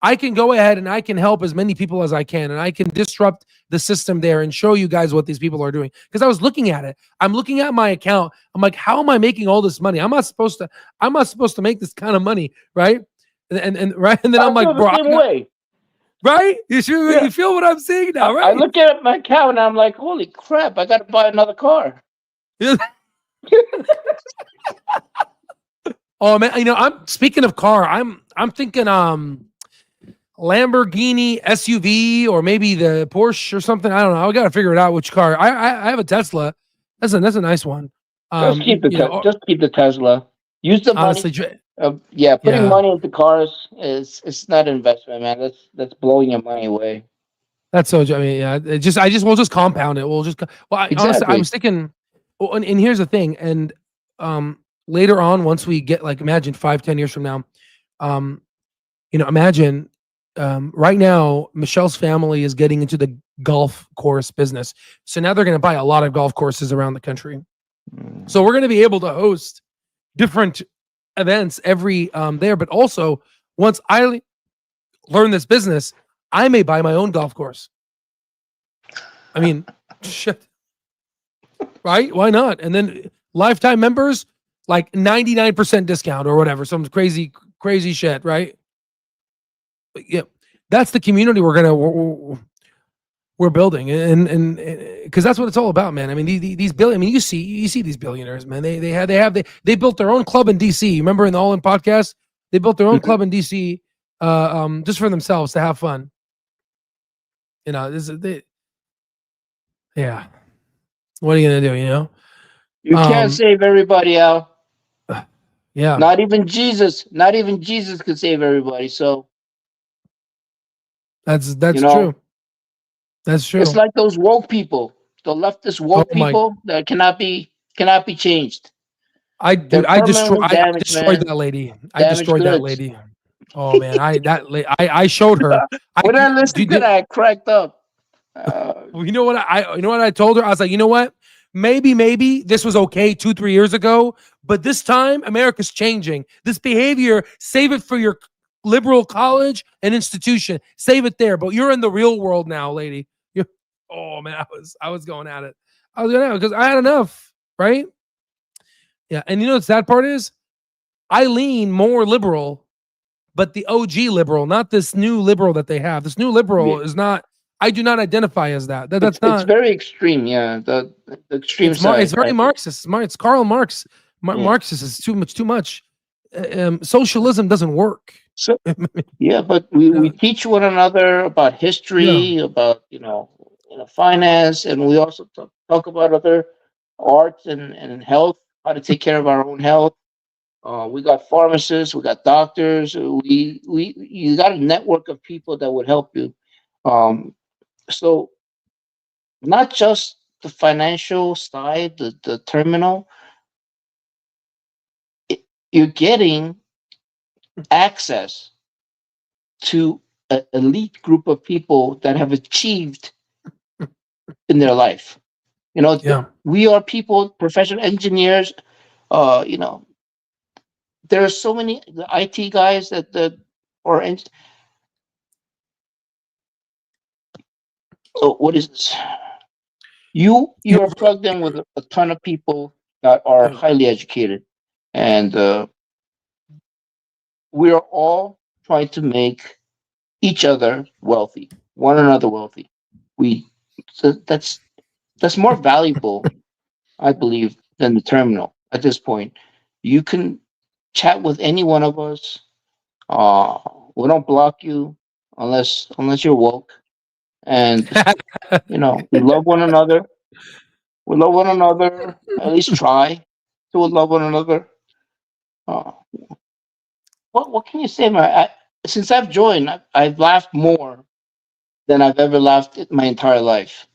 I can go ahead and I can help as many people as I can, and I can disrupt the system there and show you guys what these people are doing. Because I was looking at it. I'm looking at my account. I'm like, how am I making all this money? I'm not supposed to make this kind of money, right? And right. And then I'm like, bro, right? You feel what I'm saying now, right? I look at my account and I'm like, holy crap, I got to buy another car. Oh man, I'm speaking of car. I'm thinking Lamborghini SUV or maybe the Porsche or something. I don't know. I got to figure it out which car. I have a Tesla. That's a nice one. Just keep the Tesla. Use the honestly, money. Putting money into cars it's not an investment, man. That's blowing your money away. That's so. I mean, yeah. We'll just compound it. Exactly. Honestly, I was thinking. Well, and here's the thing. And later on, once we get imagine 5-10 years from now, imagine. Right now, Michelle's family is getting into the golf course business. So now they're going to buy a lot of golf courses around the country. So we're going to be able to host different events every there. But also, once I learn this business, I may buy my own golf course. I mean, shit. Right? Why not? And then lifetime members, 99% discount or whatever. Some crazy shit, right? Yeah, that's the community we're building, and because that's what it's all about, man. I mean, these billion. I mean, you see these billionaires, man. They built their own club in DC. Remember in the All In podcast, they built their own club in DC, just for themselves to have fun. Yeah. What are you gonna do? You can't save everybody, Al. Yeah. Not even Jesus could save everybody. So. That's true. That's true. It's like those woke people, the leftist woke people that cannot be changed. I destroyed that lady. That lady. Oh man, I showed her. When I listened to that, I cracked up. You know what I told her? I was like, you know what? Maybe this was okay 2-3 years ago, but this time America's changing. This behavior, save it for your liberal college and institution. Save it there. But you're in the real world now, lady. Oh man, I was going at it. I was going at it because I had enough, right? Yeah, and the sad part is, I lean more liberal, but the OG liberal, not this new liberal that they have. This new liberal is not. I do not identify as that. That's not. It's very extreme. Yeah, the extreme side. It's very Marxist. It's Karl Marx. Marxist is too much. Socialism doesn't work. So, yeah, but we teach one another about history, about finance, and we also talk about other arts and health, how to take care of our own health. We got pharmacists, we got doctors. You got a network of people that would help you. So not just the financial side, the terminal. You're getting access to an elite group of people that have achieved in their life. We are people, professional engineers. There are so many the IT guys that are. So what is this? You are plugged in with a ton of people that are highly educated, and we are all trying to make each other wealthy, one another wealthy. So that's more valuable I believe, than the terminal at this point. You can chat with any one of us. We don't block you unless you're woke. And we love one another. We love one another. At least try to love one another. Uh, what can you say, man? Since I've joined, I've laughed more than I've ever laughed in my entire life.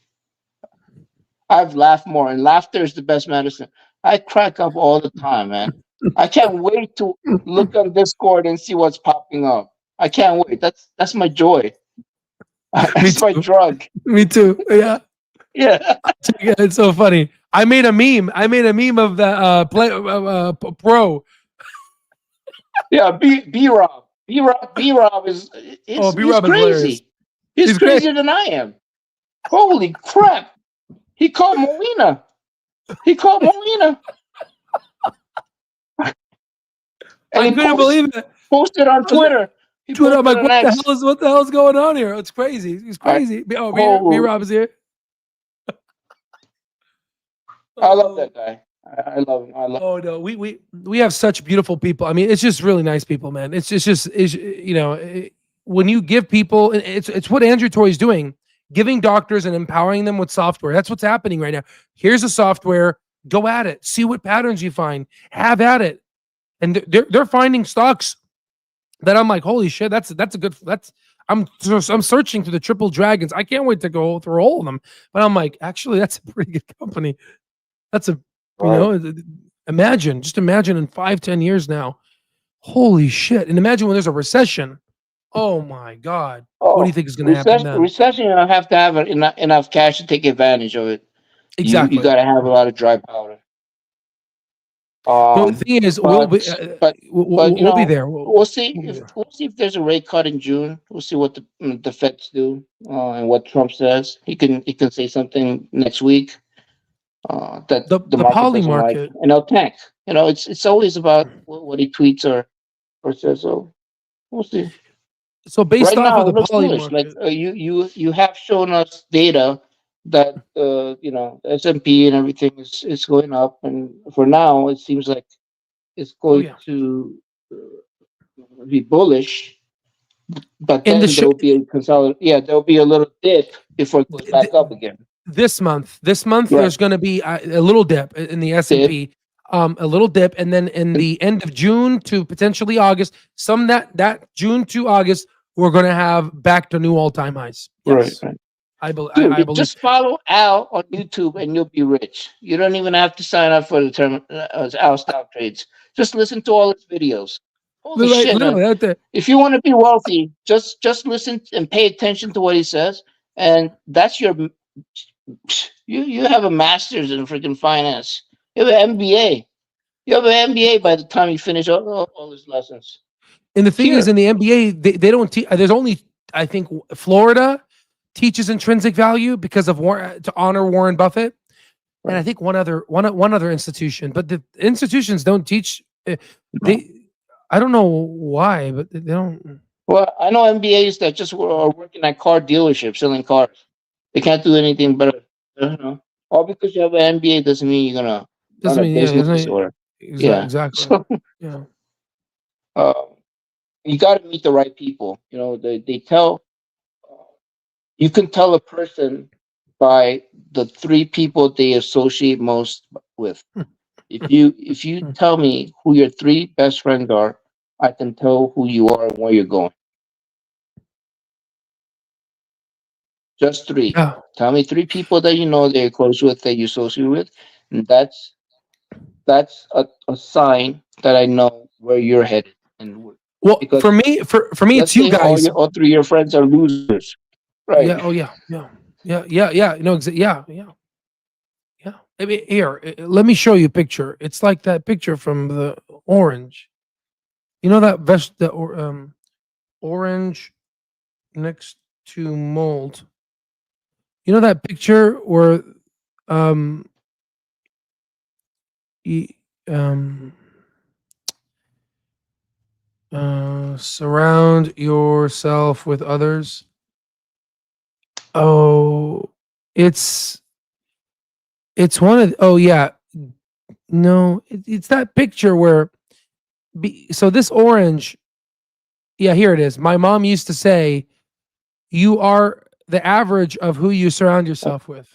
I've laughed more, and laughter is the best medicine. I crack up all the time, man. I can't wait to look on Discord and see what's popping up. I can't wait. That's my joy. Me That's my too. drug. Me too. Yeah. Yeah, Yeah, it's so funny. I made a meme. Of the pro. yeah. B Rob. B Rob is Oh, B he's Rob is hilarious. crazy. He's He's great. crazier than I am. Holy crap! He called Molina. He called Molina. And I he couldn't believe it. posted on Twitter. He Dude, I'm posted like, on what X. the hell is going on here? It's crazy. He's crazy. Oh, B Rob is here. I love that guy. I love him. Oh no, we have such beautiful people. I mean, it's just really nice people, man. It's when you give people, it's what Andrew Toy is doing, giving doctors and empowering them with software. That's what's happening right now. Here's a software. Go at it. See what patterns you find. Have at it. And they're finding stocks that I'm like, holy shit, that's a good. I'm searching through the triple dragons. I can't wait to go through all of them. But I'm like, actually, that's a pretty good company. That's a imagine in 5-10 years now. Holy shit. And imagine when there's a recession. Oh my God. What do you think is going to happen then? Recession, you have to have enough cash to take advantage of it. Exactly. You got to have a lot of dry powder. The thing is, we'll be there. We'll see if there's a rate cut in June. We'll see what the Feds do and what Trump says. He can say something next week. That the poly market, and it'll tank. It's always about what he tweets or says. So we'll see. So based right off now, of the it looks poly foolish. market, Like you have shown us data that S&P and everything is going up, and for now it seems like it's going to be bullish. But then there will be a there will be a little dip before it goes back up again. This month, there's going to be a little dip in the S&P, a little dip, and then in the end of June to potentially August, that June to August, we're going to have back to new all-time highs. Yes. Right. I believe. Just follow Al on YouTube and you'll be rich. You don't even have to sign up for the term Al stock trades. Just listen to all his videos. Holy shit, man. If you want to be wealthy, just listen and pay attention to what he says, and that's your. You have a master's in freaking finance. You have an MBA. You have an MBA by the time you finish all his lessons. And the thing is, in the MBA, they don't teach. There's only, I think, Florida teaches intrinsic value because of to honor Warren Buffett, and I think one other institution. But the institutions don't teach. I don't know why, but they don't. Well, I know MBAs that just are working at car dealerships selling cars. They can't do anything better. All because you have an MBA doesn't mean you're gonna run a business or exactly. So, you got to meet the right people. They tell. You can tell a person by the 3 people they associate most with. If you tell me who your 3 best friends are, I can tell who you are and where you're going. Just 3. Yeah. Tell me 3 people that that you're close with, that you associate with, and that's a sign that I know where you're headed. And well, for me, it's you guys. All 3 of your friends are losers, right? Yeah. Oh yeah. Yeah. No. Yeah. I mean, here, let me show you a picture. It's like that picture from the orange. You know that orange next to mold. You know that picture where surround yourself with others. Oh, it's one of No, it's that picture where, so this orange, yeah, here it is. My mom used to say, you are the average of who you surround yourself with.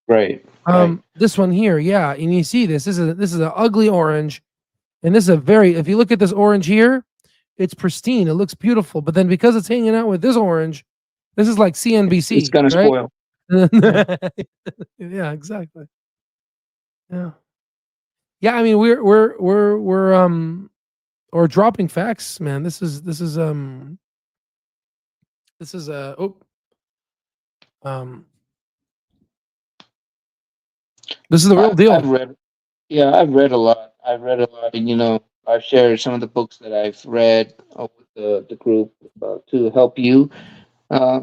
Right. Right. This one here, yeah, and you see this is an ugly orange, and this is a very, if you look at this orange here, it's pristine, it looks beautiful, but then because it's hanging out with this orange, this is like CNBC, It's gonna right? spoil. Yeah, exactly. Yeah. Yeah, I mean we're dropping facts, man. This is um this is the real deal. I've read. Yeah, I've read a lot. I've read a lot, and I've shared some of the books that I've read with the group to help you uh,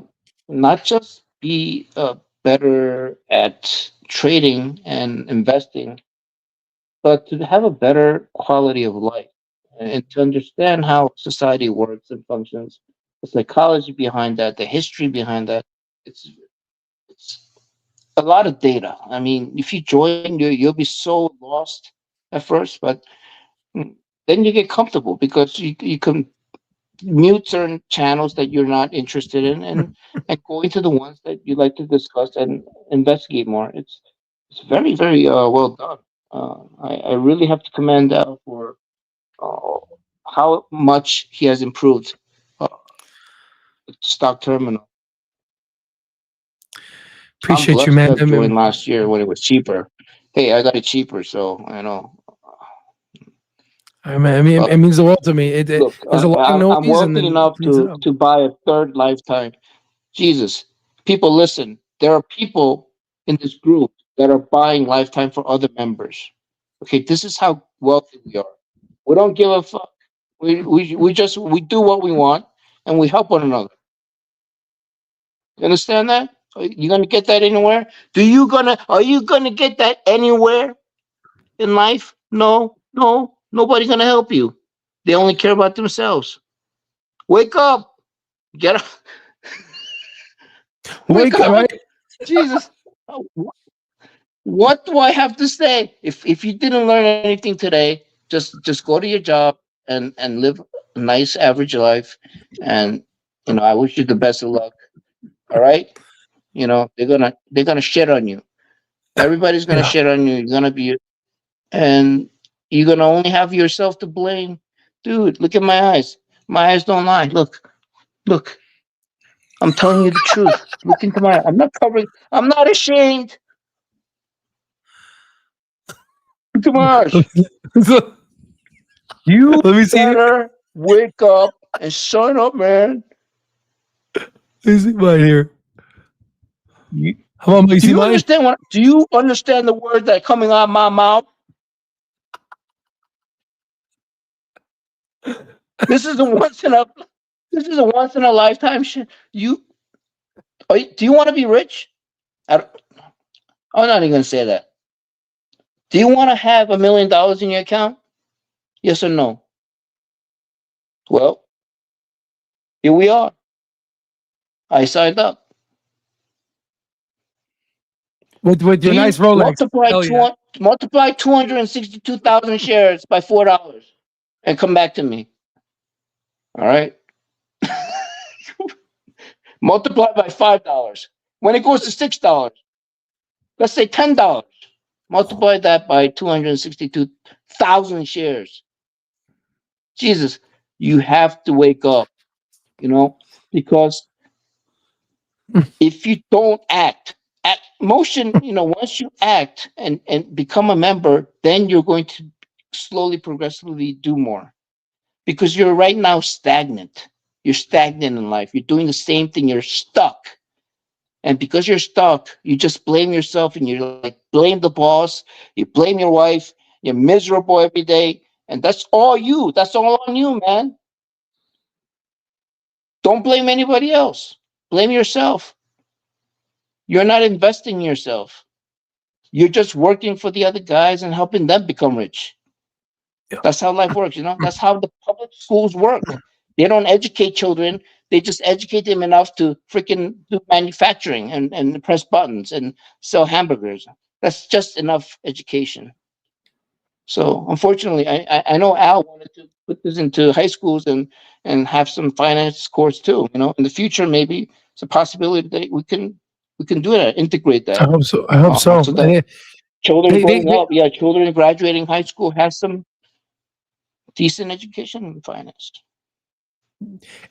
not just be better at trading and investing, but to have a better quality of life and to understand how society works and functions, the psychology behind that, the history behind that. It's a lot of data. I mean, if you join, you'll be so lost at first, but then you get comfortable because you can mute certain channels that you're not interested in and go into the ones that you like to discuss and investigate more. It's very very well done. I really have to commend Al for uh, how much he has improved uh, stock terminal. I'm Appreciate you, blessed to man. have joined last year when it was cheaper. Hey, I got it cheaper, so I know. I mean, it But means the world to me. look, There's a lot of I'm noise, and wealthy then it enough cleans it up. to buy a third lifetime. Jesus, people, listen. There are people in this group that are buying lifetime for other members. Okay, this is how wealthy we are. We don't give a fuck. We do what we want, and we help one another. You understand that? You gonna get that anywhere? Are you gonna get that anywhere in life? No, no, nobody's gonna help you. They only care about themselves. Wake up, get up, wake Wake up, up, right? Jesus. What do I have to say? If you didn't learn anything today, just go to your job and live a nice average life, and I wish you the best of luck. All right, they're gonna shit on you. Everybody's gonna Yeah. shit on you. You're gonna be and you're gonna only have yourself to blame, dude. Look at my eyes. My eyes don't lie. Look. I'm telling you the truth. Look into my. I'm not covering. I'm not ashamed. Look at my eyes. So, You let me see. better wake up and shut up, man. Let me see mine here. You, How about you do see you mine? understand what? Do you understand the words that are coming out of my mouth? This is a once in a. This is a once in a lifetime shit. Do you want to be rich? I'm not even gonna say that. Do you want to have $1 million in your account? Yes or no? Well, here we are. I signed up. With your nice Please Rolex. Hell yeah. multiply 262,000 shares by $4 and come back to me. All right. Multiply by $5. When it goes to $6, let's say $10. Multiply that by 262,000 shares. Jesus, you have to wake up, because if you don't act motion, once you act and become a member, then you're going to slowly, progressively do more because you're right now stagnant. You're stagnant in life. You're doing the same thing. You're stuck. And because you're stuck, you just blame yourself and you're like, blame the boss, you blame your wife, you're miserable every day. And that's all you. That's all on you, man. Don't blame anybody else. Blame yourself. You're not investing in yourself. You're just working for the other guys and helping them become rich. Yeah. That's how life works, That's how the public schools work. They don't educate children. They just educate them enough to freaking do manufacturing and press buttons and sell hamburgers. That's just enough education. So unfortunately, I know Al wanted to put this into high schools and have some finance course too. You know, in the future, maybe it's a possibility that we can do that, integrate I that, hope so. I hope so. so that children growing They up, yeah, children graduating high school has some decent education in finance.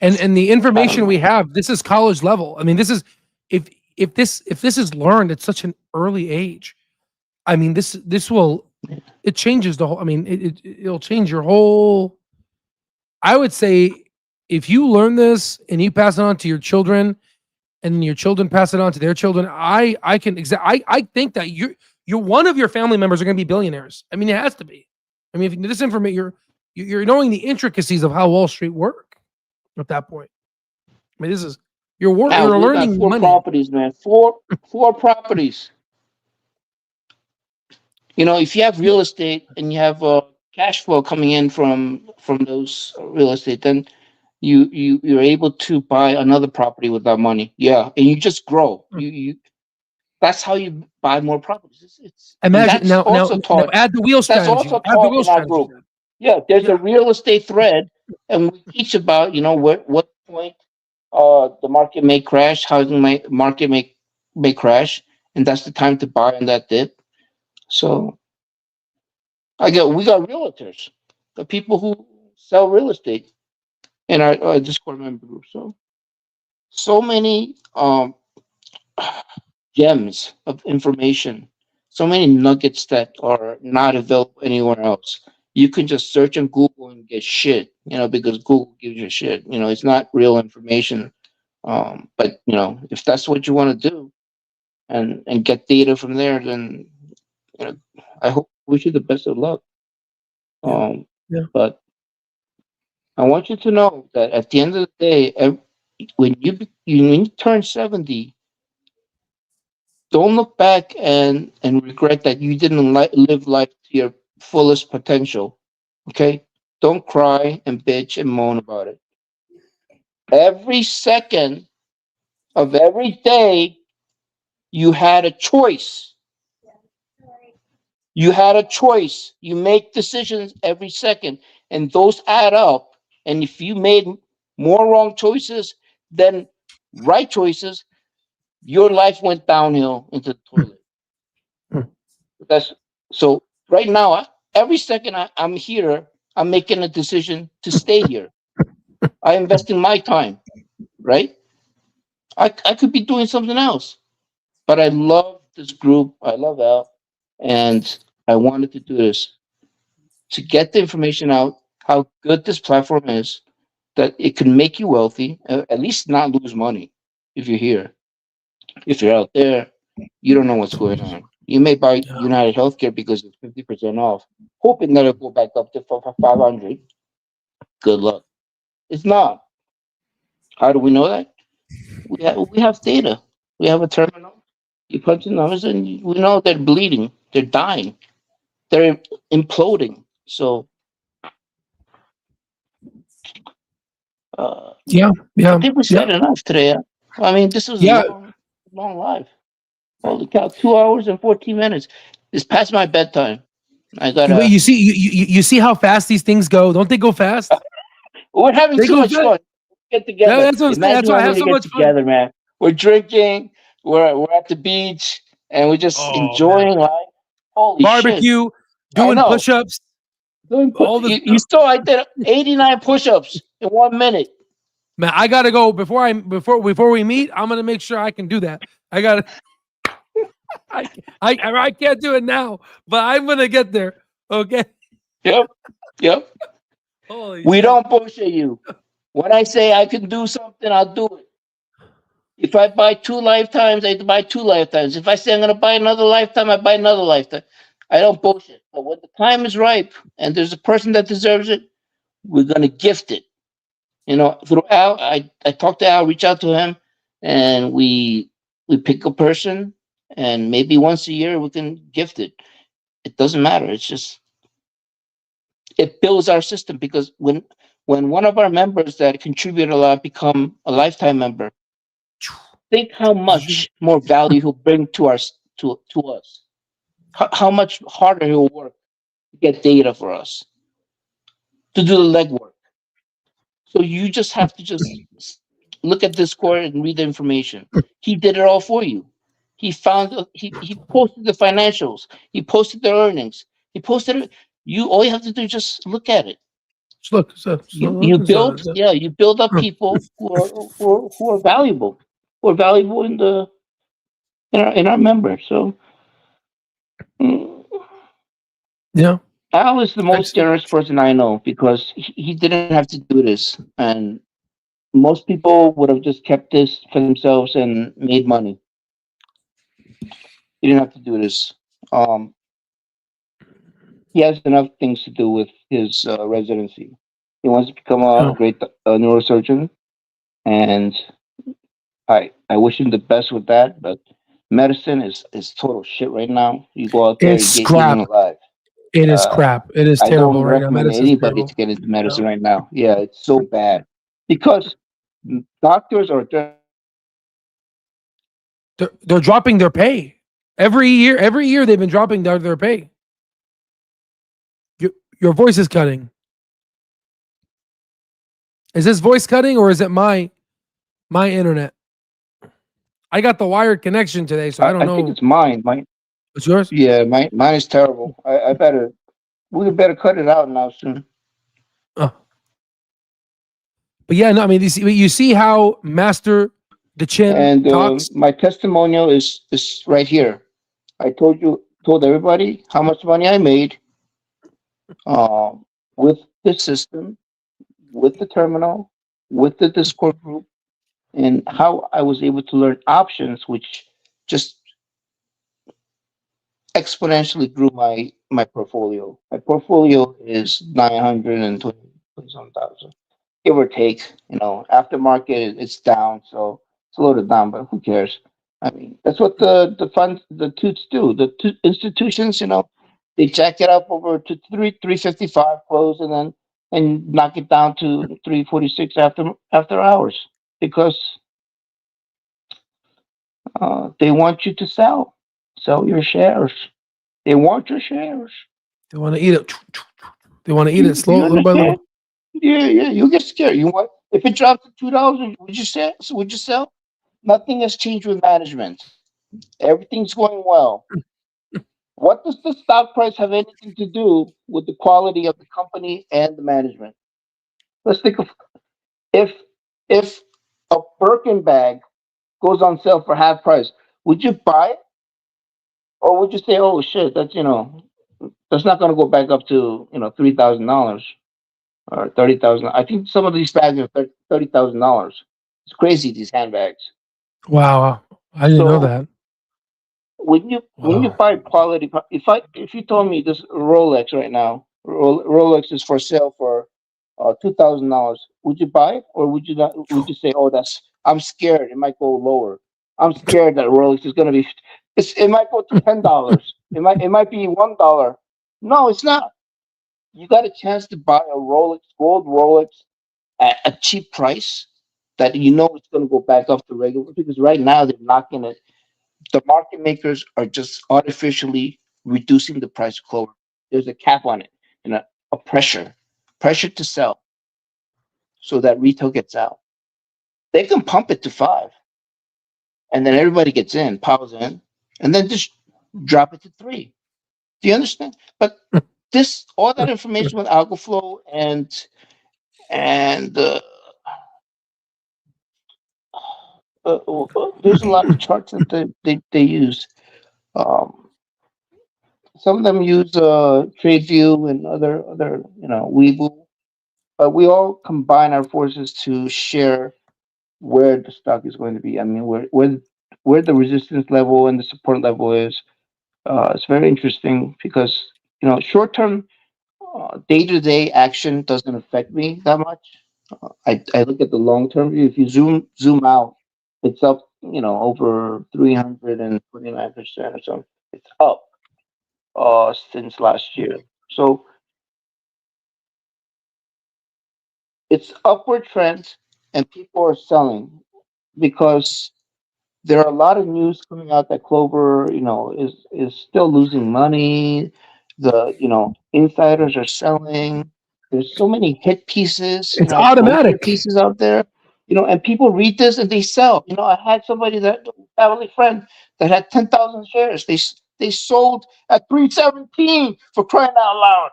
and the I don't information we know. have, this is college level. I mean, this is if if this is learned at such an early age, I mean, this will it changes the whole. I mean, it'll change your whole. I would say if you learn this and you pass it on to your children, and your children pass it on to their children, I can I think that you're one of your family members are going to be billionaires. I mean, it has to be. I mean, if this information, you're knowing the intricacies of how Wall Street work at that point. I mean, this is Al, you're we got learning four money. properties, man. Four properties. You know, if you have real estate and you have cash flow coming in from those real estate, then you're able to buy another property with that money. Yeah, and you just grow. You That's how you buy more properties. And Imagine that's also now taught. add the wheel That's strategy. also Add the taught wheel in our strategy. group. Yeah, there's Yeah. a real estate thread, and we teach about what point the market may crash, housing market may crash, and that's the time to buy on that dip. So we got realtors, the people who sell real estate in our Discord member group. So many gems of information, so many nuggets that are not available anywhere else. You can just search on Google and get shit, because Google gives you shit. It's not real information. But if that's what you want to do and get data from there, then you know, I hope wish you the best of luck. Yeah. Um, Yeah. but I want you to know that at the end of the day, when you turn 70, don't look back and regret that you didn't live life to your fullest potential. Okay, don't cry and bitch and moan about it. Every second of every day, you had a choice. You had a choice. You make decisions every second, and those add up. And if you made more wrong choices than right choices, your life went downhill into the toilet. That's so. Right now, every second I'm here, I'm making a decision to stay here. I invest in my time, right? I could be doing something else, but I love this group. I love Al, and I wanted to do this to get the information out how good this platform is, that it can make you wealthy, at least not lose money if you're here. If you're out there, you don't know what's going on. You may buy UnitedHealthcare because it's 50% off, hoping that it'll go back up to 500. Good luck. It's not. How do we know that? We have data. We have a terminal. You punch the numbers, and we know they're bleeding. They're dying. They're imploding. So Yeah. I Yeah. think we Yeah. said enough today. I mean, this was a Yeah. long live. Holy cow! 2 hours and 14 minutes. It's past my bedtime. I But gotta. you see, you see how fast these things go. Don't they go fast? We're having They too go much fast. fun. Get Yeah, together. that's what I'm saying. That's Imagine why I when have we so get much fun. together, man. We're drinking. We're at the beach, and we're just Oh man, enjoying life. Holy shit! barbecue, I doing know. push-ups, Doing all this you stuff. saw I did 89 push-ups in 1 minute. Man, I gotta go before we meet. I'm gonna make sure I can do that. I gotta. I can't do it now, but I'm gonna get there. Okay. Yep. Yep. Holy We shit. don't bullshit you. When I say I can do something, I'll do it. If I buy 2 lifetimes, I buy 2 lifetimes. If I say I'm going to buy another lifetime, I buy another lifetime. I don't bullshit. But when the time is ripe and there's a person that deserves it, we're going to gift it. Through Al, I talked to Al, reach out to him, and we pick a person, and maybe once a year we can gift it. It doesn't matter. It's just it builds our system, because when one of our members that contribute a lot become a lifetime member, think how much more value he'll bring to us. How much harder he'll work get data for us, to do the legwork. So you just have to look at Discord and read the information. He did it all for you. He found he posted the financials. He posted the earnings. He posted it. You all you have to do is just look at it. Just look. You build you build up people who are valuable, in the in our members. So mm, Yeah. Al is the most Excellent. generous person I know because he didn't have to do this, and most people would have just kept this for themselves and made money. He didn't have to do this. Um, he has enough things to do with his residency. He wants to become a Yeah. great neurosurgeon, and I wish him the best with that. But medicine is total shit right now. You go out there, you It's get eaten crap. alive. It is Uh, crap. It is I don't terrible right now. recommend Medicine's anybody to terrible. get into Yeah. medicine right now. Yeah, it's so bad because doctors are They're dropping their pay every year. Every year they've been dropping their pay. Your, your voice is cutting. Is this voice cutting or is it my internet? I got the wired connection today, so I don't I think know. it's mine. Mine, What's yours? yeah, mine is terrible. I better we better cut it out now soon. Uh, but yeah, no, I mean, you see how Master the Chin And talks. my testimonial is right here. I told everybody how much money I made with the system, with the terminal, with the Discord group, and how I was able to learn options, which just exponentially grew my portfolio. My portfolio is 920,000, give or take. Aftermarket it's down, so it's a little down, but who cares? I mean, that's what the funds, the toots do. The institutions, they jack it up over to 355 close, and knock it down to 346 after hours because they want you to sell your shares. They want your shares. They want to eat it. They want to eat it Do you slow, little by understand? little. Yeah. You get scared. You want if it drops to $2, would you sell? Would you sell? Nothing has changed with management. Everything's going well. What does the stock price have anything to do with the quality of the company and the management? Let's think of if if a Birkin bag goes on sale for half price, would you buy it or would you say, "Oh shit, that's not going to go back up to $3,000 or 30,000"? I think some of these bags are $30,000. It's crazy these handbags. Wow, I didn't know So that. when you Wow. buy quality, if you told me this Rolex right now, Rolex is for sale for $2,000, would you buy it or would you not? Would you say, "Oh, I'm scared, it might go lower. I'm scared that Rolex is going to be, it might go to $10. It might be $1." No, it's not. You got a chance to buy a gold Rolex at a cheap price that it's going to go back up to regular, because right now they're knocking it. The market makers are just artificially reducing the price of Clover. There's a cap on it and a pressure to sell so that retail gets out. They can pump it to 5, and then everybody gets in, piles in, and then just drop it to 3. Do you understand? But all that information with algo flow and there's a lot of charts that they use. Um, some of them use TradeView and other Weeble, but we all combine our forces to share where the stock is going to be. I mean, where the resistance level and the support level is. It's very interesting because short term, day to day action doesn't affect me that much. I look at the long term view. If you zoom out, it's up, over 329% or something. It's up since last year. So it's upward trend, and people are selling because there are a lot of news coming out that Clover, is still losing money. insiders are selling. There's so many hit pieces, It's bullshit automatic. pieces out there, and people read this and they sell. I had somebody family friend that had 10,000 shares. They sold at 317 for crying out loud.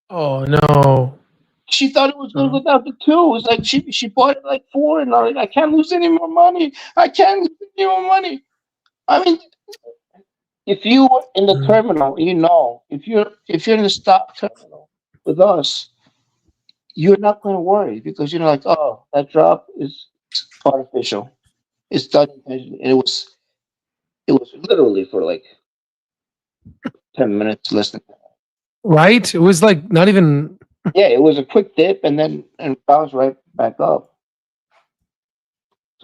Oh no. She thought it was going to No. go down to 2. It was like she bought it like 4, and I'm like, I can't lose any more money. I can't lose any more money. I mean, if you were in the Mm. terminal, if you're in the stock terminal with us, you're not going to worry because you're like, oh, that drop is artificial. It's done intentionally. And it was literally for like 10 minutes, less than that. Right? It was like not even. Yeah, it was a quick dip and then bounced right back up.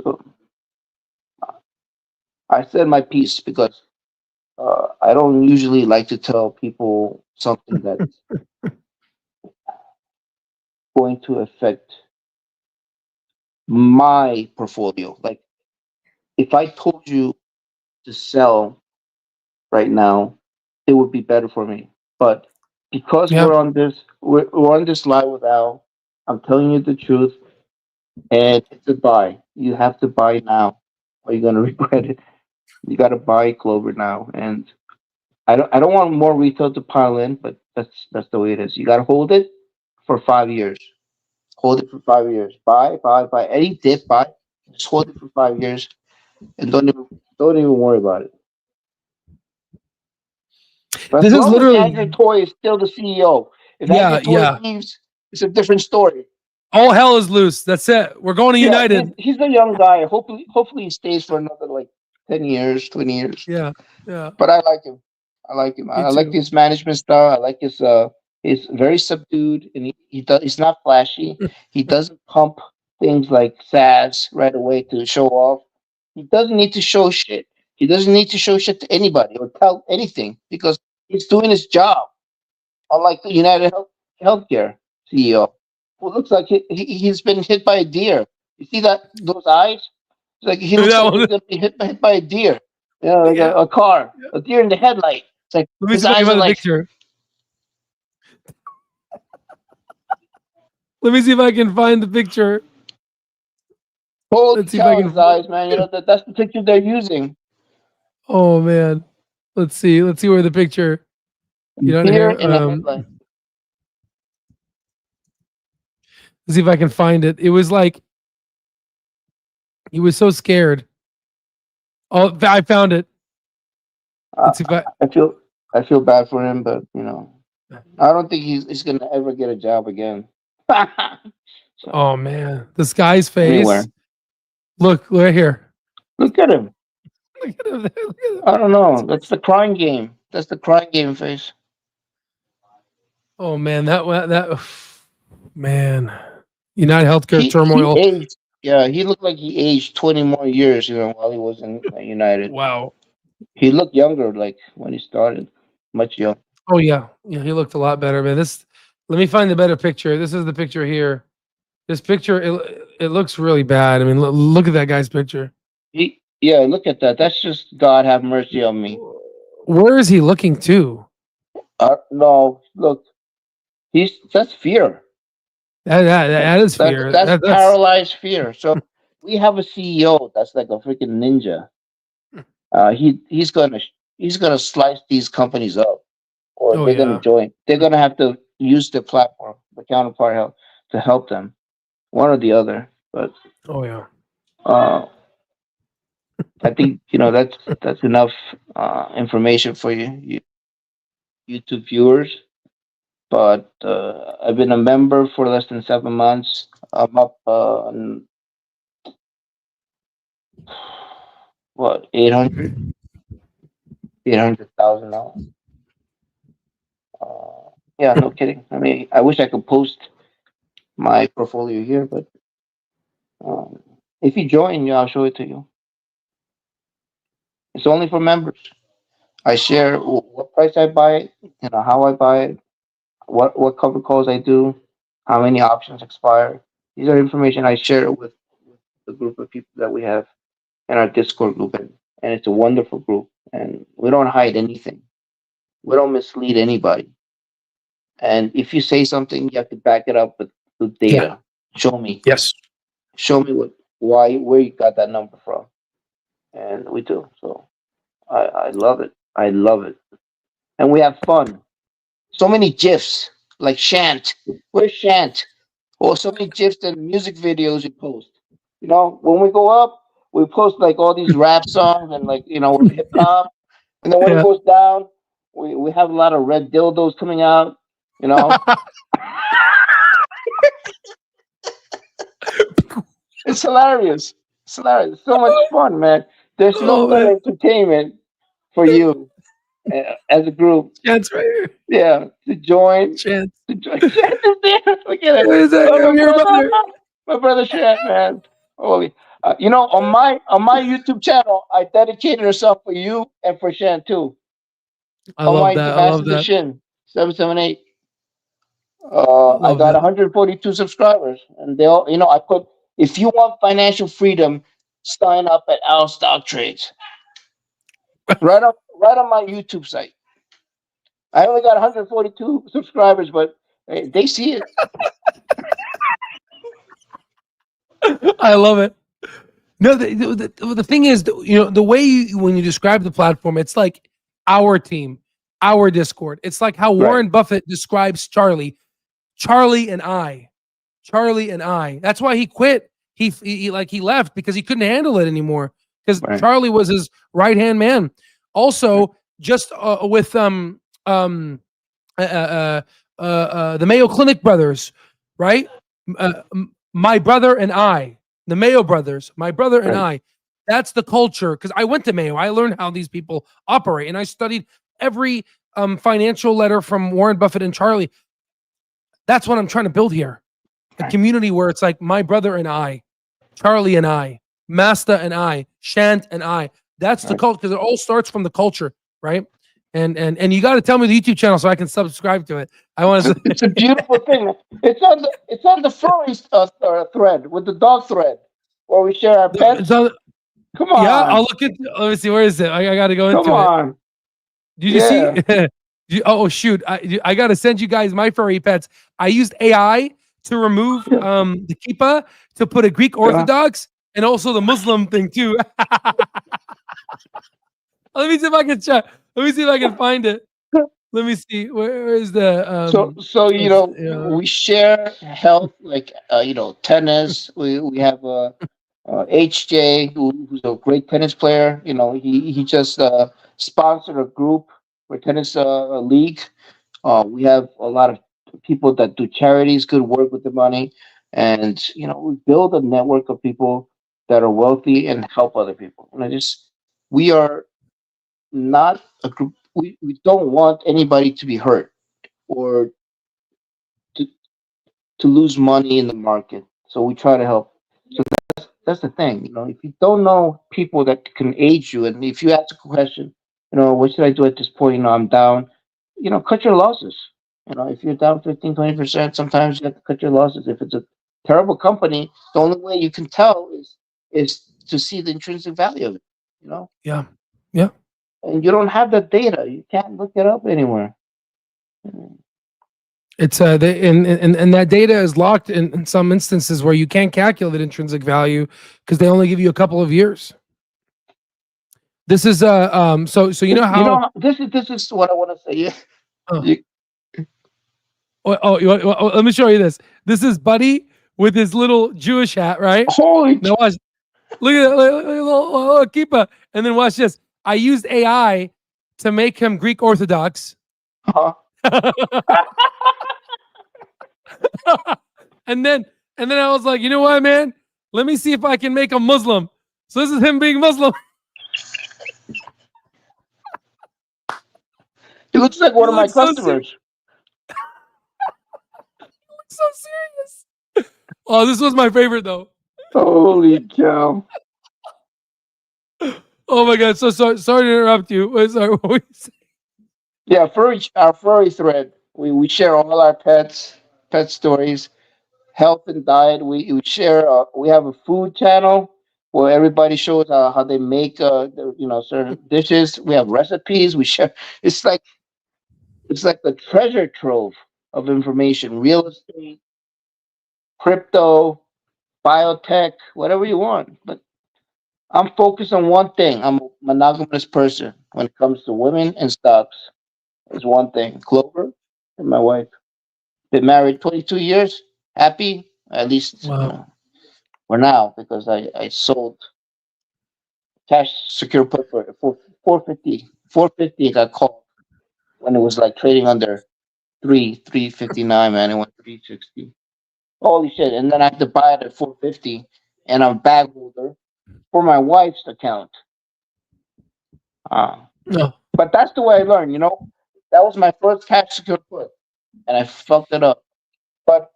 So I said my piece because I don't usually like to tell people something that's going to affect my portfolio. Like if I told you to sell right now, it would be better for me. But because Yeah. we're on this live with Al, I'm telling you the truth, and it's a buy. You have to buy now, or you're gonna regret it. You got to buy Clover now, and I don't want more retail to pile in, but that's the way it is. You got to hold it for 5 years. Hold it for 5 years. Buy. Any dip, buy. Just hold it for 5 years, and don't even worry about it. But as This is long as literally. Andrew Toy is still the CEO, if Andrew Yeah, Toy yeah. leaves, it's a different story. All hell is loose. That's it. We're going to Yeah, he's, United. he's a young guy. Hopefully he stays for another like 10 years, 20 years. Yeah, yeah. But I like him. I like him. Me I like too. his management style. I like his he's very subdued and he's not flashy. He doesn't pump things like SaaS right away to show off. He doesn't need to show shit. He doesn't need to show shit to anybody or tell anything because he's doing his job. Unlike the Healthcare CEO, who looks like he's been hit by a deer. You see those eyes? It's like he looks That like he's one. gonna be hit by a deer. Like Yeah. a car, a deer in the headlight. It's like Let me his see if I can eyes are find the like, picture. Let me see if I can find the picture. holy Let's see if I cow, his can. eyes, man. That's the picture they're using. Oh man. Let's see. Let's see where the picture. You don't Deer hear. in a headlight. Let's see if I can find it. It was like he was so scared. Oh, I found it. Uh, Let's see if I. I feel bad for him, but I don't think he's gonna ever get a job again. So Oh man, this guy's anywhere, face. Look right here. look at him. Look at him. Look at him. I don't know. That's the crying game. That's the crying game face. Oh man, that man. United Healthcare He turmoil. aged. Yeah, he looked like he aged 20 more years. While he was in United, Wow. he looked younger. Like when he started, much younger. Oh yeah, yeah. He looked a lot better, man. This. Let me find the better picture. This is the picture here. This picture, it looks really bad. I mean, look at that guy's picture. Yeah, look at that. That's just God have mercy on me. Where is he looking to? No, look, that's fear. That is fear. That's That's paralyzed fear. So we have a CEO that's like a freaking ninja. He's gonna slice these companies up, or oh they're gonna yeah, join. They're gonna have to use the platform, the counterpart help, to help them, one or the other. But oh yeah. uh, I think that's enough information for you YouTube viewers. But I've been a member for less than 7 months. I'm up what 800,000 now. Yeah, no kidding. I mean, I wish I could post my portfolio here, but um, if you join, I'll show it to you. It's only for members. I share what price I buy it, how I buy it, what cover calls I do, how many options expire. These are information I share with the group of people that we have in our Discord group, and it's a wonderful group, and we don't hide anything. We don't mislead anybody. And if you say something, you have to back it up with Yeah. data. Show me. Yes. Show me where you got that number from. And we do. So I love it. I love it. And we have fun. So many GIFs, like Shant. Where's Shant? Or so many GIFs and music videos you post. When we go up, we post like all these rap songs and like, hip hop. And then when it Yeah. goes down, we have a lot of red dildos coming out, you know. It's hilarious. It's hilarious. So much fun, man. There's no Oh better man, entertainment for you as a group. Chance right here. Yeah, to join. Chance. Shant is there. Look at it. What is that? Oh, I'm here, brother. my brother Shant, man. Holy, on my YouTube channel, I dedicated herself for you and for Shant too. I On love my that. I Master love the that. Shin 778. I I love got that. 142 subscribers, and they all, I put, if you want financial freedom, sign up at Al Stock Trades. Right on my YouTube site. I only got 142 subscribers, but they see it. I love it. No, the thing is, the way when you describe the platform, it's like our team, our Discord. It's like how Right. Warren Buffett describes Charlie. Charlie and I. Charlie and I. That's why he quit. He left because he couldn't handle it anymore. Because Right. Charlie was his right hand man. Also, just with the Mayo Clinic brothers, right? My brother and I, the Mayo brothers, my brother and Right. I. That's the culture. Because I went to Mayo, I learned how these people operate, and I studied every financial letter from Warren Buffett and Charlie. That's what I'm trying to build here. A community where it's like my brother and I, Charlie and I, Masta and I, Shant and I. That's the Right. culture, because it all starts from the culture, right? And you got to tell me the YouTube channel so I can subscribe to it. I want to. It's a beautiful thing. It's on the furry thread with the dog thread where we share our pets. Come on. Yeah, I'll look at. Let me see. Where is it? I got to go Come into it. on. Did you see? Oh shoot! I got to send you guys my furry pets. I used AI to remove the kippah, to put a Greek Orthodox, and also the Muslim thing too. Let me see if I can check. Let me see if I can find it. Let me see. Where is the? We share health, like tennis. We have HJ, who's a great tennis player. He just sponsored a group for tennis league. We have a lot of people that do charities, good work with the money, and we build a network of people that are wealthy and help other people. And we are not a group. We don't want anybody to be hurt or to to lose money in the market. So we try to help. So that's the thing. If you don't know people that can aid you, and if you ask a question, what should I do at this point? I'm down. Cut your losses. If you're down 15, 20%, sometimes you have to cut your losses. If it's a terrible company, the only way you can tell is to see the intrinsic value of it. Yeah. Yeah. And you don't have that data. You can't look it up anywhere. It's and that data is locked in some instances where you can't calculate intrinsic value because they only give you a couple of years. This is so you know how this is what I want to say. Yeah. oh. Let me show you this. This is Buddy with his little Jewish hat, right? Holy now watch. Look at that little kippah, and then watch this. I used AI to make him Greek Orthodox. Huh? and then I was like, you know what, man? Let me see if I can make him Muslim. So this is him being Muslim. He looks like one of my customers. So serious. Oh, this was my favorite though. Holy cow. Oh my god, so sorry to interrupt you. Sorry, what were you saying? Yeah, our furry thread. We share all our pet stories, health and diet. We share. We have a food channel where everybody shows how they make certain dishes. We have recipes. We share. It's like It's like the treasure trove of information: real estate, crypto, biotech, whatever you want. But I'm focused on one thing. I'm a monogamous person when it comes to women and stocks. Is one thing. Clover and my wife. Been married 22 years. Happy, at least, Wow. for now, because I sold cash secure put for 450. 450 got called when it was like trading under 359, man. It went 360. Holy shit. And then I had to buy it at 450, and I'm a bag holder for my wife's account. No. But that's the way I learned, you know. That was my first cash secure put, and I fucked it up. But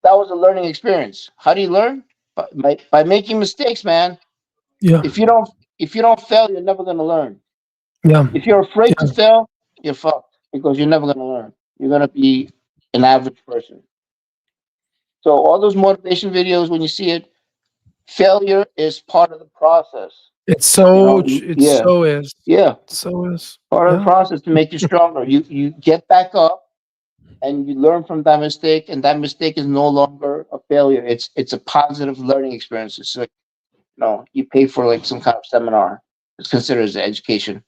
that was a learning experience. How do you learn? By making mistakes, man. Yeah. If you don't if you don't fail, you're never gonna learn. Yeah. If you're afraid to Yeah. fail, you're fucked because you're never gonna learn. You're gonna be an average person. So all those motivation videos, when you see it, failure is part of the process. It's You so. know, It yeah, so is. yeah, So is. part of the Yeah. process to make you stronger. You get back up and you learn from that mistake, and that mistake is no longer a failure. It's a positive learning experience. It's like, no, you pay for like some kind of seminar. It's considered as education.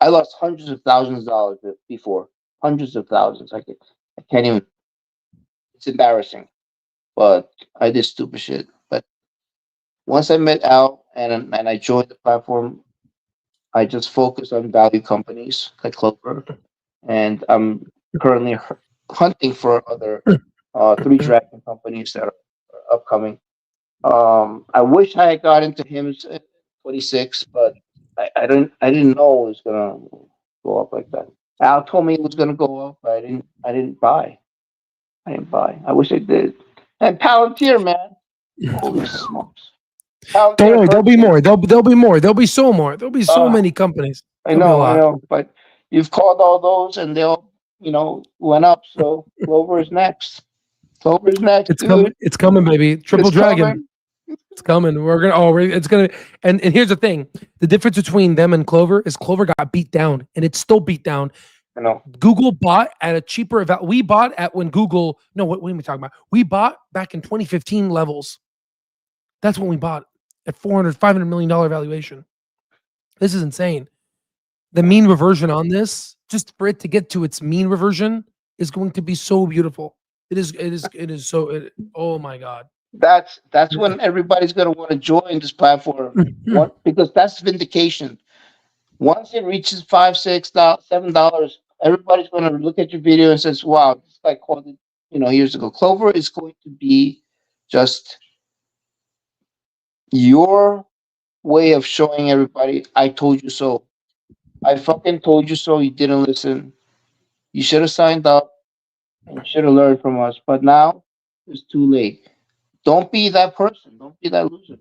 I lost hundreds of thousands of dollars before. Hundreds of thousands. I can't even. It's embarrassing, but I did stupid shit. But once I met Al and I joined the platform, I just focused on value companies like Clover, and I'm currently hunting for other three dragon companies that are upcoming. I wish I had got into him at 26, but I didn't know it was gonna go up like that. Al told me it was gonna go up, but I didn't buy. I didn't buy. I wish I did. And Palantir, man, holy smokes! Don't Palantir worry. There'll hurt be me. more. There'll be more. There'll be so more. There'll be so Uh, many companies. I There'll be a know, I lot. know, but you've called all those, and they all, went up. So Clover is next. Clover is next, It's coming. dude. It's coming, baby. Triple It's Dragon. coming. It's coming. We're gonna. Oh, it's gonna. And here's the thing: the difference between them and Clover is Clover got beat down, and it's still beat down. I know. Google bought at a cheaper value. We bought at when Google. No, what are we talking about? We bought back in 2015 levels. That's when we bought at 400, $500 million valuation. This is insane. The mean reversion on this, just for it to get to its mean reversion, is going to be so beautiful. It is. It is. It is so. Oh my god. That's when everybody's gonna want to join this platform. Because that's vindication. Once it reaches $5, $6, $7, everybody's gonna look at your video and says, "Wow, this guy called it, years ago." Clover is going to be just your way of showing everybody, "I told you so. I fucking told you so. You didn't listen. You should have signed up and you should have learned from us. But now it's too late." Don't be that person. Don't be that loser.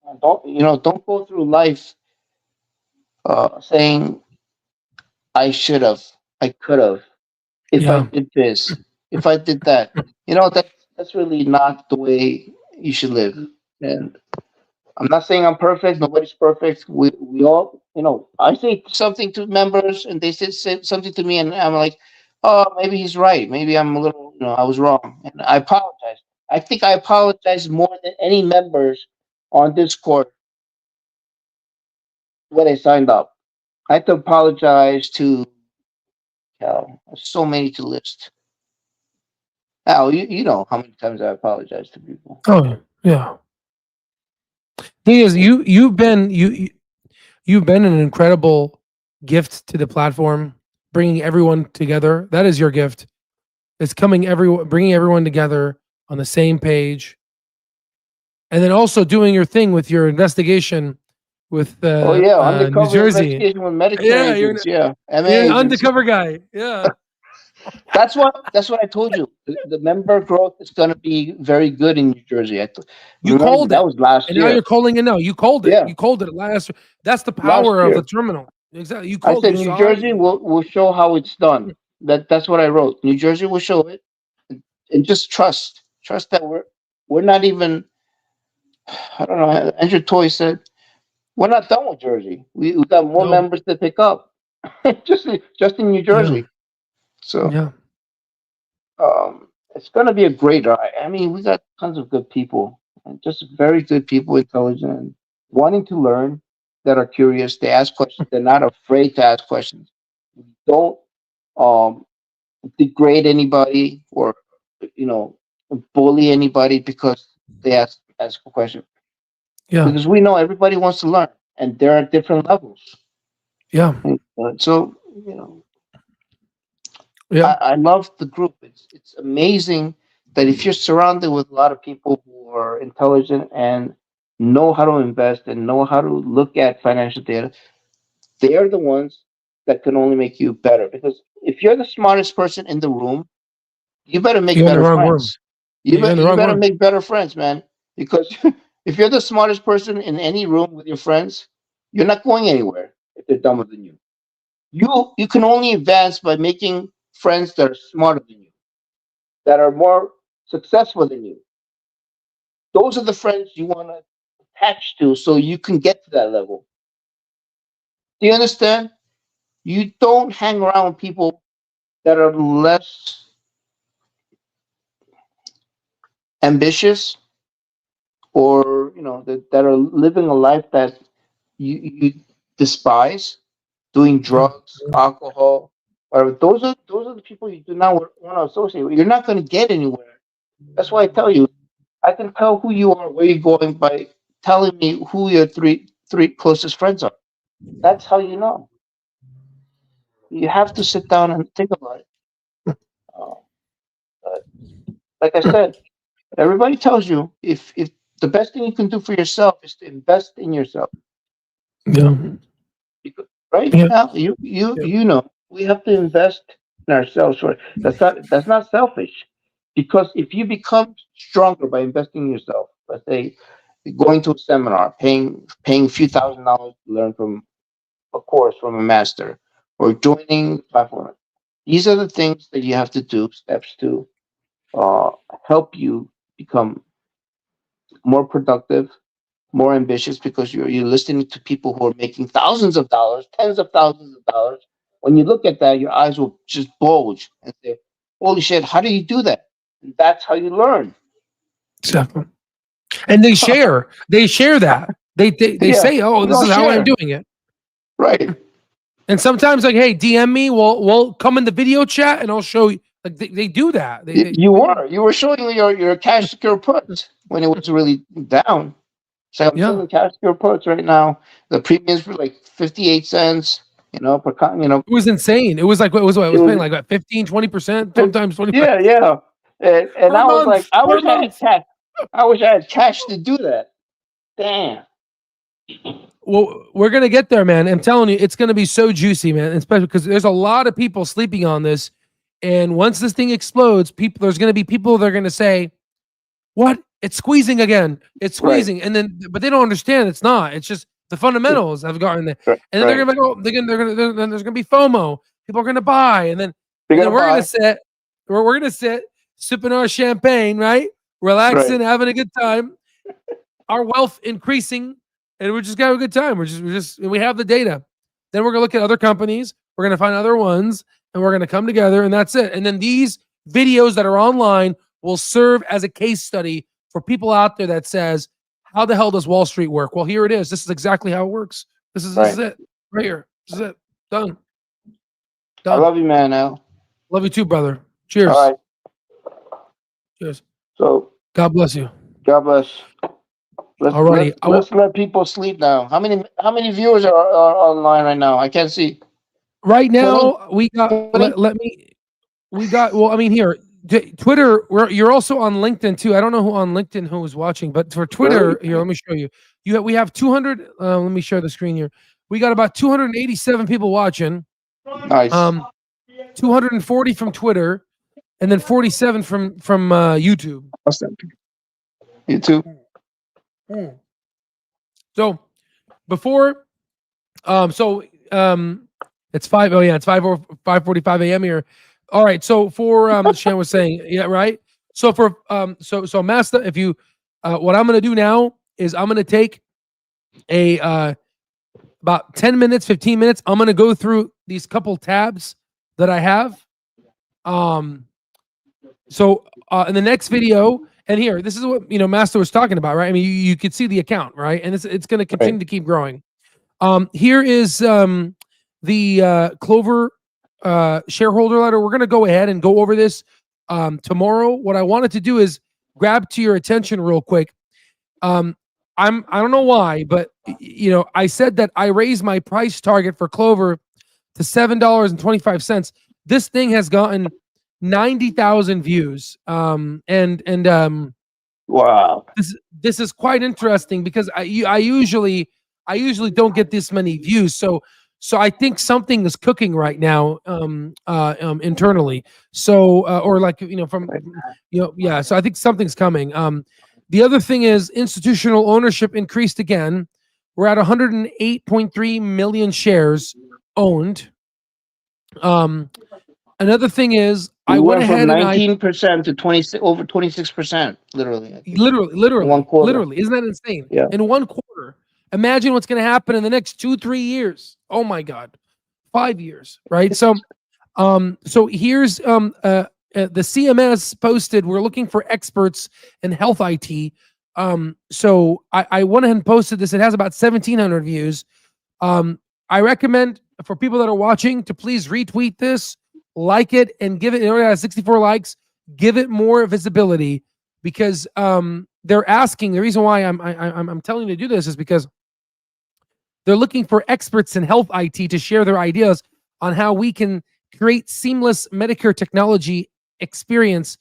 And don't go through life saying, "I should have, I could have, if I Yeah. did this, if I did that." That's really not the way you should live. And I'm not saying I'm perfect. Nobody's perfect. We all, I say something to members, and they say something to me, and I'm like, "Oh, maybe he's right. Maybe I'm a little, I was wrong," and I apologize. I think I apologize more than any members on Discord when I signed up. I had to apologize to so many to list. Al, you know how many times I apologize to people. Oh yeah. Thing is, you've been an incredible gift to the platform, bringing everyone together. That is your gift. It's bringing everyone together on the same page, and then also doing your thing with your investigation with Oh yeah, New undercover Jersey. investigation with Medicare Yeah, agents. Yeah, MA you're an agents. undercover guy. Yeah, That's what I told you. The member growth is going to be very good in New Jersey. you Remember called that it, was last and now year. you're calling it now. You called it. Yeah, You called it last. That's the last power of the year. terminal. Exactly. You I called. said You New saw it. Jersey will show how it's done. That's what I wrote. New Jersey will show it, and just trust that we're not even. I don't know. Andrew Toy said we're not done with Jersey. We got more No. members to pick up. just in New Jersey. So Yeah. it's going to be a great ride. I mean, we got tons of good people, and just very good people, intelligent, and wanting to learn, that are curious. They ask questions. They're not afraid to ask questions. Don't um, degrade anybody or you know bully anybody because they ask a question. Yeah. Because we know everybody wants to learn, and there are different levels. Yeah. So you know, Yeah. I love the group. It's amazing that if you're surrounded with a lot of people who are intelligent and know how to invest and know how to look at financial data, they are the ones that can only make you better. Because if you're the smartest person in the room, you better make You're in the better wrong room. friends. You're in the You wrong better room. make better friends, man. Because if you're the smartest person in any room with your friends, you're not going anywhere if they're dumber than you. You can only advance by making friends that are smarter than you, that are more successful than you. Those are the friends you want to attach to so you can get to that level. Do you understand? You don't hang around with people that are less ambitious, or that are living a life that you despise, doing Yeah. drugs, alcohol, or those are the people you do not want to associate with. You're not going to get anywhere. That's why I tell you, I can tell who you are, where you're going by telling me who your three closest friends are. That's how you know. You have to sit down and think about it. Uh, but like I said, everybody tells you, if the best thing you can do for yourself is to invest in yourself. Yeah. Right Yeah. now, you Yeah. you know we have to invest in ourselves. For that's not selfish, because if you become stronger by investing in yourself, let's say going to a seminar, paying a few $1,000s to learn from a course from a master, or joining the platform. These are the things that you have to do, steps to uh, help you become more productive, more ambitious, because you're listening to people who are making thousands of dollars, tens of thousands of dollars. When you look at that, your eyes will just bulge and say, "Holy shit! How do you do that?" And that's how you learn. Exactly. And they share that. They Yeah, say, "Oh, we this all is how I'm share, doing it." right? And sometimes, like, hey, DM me. We'll come in the video chat, and I'll show you. Like, they do that. You were showing your cash secure puts when it was really down. So I'm Yeah. selling cash secure puts right now. The premiums were like 58 cents. It was insane. It was like what It was paying was like what, 15-20%, sometimes 25 yeah, yeah. And per I was like, month. I Per wish I had month. cash. I wish I had cash to do that. Damn. Well, we're gonna get there, man. I'm telling you, it's gonna be so juicy, man. Especially because there's a lot of people sleeping on this. And once this thing explodes, there's gonna be people that are gonna say, "What? It's squeezing again. It's Right, squeezing." And then, but they don't understand. It's not. It's just the fundamentals have gotten there. right, And then they're right. gonna be like, "Oh, then there's gonna be FOMO. People are gonna buy." They're And then gonna we're gonna buy. sit. We're gonna sit, sipping our champagne, right? Right, Relaxing, having a good time, our wealth increasing, and we're just gonna have a good time. We have the data. Then we're gonna look at other companies. We're gonna find other ones, and we're gonna come together, and that's it. And then these videos that are online will serve as a case study for people out there that says, "How the hell does Wall Street work?" Well, here it is. This is exactly how it works. This is right. it right here. This is it. Done. I Done. love you, man. Al. Love you too, brother. All Cheers. right. Cheers. So God bless you. God bless. Let's Alrighty. let's let's let people sleep now. How many viewers are online right now? I can't see. Right 20? now, we got. 20? Let me. We got. Well, I mean, here, Twitter. You're also on LinkedIn too. I don't know who on LinkedIn who is watching, but for Twitter, Really? here, let me show you. We have 200. Let me share the screen here. We got about 287 people watching. Nice. 240 from Twitter, and then 47 from YouTube. Awesome. You too. Mm. So before, so it's 5. Oh yeah, it's 5:45 a.m. here. All right. So for Shan was saying, yeah, right. So for so Master, if you what I'm gonna do now is I'm gonna take a about 10 minutes, 15 minutes. I'm gonna go through these couple tabs that I have. So in the next video, and here, this is what Master was talking about, right? I mean, you could see the account, right? And it's going to continue to keep growing. Here is the Clover shareholder letter. We're going to go ahead and go over this tomorrow. What I wanted to do is grab to your attention real quick. I don't know why, but I said that I raised my price target for Clover to $7.25. This thing has gotten 90,000 views. Wow. This is quite interesting because I usually don't get this many views. So I think something is cooking right now internally. So or like yeah. So I think something's coming. The other thing is institutional ownership increased again. We're at 108.3 million shares owned. Another thing is We I went went ahead from and 19% to 26%, literally. literally, 1 quarter. literally, isn't that insane? Yeah. In 1 quarter. Imagine what's going to happen in the next 2-3 years. Oh my God, 5 years, right? So here's the CMS posted. We're looking for experts in health IT. So I went ahead and posted this. It has about 1,700 views. I recommend for people that are watching to please retweet this, like it, and give it. It already has 64 likes. Give it more visibility because they're asking. The reason why I'm telling you to do this is because they're looking for experts in health IT to share their ideas on how we can create seamless Medicare technology experience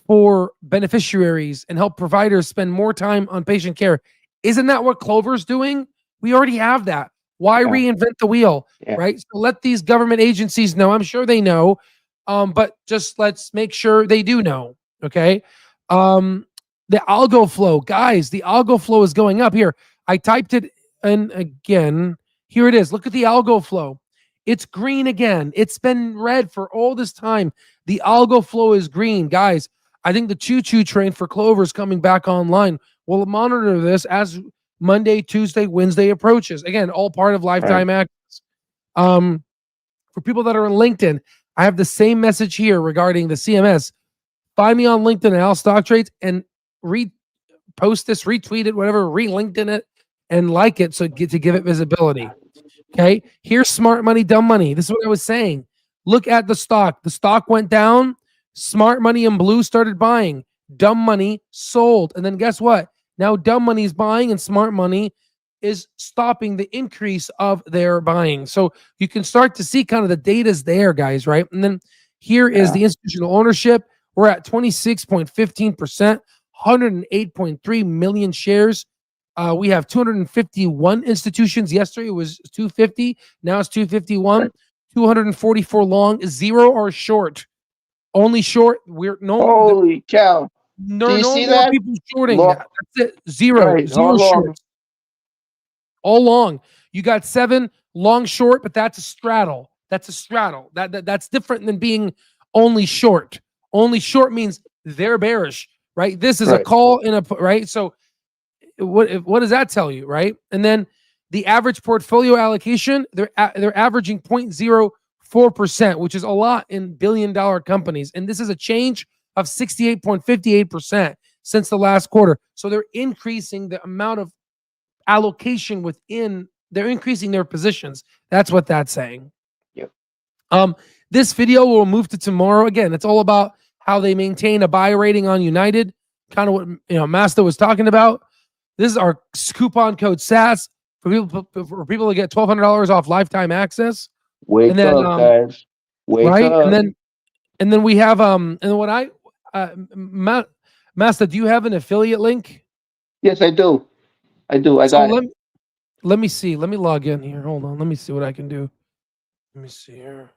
for beneficiaries and help providers spend more time on patient care. Isn't that what Clover's doing? We already have that. Why reinvent the wheel, right? So let these government agencies know. I'm sure they know, but just let's make sure they do know, okay? The algo flow. Guys, the algo flow is going up here. I typed it in again. Here it is. Look at the algo flow. It's green again. It's been red for all this time. The algo flow is green. Guys, I think the choo-choo train for Clover is coming back online. We'll monitor this as Monday, Tuesday, Wednesday approaches. Again, all part of lifetime access. For people that are on LinkedIn, I have the same message here regarding the CMS. Find me on LinkedIn at Al Stock Trades and post this, retweet it, whatever, re-LinkedIn it, and like it to give it visibility. Okay, here's smart money, dumb money. This is what I was saying. Look at the stock. The stock went down. Smart money in blue started buying. Dumb money sold. And then guess what? Now dumb money is buying and smart money is stopping the increase of their buying. So you can start to see kind of the data's there, guys, right? And then here is the institutional ownership. We're at 26.15%, 108.3 million shares. We have 251 institutions. Yesterday it was 250. Now it's 251. 244 long. 0 are short. Only short. Holy cow. No see more that? people shorting. Look. That's it. Zero. Right, Zero shorts. All long. You got 7 long short, but that's a straddle. That's a straddle. That's different than being only short. Only short means they're bearish, right? This is a call in a right. So what does that tell you, right? And then the average portfolio allocation, they're averaging 0.04%, which is a lot in billion-dollar companies. And this is a change of 68.58% since the last quarter. So they're increasing the amount of allocation within, they're increasing their positions. That's what that's saying. Yep. This video will move to tomorrow. Again, it's all about how they maintain a buy rating on United, kind of what Master was talking about. This is our coupon code SAS for people to get $1,200 off lifetime access. Wake up, guys. Wake up. And then we have and what Master, do you have an affiliate link? Yes, I do. I got it. Let me see. Let me log in here. Hold on. Let me see what I can do. Let me see here.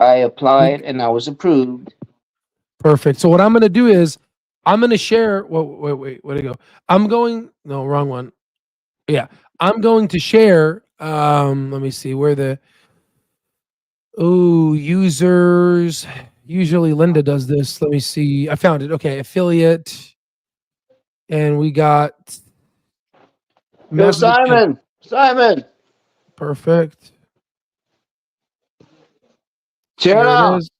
I applied and I was approved. Perfect. So what I'm going to do is I'm going to share. Wait. Where'd it go? No, wrong one. Yeah. I'm going to share. Let me see where users. Usually Linda does this. Let me see. I found it. Okay. Affiliate. And we got Yo, Simon. Perfect. Check it There it out. is.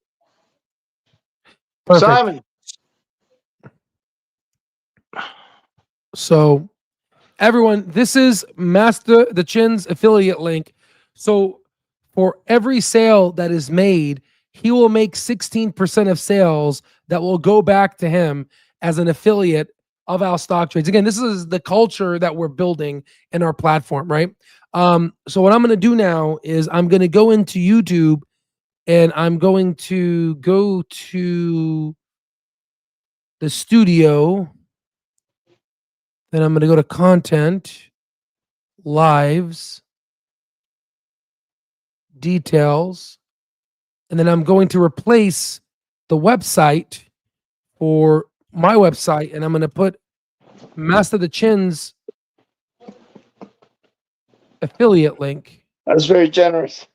Perfect. Simon. So everyone, this is Master the Chin's affiliate link. So for every sale that is made, he will make 16% of sales that will go back to him as an affiliate of our stock trades. Again, this is the culture that we're building in our platform, right? So what I'm going to do now is I'm going to go into YouTube and I'm going to go to the studio. Then I'm going to go to content, lives, details, and then I'm going to replace the website for my website, and I'm going to put Master the Chin's affiliate link. That's very generous.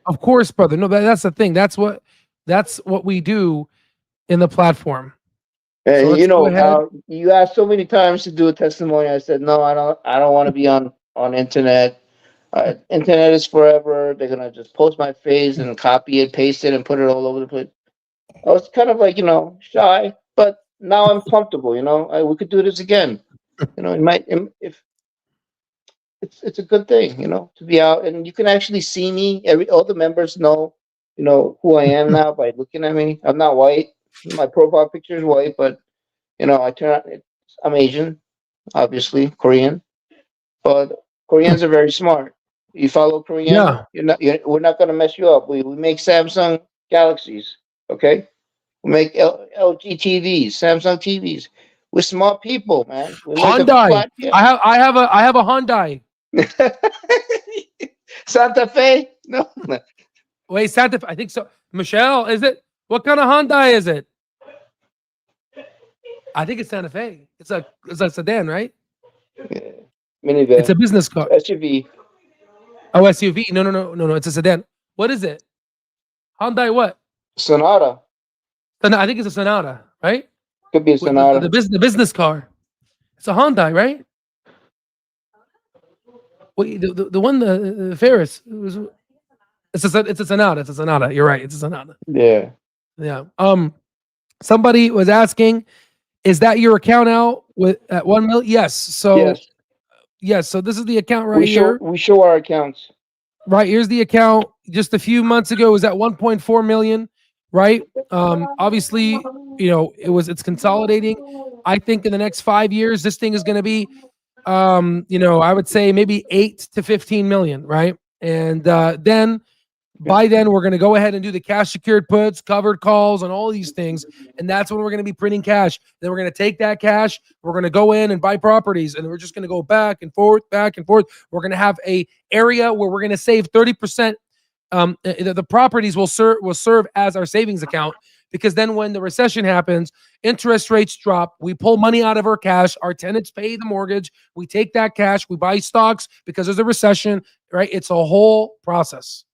Of course, brother. No, that's the thing. That's what we do in the platform. And So let's you know, go ahead. you asked so many times to do a testimony. I said, no, I don't want to be on internet. Internet is forever. They're gonna just post my face and copy it, paste it, and put it all over the place. I was kind of like, shy, but now I'm comfortable. We could do this again. It might if it's a good thing, to be out and you can actually see me. All the members know, who I am now by looking at me. I'm not white. My profile picture is white, but I'm Asian, obviously Korean, but Koreans are very smart. You follow Korean, Yeah. we're not gonna mess you up. We make Samsung Galaxies, okay? We make LG TVs, Samsung TVs. We're smart people, man. We make a Hyundai. flat. Yeah. I have a Hyundai. Santa Fe? No. Wait, Santa Fe. I think so. Michelle, is it? What kind of Hyundai is it? I think it's Santa Fe. It's a sedan, right? Yeah. Minivan. It's a business car. SUV. Oh, SUV. No. It's a sedan. What is it? Hyundai what? Sonata. I think it's a Sonata, right? Could be a Sonata. The business car. It's a Hyundai, right? Wait, the one the Ferris. It's a Sonata. It's a Sonata. You're right. It's a Sonata. Yeah. Yeah. Somebody was asking, is that your account out at 1 million? Yes. So yes. So this is the account right here. We show our accounts. Right, here's the account. Just a few months ago, it was at 1.4 million, right? Obviously, it's consolidating. I think in the next 5 years, this thing is going to be, I would say maybe 8 to 15 million, right? And then by then, we're going to go ahead and do the cash secured puts, covered calls, and all these things. And that's when we're going to be printing cash. Then we're going to take that cash. We're going to go in and buy properties. And we're just going to go back and forth, back and forth. We're going to have a area where we're going to save 30%. The properties will serve as our savings account, because then when the recession happens, interest rates drop. We pull money out of our cash. Our tenants pay the mortgage. We take that cash. We buy stocks because there's a recession, right? It's a whole process.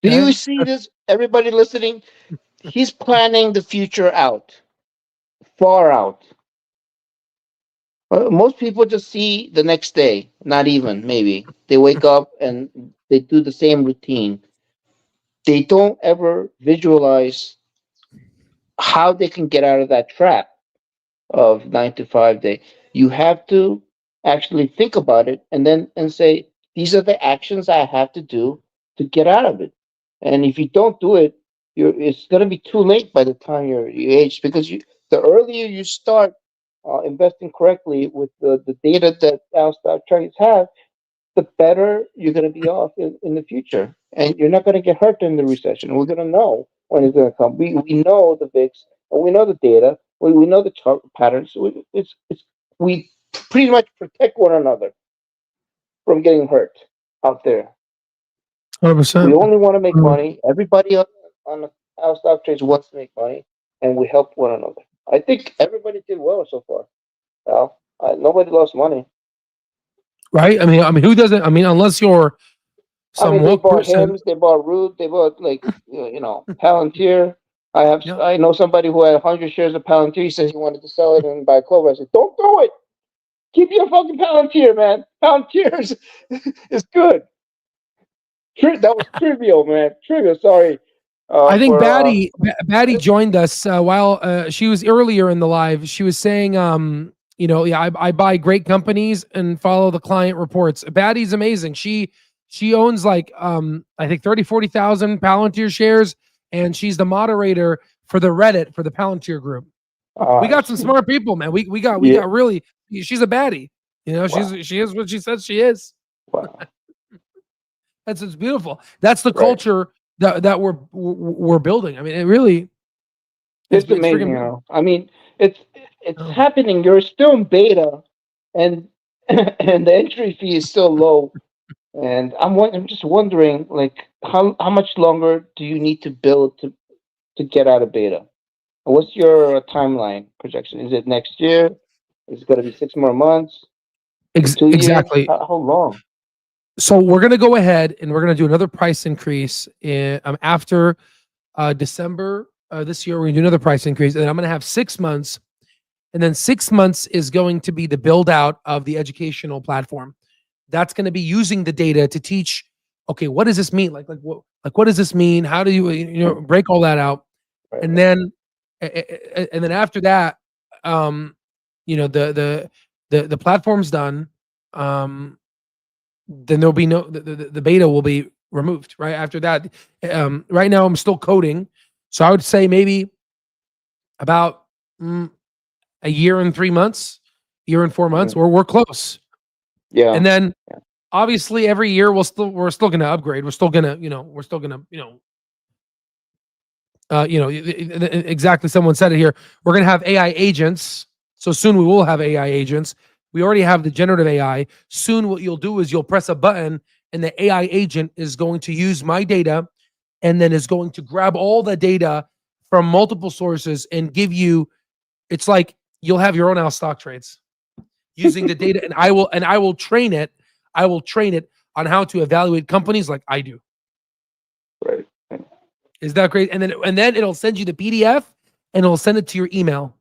Do you see this? Everybody listening, he's planning the future out, far out. Most people just see the next day, not even, maybe. They wake up and they do the same routine. They don't ever visualize how they can get out of that trap of 9 to 5 day. You have to actually think about it and say, these are the actions I have to do to get out of it. And if you don't do it, it's going to be too late by the time you're age, because the earlier you start investing correctly with the data that our stock traders have, the better you're going to be off in the future. And you're not going to get hurt in the recession. We're going to know when it's going to come. We know the VIX, and we know the data. We know the chart patterns. We pretty much protect one another from getting hurt out there. 100%. We only want to make money. Everybody on our stock trades wants to make money, and we help one another. I think everybody did well so far. Well, nobody lost money. Right? I mean, who doesn't? I mean, unless you're some they woke bought person. Hims, they bought Root, they bought Palantir. I know somebody who had 100 shares of Palantir. He says he wanted to sell it and buy Clover. I said, don't do it. Keep your fucking Palantir, man. Palantir is good. That was trivial, man. Trivial. Sorry. I think For Batty joined us while she was earlier in the live. She was saying, yeah, I buy great companies and follow the client reports. Batty's amazing. She owns like I think 40,000 Palantir shares, and she's the moderator for the Reddit for the Palantir group. We got some smart people, man. We got really. She's a baddie. You know, Wow. she is what she says she is. Wow. It's beautiful. That's the Right. culture that we're building. I mean, it really It's amazing, freaking. you know. I mean, it's Oh. happening. You're still in beta, and and the entry fee is still low. And I'm just wondering, like, how much longer do you need to build to get out of beta? What's your timeline projection? Is it next year? Is it going to be 6 more months? 2 years? Exactly. How long? So we're gonna go ahead and we're gonna do another price increase after December this year. We're gonna do another price increase, and I'm gonna have 6 months, and then 6 months is going to be the build out of the educational platform. That's going to be using the data to teach. Okay, what does this mean? Like what does this mean? How do you break all that out? Right. And then after that, the platform's done. Then there'll be the beta will be removed right after that. Right now I'm still coding, so I would say maybe about a year and 3 months, year and 4 months, or we're close. Yeah. And then obviously every year we're still going to upgrade. We're still going to, exactly. Someone said it here. We're going to have AI agents. So soon we will have AI agents. We already have the generative AI. Soon what you'll do is you'll press a button and the AI agent is going to use my data and then is going to grab all the data from multiple sources and give you, it's like you'll have your own house stock trades using the data, and I will train it. I will train it on how to evaluate companies like I do. Right. Is that great? And then it'll send you the PDF and it'll send it to your email.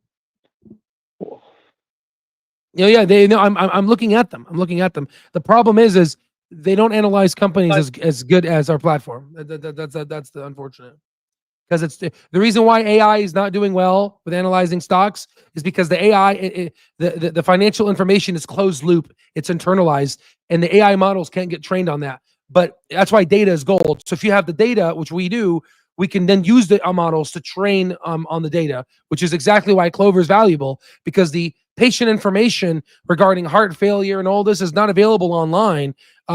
They know I'm looking at them. I'm looking at them. The problem is they don't analyze companies as good as our platform. That's the unfortunate. Because it's the reason why AI is not doing well with analyzing stocks is because the AI, the financial information is closed loop, it's internalized, and the AI models can't get trained on that. But that's why data is gold. So if you have the data, which we do, we can then use the models to train on the data, which is exactly why Clover is valuable, because the patient information regarding heart failure and all this is not available online.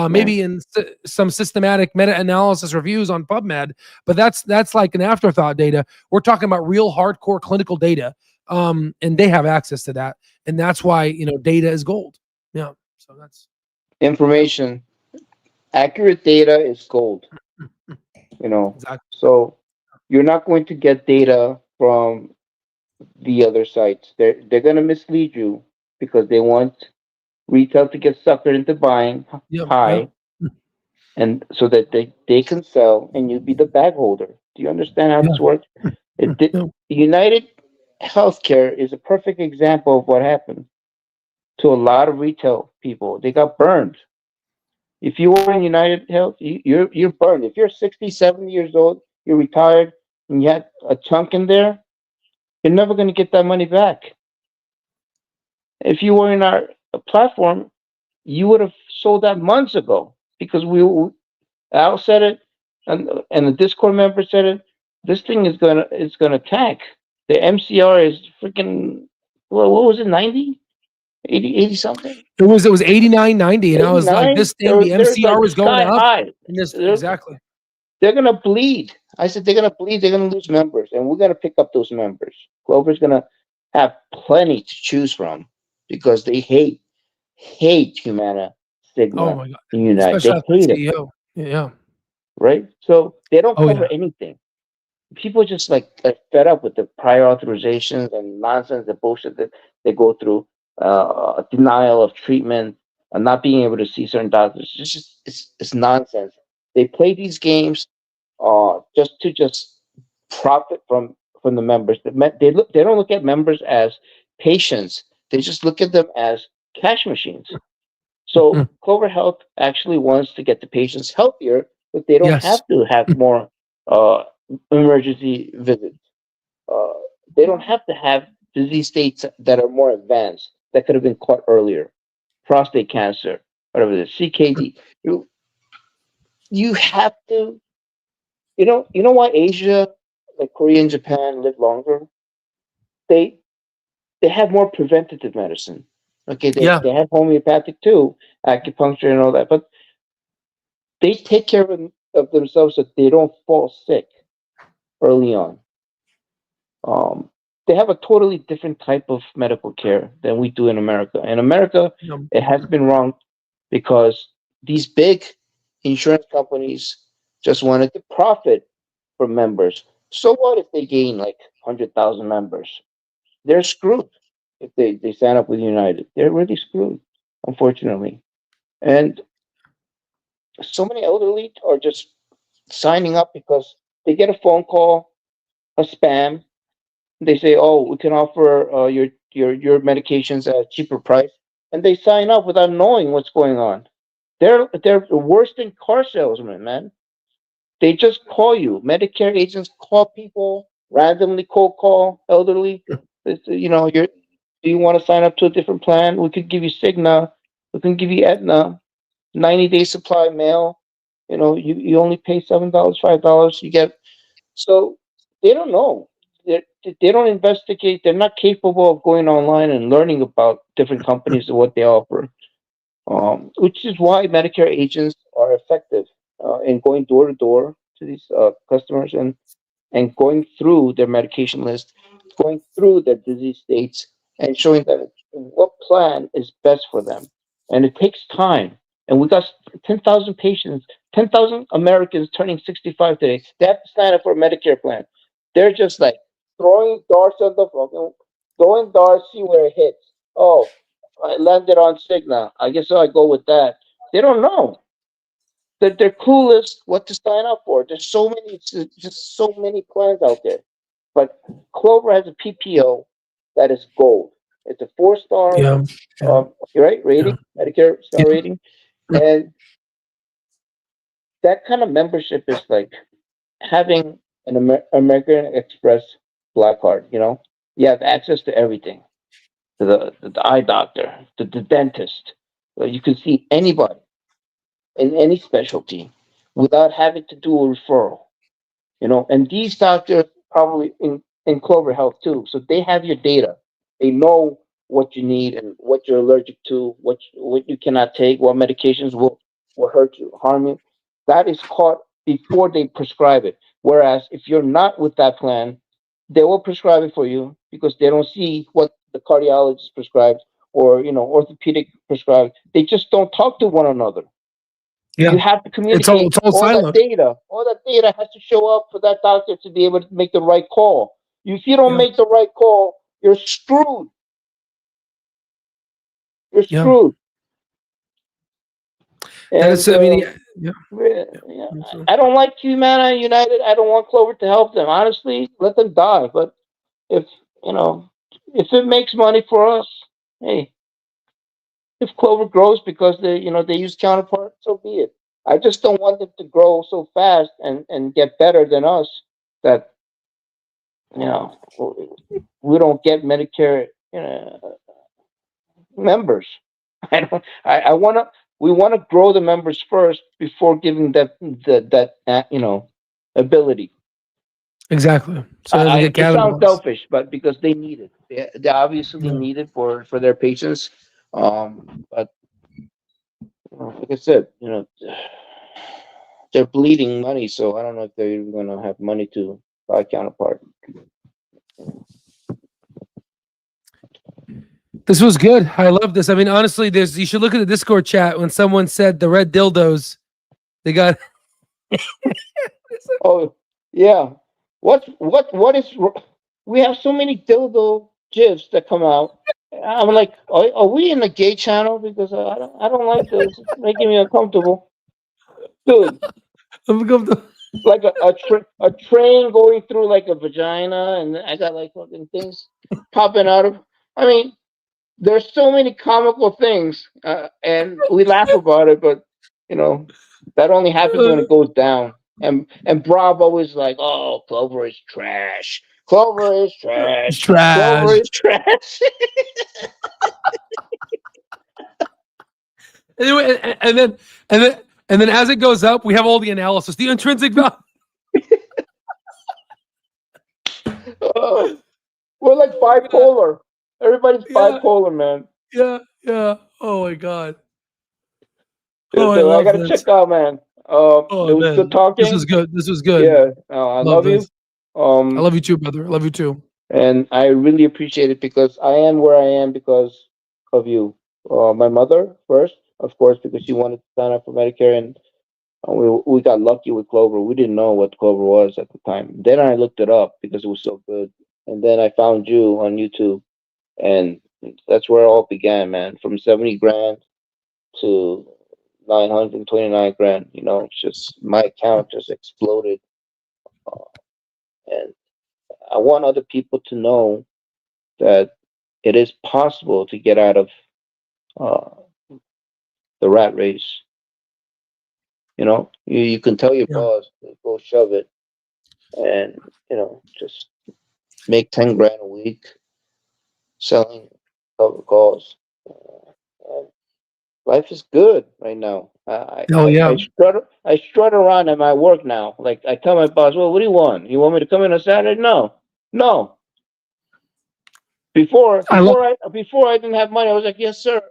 Maybe in some systematic meta-analysis reviews on PubMed, but that's like an afterthought data. We're talking about real hardcore clinical data, and they have access to that, and that's why data is gold. Yeah, so that's information. Accurate data is gold. exactly. So you're not going to get data from the other sites. They're going to mislead you because they want retail to get suckered into buying high, and so that they can sell and you be the bag holder. Do you understand how this works? United Healthcare is a perfect example of what happened to a lot of retail people. They got burned. If you were in United Health, you're burned. If you're 60, 70 years old, you're retired, and you had a chunk in there, you're never going to get that money back. If you were in our platform, you would have sold that months ago because Al said it, and the Discord member said it. This thing is gonna tank. The MCR is freaking. Well, what was it? 90, 80 something. It was 89, 90, and I was like, this thing, the There's MCR like was going sky up. high. And exactly. They're gonna bleed. I said they're gonna bleed. They're gonna lose members, and we're gonna pick up those members. Clover's gonna have plenty to choose from because they hate Humana, Sigma, Oh my God. and United. Especially They hate it. CEO. Yeah. Right? So they don't cover yeah. anything. People just like fed up with the prior authorizations and nonsense, the bullshit that they go through, denial of treatment, and not being able to see certain doctors. It's nonsense. They play these games just to profit from the members. They don't look at members as patients. They just look at them as cash machines. So Clover Health actually wants to get the patients healthier, but they don't have to have more emergency visits. Uh, they don't have to have disease states that are more advanced that could have been caught earlier. Prostate cancer, whatever it is, CKD. You have to, you know why Asia, like Korea and Japan, live longer? They they have more preventative medicine. Okay, Yeah. they have homeopathic too, acupuncture and all that, but they take care of themselves so they don't fall sick early on. Um, they have a totally different type of medical care than we do in America. In America, Yeah. it has been wrong because these big insurance companies just wanted to profit from members. So what if they gain like 100,000 members? They're screwed if they sign up with United. They're really screwed, unfortunately. And so many elderly are just signing up because they get a phone call, a spam. They say, "Oh, we can offer your medications at a cheaper price," and they sign up without knowing what's going on. They're worse than car salesmen, man. They just call you. Medicare agents call people randomly, cold call elderly. Do you want to sign up to a different plan? We could give you Cigna. We can give you Aetna. 90-day supply mail. You only pay $7, $5. You get so they don't know. They they don't investigate. They're not capable of going online and learning about different companies and what they offer. Which is why Medicare agents are effective in going door to door to these customers and going through their medication list, going through their disease states, and showing them what plan is best for them. And it takes time. And we got 10,000 patients, 10,000 Americans turning 65 today. They have to sign up for a Medicare plan. They're just like throwing darts on the phone, throwing darts, see where it hits. Oh, I landed on Cigna. I guess I go with that. They don't know that they're clueless what to sign up for. There's so many, just so many plans out there. But Clover has a PPO that is gold. It's a 4-star, Yeah. Yeah. right, Yeah. rating, Medicare Yeah. star rating, and that kind of membership is like having an American Express Black Card. You have access to everything, to the eye doctor, to the dentist. You can see anybody in any specialty without having to do a referral. And these doctors probably in Clover Health too, so they have your data. They know what you need and what you're allergic to, what you cannot take, what medications will hurt you, harm you. That is caught before they prescribe it. Whereas if you're not with that plan, they will prescribe it for you because they don't see what the cardiologist prescribes or orthopedic prescribes. They just don't talk to one another. Yeah. You have to It's all communicate all that siloed. data. All that data has to show up for that doctor to be able to make the right call. If you don't Yeah. make the right call, you're screwed. You're Yeah. screwed. That is, And I mean, yeah. I don't like Humana United. I don't want Clover to help them. Honestly, let them die. But if you know, if it makes money for us, hey, if Clover grows because they use Counterpart, so be it. I just don't want them to grow so fast and get better than us that you know we don't get Medicare members. I don't. I want to. We want to grow the members first before giving that ability. Exactly. So it doesn't get It sounds cannibalized. selfish, but because they need it, they obviously Yeah. need it for their patients. But like I said, they're bleeding money, so I don't know if they're even going to have money to buy Counterpart. This was good. I love this. I mean, honestly, you should look at the Discord chat when someone said the red dildos. They got Oh yeah, what is? We have so many dildo gifs that come out. I'm like, are we in the gay channel? Because I don't like this. It's making me uncomfortable, dude. I'm going to Like a train going through like a vagina, and I got like fucking things popping out of. I mean, there's so many comical things, and we laugh about it, but you know that only happens when it goes down. And Bravo is like, oh, Clover is trash. Clover is It's trash. Clover trash. is trash. Anyway, and then as it goes up, we have all the analysis, the intrinsic value. Oh, we're like bipolar. Everybody's Yeah. bipolar, man. Yeah. Oh my god. Yeah, Oh, I so I love gotta this. check out, man. Oh It was good man, this was talking. good. This was good. Yeah, I Love love you. this. I love you too, brother. I love you too. And I really appreciate it because I am where I am because of you. My mother first, of course, because she wanted to sign up for Medicare, and we got lucky with Clover. We didn't know what Clover was at the time. Then I looked it up because it was so good, and then I found you on YouTube, and that's where it all began, man. From 70 grand to 929 grand. You know, it's just my account just exploded, and I want other people to know that it is possible to get out of uh, the rat race. You know, you can tell your Yeah. boss to go shove it, and just make 10 grand a week selling cover calls. And life is good right now. Hell yeah. I strut around at my work now. Like I tell my boss, "Well, what do you want? You want me to come in on Saturday?" No, no. Before I love. before I didn't have money. I was like, "Yes, sir."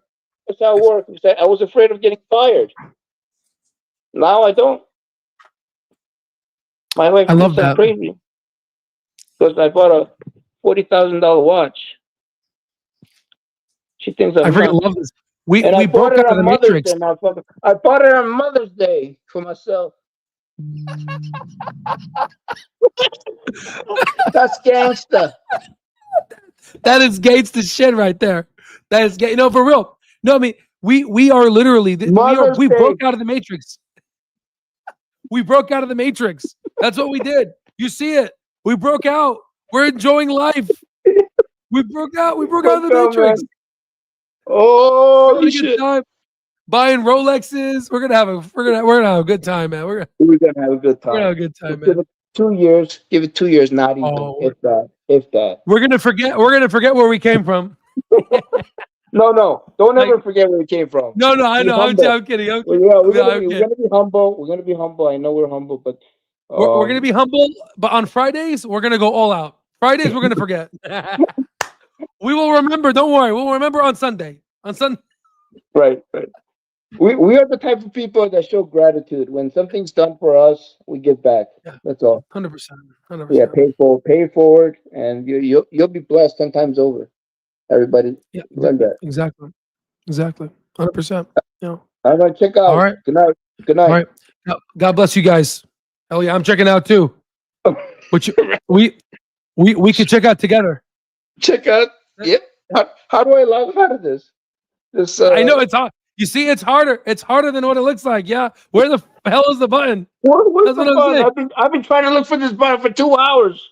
That's how it works. Because I was afraid of getting fired. Now I don't. My wife I love thinks I'm that. crazy because I bought a $40,000 watch. She thinks I I'm freaking nuts. love this. We And I bought broke it out of the on Mother's matrix. Day, motherfucker. I bought it on Mother's Day for myself. That's gangster. That is Gates the shit right there. That is gay. No, for real. No, I mean we are literally Mother's we Day. broke out of the matrix. We broke out of the matrix. That's what we did. You see it. We broke out. We're enjoying life. We broke out. We broke out of the What's up, matrix. man? We're having Holy a good shit. time. Buying Rolexes. We're gonna have a good time, man. We're gonna have a good We're gonna have time. a good time, Just give man. it 2 years. Give it 2 years, not even. Oh, If that. If that. we're gonna forget. We're gonna forget where we came from. No. Don't Like, ever forget where we came from. no, I Be know. humble. I'm kidding. I'm Well, kidding. yeah, No, I'm we're kidding. gonna be humble. We're gonna be humble. I know we're humble, but We're gonna be humble, but on Fridays we're gonna go all out. Fridays we're gonna forget. We will remember. Don't worry. We'll remember on Sunday. On Sunday. right. We are the type of people that show gratitude. When something's done for us, we give back. Yeah. That's all. 100%. 100%. Yeah, pay it forward, and you'll be blessed 10 times over. Everybody, Yeah. learn that. Exactly. 100%. Yeah. I'm gonna check out. All right. Good night. Good All night. right. God bless you guys. Hell yeah, I'm checking out too. Which we could check out together. Check out. Yep. How do I log out of this? I know it's hard. You see, it's harder. It's harder than what it looks like. Yeah. Where the hell is the button? What's That's the what I'm fun? saying. I've been trying to look for this button for 2 hours.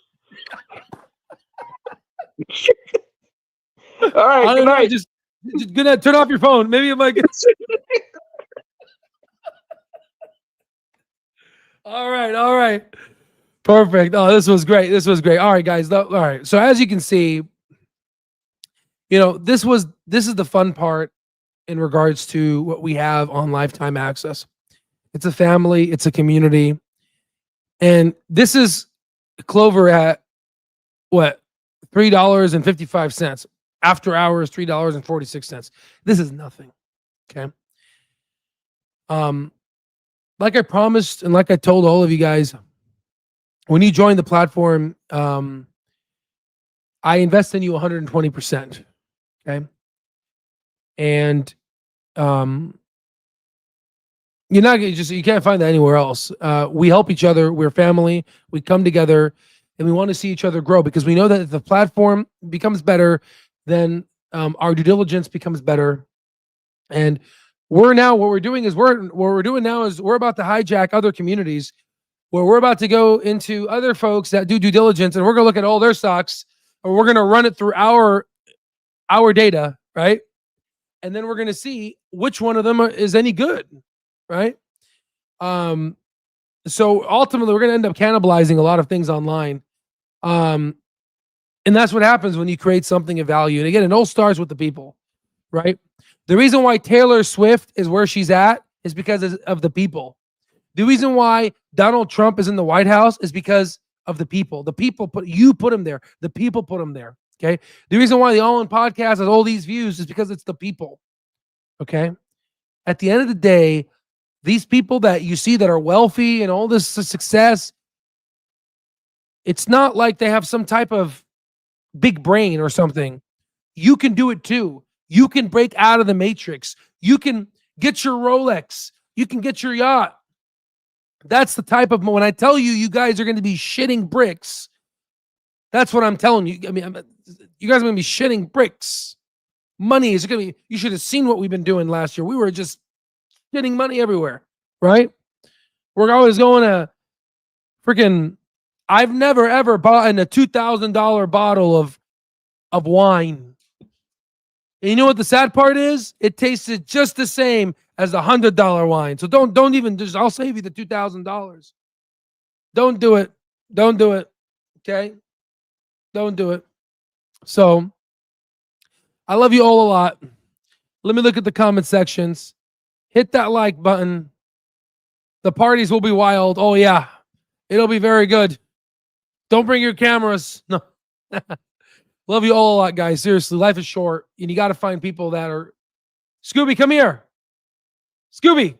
All right. I Good don't know. night. Just good night. Turn off your phone. Maybe it might get. All right. Perfect. Oh, this was great. All right, guys. All right. So as you can see, this is the fun part in regards to what we have on lifetime access. It's a family, it's a community. And this is Clover at what? $3.55. After hours, $3.46. This is nothing. Okay. Like I promised and like I told all of you guys, when you join the platform, I invest in you 120%. Okay. And you're not you can't find that anywhere else. We help each other. We're family. We come together and we want to see each other grow because we know that if the platform becomes better, then our due diligence becomes better. And what we're doing now is we're about to hijack other communities where we're about to go into other folks that do due diligence and we're going to look at all their stocks or we're going to run it through our data, right? And then we're going to see which one of them is any good, right? So ultimately, we're going to end up cannibalizing a lot of things online. And that's what happens when you create something of value. And again, it all starts with the people, right? The reason why Taylor Swift is where she's at is because of the people. The reason why Donald Trump is in the White House is because of the people. The people put him there. The people put him there. Okay. The reason why the All In podcast has all these views is because it's the people. Okay. At the end of the day, these people that you see that are wealthy and all this success, it's not like they have some type of big brain or something. You can do it too. You can break out of the matrix. You can get your Rolex. You can get your yacht. That's the type of, when I tell you, you guys are going to be shitting bricks. That's what I'm telling you. I mean, you guys are going to be shitting bricks. Money is going to be, you should have seen what we've been doing last year. We were just shitting money everywhere, right? We're always going to freaking, I've never ever bought in a $2,000 bottle of wine. And you know what the sad part is? It tasted just the same as the $100 wine. So don't even just, I'll save you the $2,000. Don't do it. Don't do it. Okay? Don't do it. So I love you all a lot. Let me look at the comment sections. Hit that like button. The parties will be wild. Oh yeah. It'll be very good. Don't bring your cameras. No. Love you all a lot, guys. Seriously, life is short, and you got to find people that are. Scooby, come here. Scooby.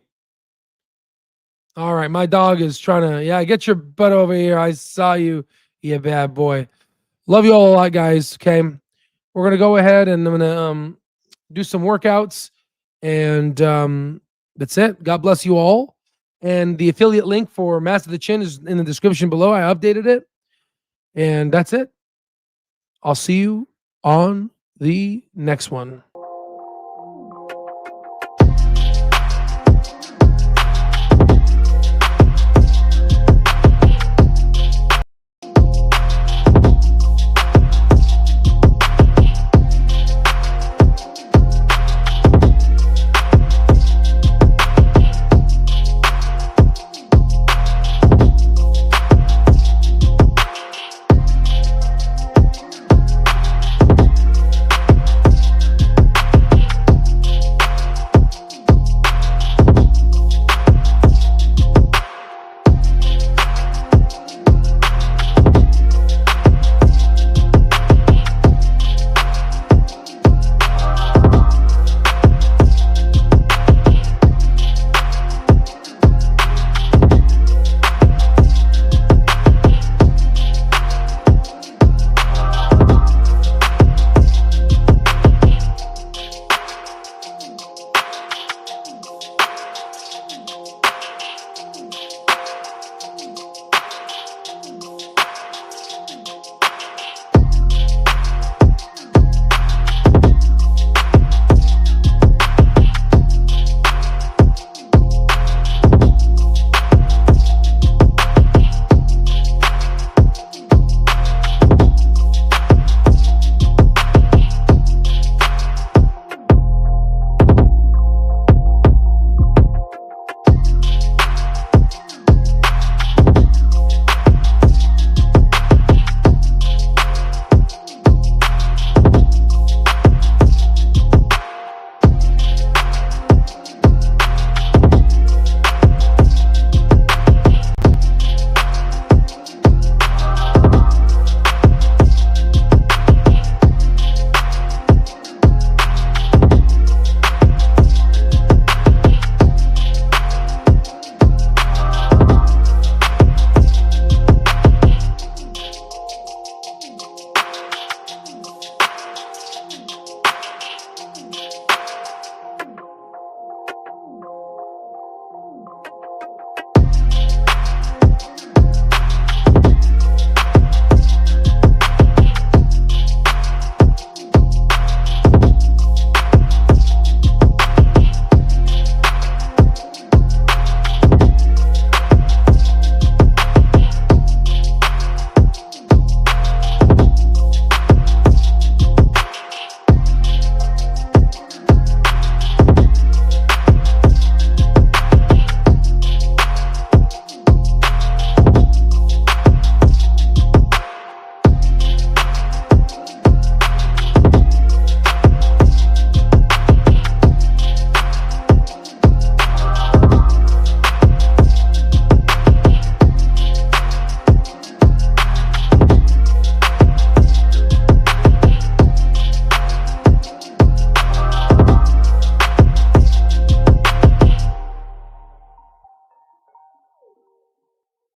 All right, my dog is trying to. Yeah, get your butt over here. I saw you, you bad boy. Love you all a lot, guys. Okay, we're gonna go ahead and I'm gonna do some workouts, and that's it. God bless you all. And the affiliate link for Master the Chin is in the description below. I updated it, and that's it. I'll see you on the next one.